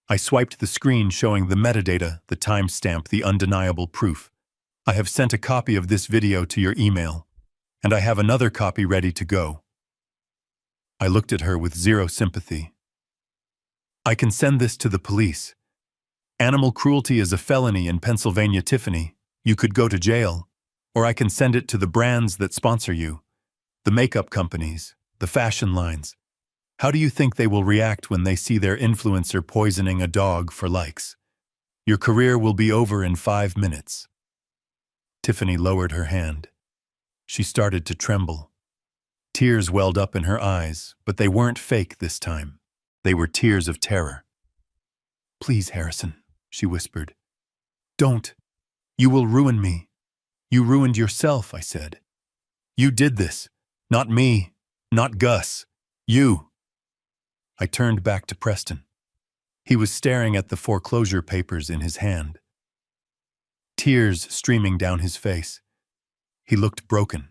I swiped the screen showing the metadata, the timestamp, the undeniable proof. I have sent a copy of this video to your email, and I have another copy ready to go. I looked at her with zero sympathy. I can send this to the police. Animal cruelty is a felony in Pennsylvania, Tiffany. You could go to jail. Or I can send it to the brands that sponsor you. The makeup companies, the fashion lines. How do you think they will react when they see their influencer poisoning a dog for likes? Your career will be over in 5 minutes. Tiffany lowered her hand. She started to tremble. Tears welled up in her eyes, but they weren't fake this time. They were tears of terror. Please, Harrison, she whispered. Don't. You will ruin me. You ruined yourself, I said. You did this. Not me. Not Gus. You. I turned back to Preston. He was staring at the foreclosure papers in his hand. Tears streaming down his face. He looked broken.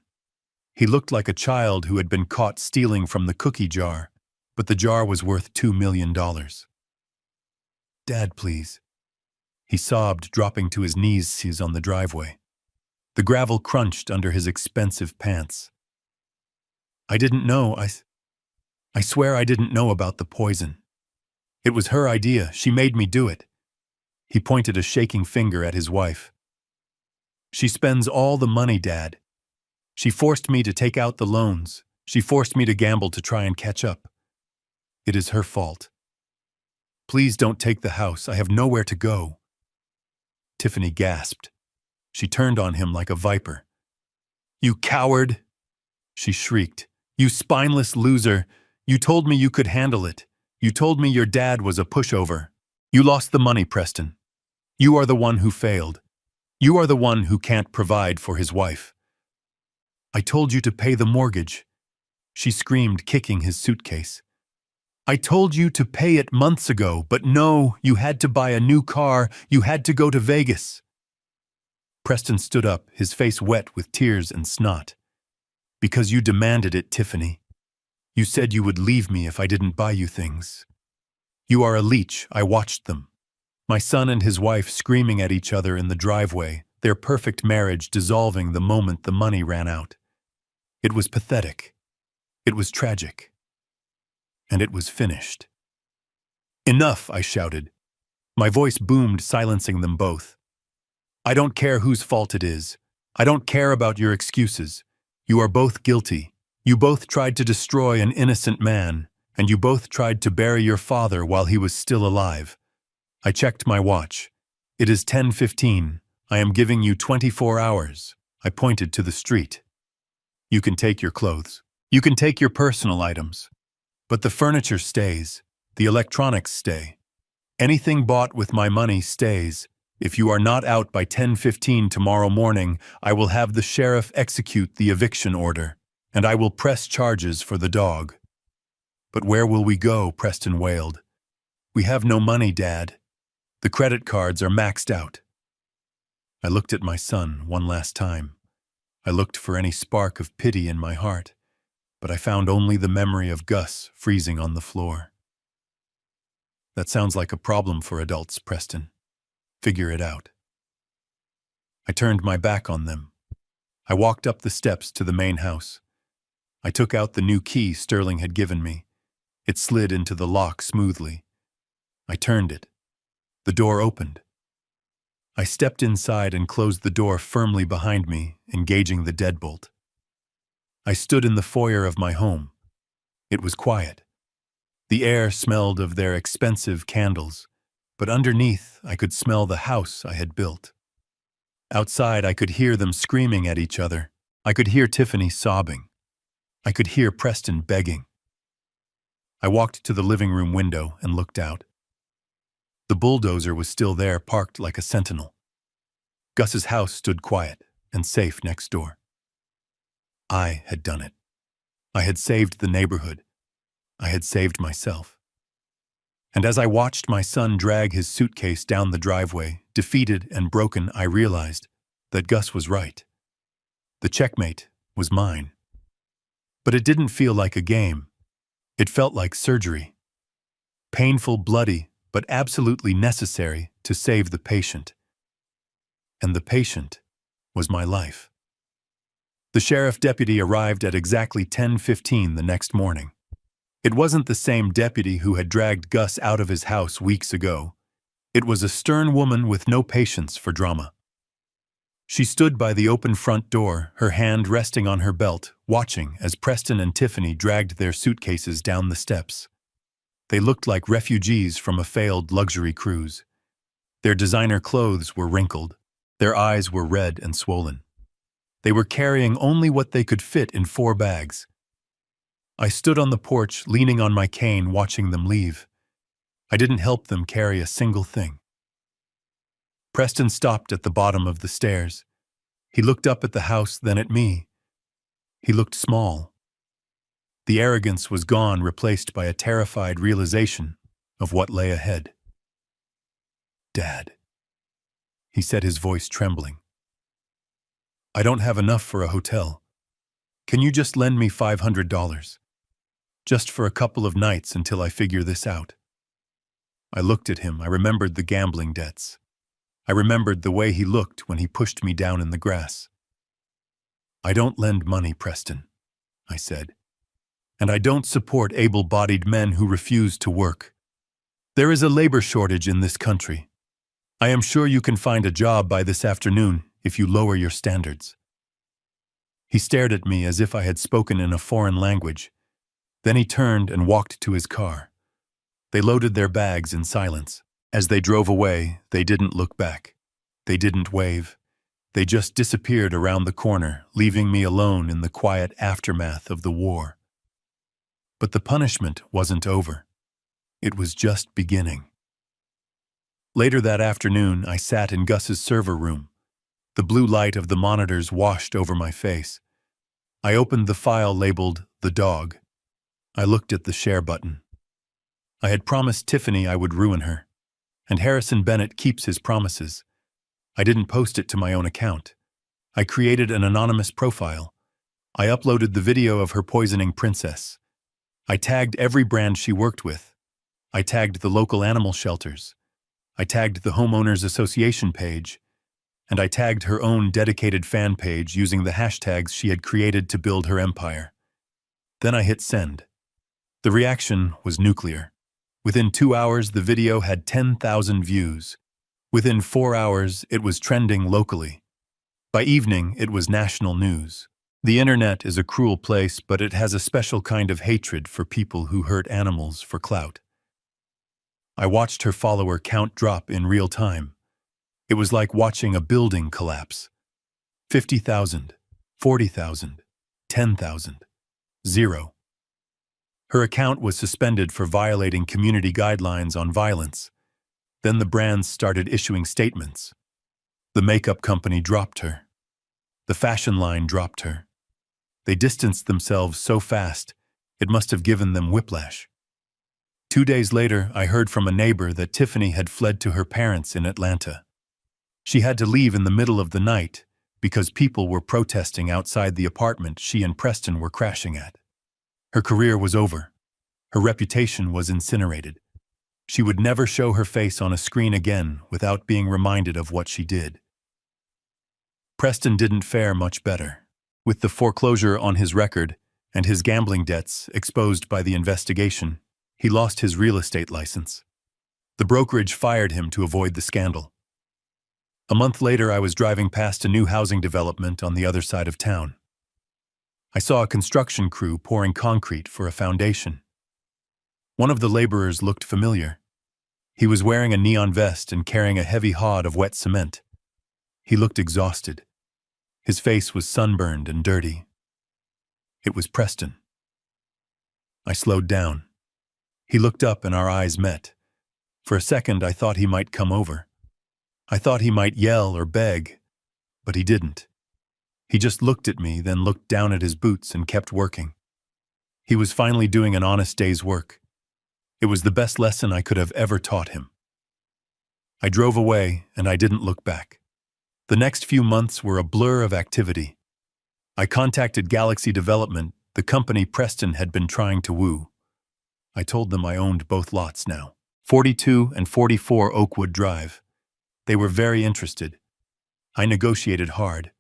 He looked like a child who had been caught stealing from the cookie jar, but the jar was worth $2 million. Dad, please. He sobbed, dropping to his knees on the driveway. The gravel crunched under his expensive pants. I didn't know. I swear I didn't know about the poison. It was her idea. She made me do it. He pointed a shaking finger at his wife. She spends all the money, Dad. She forced me to take out the loans. She forced me to gamble to try and catch up. It is her fault. Please don't take the house. I have nowhere to go. Tiffany gasped. She turned on him like a viper. You coward! She shrieked. You spineless loser! You told me you could handle it. You told me your dad was a pushover. You lost the money, Preston. You are the one who failed. You are the one who can't provide for his wife. I told you to pay the mortgage. She screamed, kicking his suitcase. I told you to pay it months ago, but no, you had to buy a new car. You had to go to Vegas. Preston stood up, his face wet with tears and snot. Because you demanded it, Tiffany. You said you would leave me if I didn't buy you things. You are a leech. I watched them. My son and his wife screaming at each other in the driveway, their perfect marriage dissolving the moment the money ran out. It was pathetic. It was tragic. And it was finished. Enough, I shouted. My voice boomed, silencing them both. I don't care whose fault it is. I don't care about your excuses. You are both guilty. You both tried to destroy an innocent man, and you both tried to bury your father while he was still alive. I checked my watch. It is 10:15. I am giving you 24 hours. I pointed to the street. You can take your clothes. You can take your personal items. But the furniture stays. The electronics stay. Anything bought with my money stays. If you are not out by 10:15 tomorrow morning, I will have the sheriff execute the eviction order, and I will press charges for the dog. But where will we go? Preston wailed. We have no money, Dad. The credit cards are maxed out. I looked at my son one last time. I looked for any spark of pity in my heart, but I found only the memory of Gus freezing on the floor. That sounds like a problem for adults, Preston. Figure it out. I turned my back on them. I walked up the steps to the main house. I took out the new key Sterling had given me. It slid into the lock smoothly. I turned it. The door opened. I stepped inside and closed the door firmly behind me, engaging the deadbolt. I stood in the foyer of my home. It was quiet. The air smelled of their expensive candles, but underneath I could smell the house I had built. Outside I could hear them screaming at each other. I could hear Tiffany sobbing. I could hear Preston begging. I walked to the living room window and looked out. The bulldozer was still there, parked like a sentinel. Gus's house stood quiet and safe next door. I had done it. I had saved the neighborhood. I had saved myself. And as I watched my son drag his suitcase down the driveway, defeated and broken, I realized that Gus was right. The checkmate was mine. But it didn't feel like a game. It felt like surgery. Painful, bloody, but absolutely necessary to save the patient. And the patient was my life. The sheriff deputy arrived at exactly 10:15 the next morning. It wasn't the same deputy who had dragged Gus out of his house weeks ago. It was a stern woman with no patience for drama. She stood by the open front door, her hand resting on her belt, watching as Preston and Tiffany dragged their suitcases down the steps. They looked like refugees from a failed luxury cruise. Their designer clothes were wrinkled. Their eyes were red and swollen. They were carrying only what they could fit in 4 bags. I stood on the porch, leaning on my cane, watching them leave. I didn't help them carry a single thing. Preston stopped at the bottom of the stairs. He looked up at the house, then at me. He looked small. The arrogance was gone, replaced by a terrified realization of what lay ahead. "Dad," he said, his voice trembling. "I don't have enough for a hotel. Can you just lend me $500? Just for a couple of nights until I figure this out." I looked at him. I remembered the gambling debts. I remembered the way he looked when he pushed me down in the grass. "I don't lend money, Preston," I said. "And I don't support able-bodied men who refuse to work. There is a labor shortage in this country. I am sure you can find a job by this afternoon if you lower your standards." He stared at me as if I had spoken in a foreign language. Then he turned and walked to his car. They loaded their bags in silence. As they drove away, they didn't look back. They didn't wave. They just disappeared around the corner, leaving me alone in the quiet aftermath of the war. But the punishment wasn't over. It was just beginning. Later that afternoon, I sat in Gus's server room. The blue light of the monitors washed over my face. I opened the file labeled "The Dog." I looked at the share button. I had promised Tiffany I would ruin her. And Harrison Bennett keeps his promises. I didn't post it to my own account. I created an anonymous profile. I uploaded the video of her poisoning Princess. I tagged every brand she worked with. I tagged the local animal shelters. I tagged the homeowners association page. And I tagged her own dedicated fan page using the hashtags she had created to build her empire. Then I hit send. The reaction was nuclear. Within 2 hours, the video had 10,000 views. Within 4 hours, it was trending locally. By evening, it was national news. The internet is a cruel place, but it has a special kind of hatred for people who hurt animals for clout. I watched her follower count drop in real time. It was like watching a building collapse. 50,000, 40,000, 10,000, 0. Her account was suspended for violating community guidelines on violence. Then the brands started issuing statements. The makeup company dropped her. The fashion line dropped her. They distanced themselves so fast, it must have given them whiplash. 2 days later, I heard from a neighbor that Tiffany had fled to her parents in Atlanta. She had to leave in the middle of the night because people were protesting outside the apartment she and Preston were crashing at. Her career was over. Her reputation was incinerated. She would never show her face on a screen again without being reminded of what she did. Preston didn't fare much better. With the foreclosure on his record and his gambling debts exposed by the investigation, he lost his real estate license. The brokerage fired him to avoid the scandal. A month later, I was driving past a new housing development on the other side of town. I saw a construction crew pouring concrete for a foundation. One of the laborers looked familiar. He was wearing a neon vest and carrying a heavy hod of wet cement. He looked exhausted. His face was sunburned and dirty. It was Preston. I slowed down. He looked up and our eyes met. For a second, I thought he might come over. I thought he might yell or beg, but he didn't. He just looked at me, then looked down at his boots and kept working. He was finally doing an honest day's work. It was the best lesson I could have ever taught him. I drove away, and I didn't look back. The next few months were a blur of activity. I contacted Galaxy Development, the company Preston had been trying to woo. I told them I owned both lots now. 42 and 44 Oakwood Drive. They were very interested. I negotiated hard.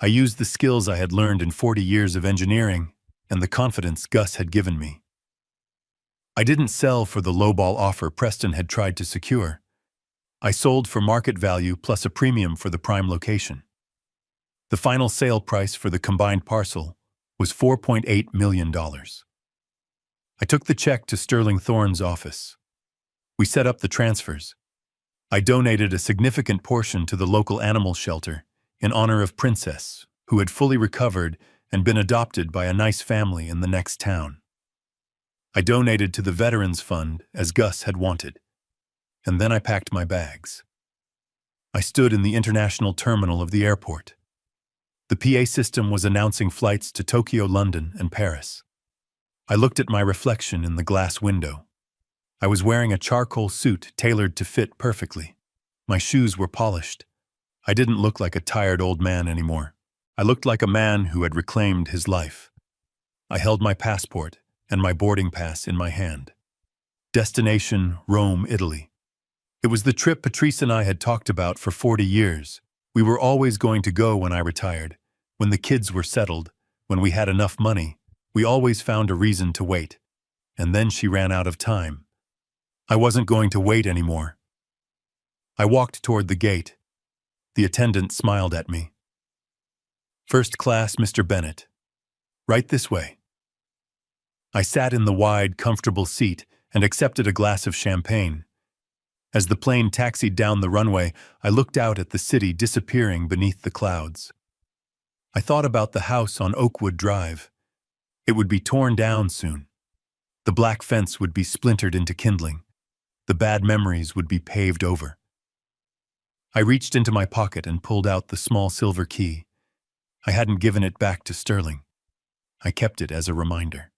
I used the skills I had learned in 40 years of engineering and the confidence Gus had given me. I didn't sell for the lowball offer Preston had tried to secure. I sold for market value plus a premium for the prime location. The final sale price for the combined parcel was $4.8 million. I took the check to Sterling Thorne's office. We set up the transfers. I donated a significant portion to the local animal shelter in honor of Princess, who had fully recovered and been adopted by a nice family in the next town. I donated to the Veterans Fund as Gus had wanted. And then I packed my bags. I stood in the international terminal of the airport. The PA system was announcing flights to Tokyo, London, and Paris. I looked at my reflection in the glass window. I was wearing a charcoal suit tailored to fit perfectly. My shoes were polished. I didn't look like a tired old man anymore. I looked like a man who had reclaimed his life. I held my passport and my boarding pass in my hand. Destination, Rome, Italy. It was the trip Patrice and I had talked about for 40 years. We were always going to go when I retired, when the kids were settled, when we had enough money. We always found a reason to wait. And then she ran out of time. I wasn't going to wait anymore. I walked toward the gate. The attendant smiled at me. "First class, Mr. Bennett. Right this way." I sat in the wide, comfortable seat and accepted a glass of champagne. As the plane taxied down the runway, I looked out at the city disappearing beneath the clouds. I thought about the house on Oakwood Drive. It would be torn down soon. The black fence would be splintered into kindling. The bad memories would be paved over. I reached into my pocket and pulled out the small silver key. I hadn't given it back to Sterling. I kept it as a reminder.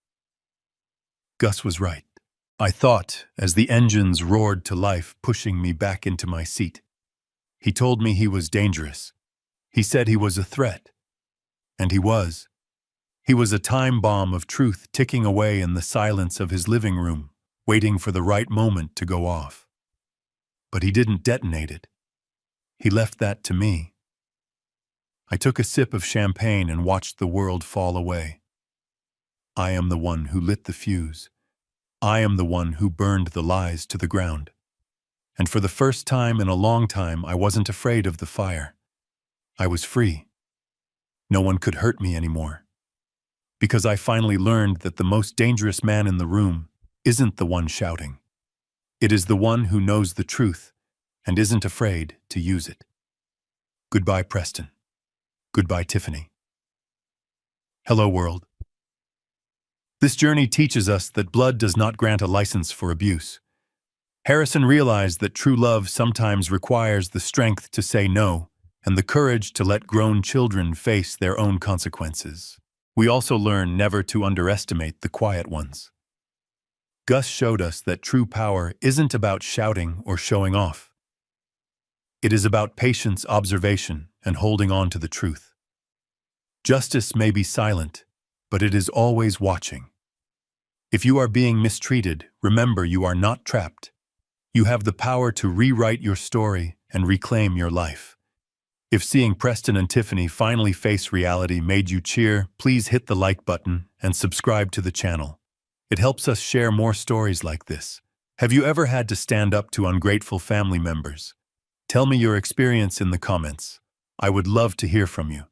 Gus was right, I thought, as the engines roared to life, pushing me back into my seat. He told me he was dangerous. He said he was a threat. And he was. He was a time bomb of truth ticking away in the silence of his living room, waiting for the right moment to go off. But he didn't detonate it. He left that to me. I took a sip of champagne and watched the world fall away. I am the one who lit the fuse. I am the one who burned the lies to the ground. And for the first time in a long time, I wasn't afraid of the fire. I was free. No one could hurt me anymore. Because I finally learned that the most dangerous man in the room isn't the one shouting. It is the one who knows the truth and isn't afraid to use it. Goodbye, Preston. Goodbye, Tiffany. Hello, world. This journey teaches us that blood does not grant a license for abuse. Harrison realized that true love sometimes requires the strength to say no and the courage to let grown children face their own consequences. We also learn never to underestimate the quiet ones. Gus showed us that true power isn't about shouting or showing off. It is about patience, observation, and holding on to the truth. Justice may be silent, but it is always watching. If you are being mistreated, remember you are not trapped. You have the power to rewrite your story and reclaim your life. If seeing Preston and Tiffany finally face reality made you cheer, please hit the like button and subscribe to the channel. It helps us share more stories like this. Have you ever had to stand up to ungrateful family members? Tell me your experience in the comments. I would love to hear from you.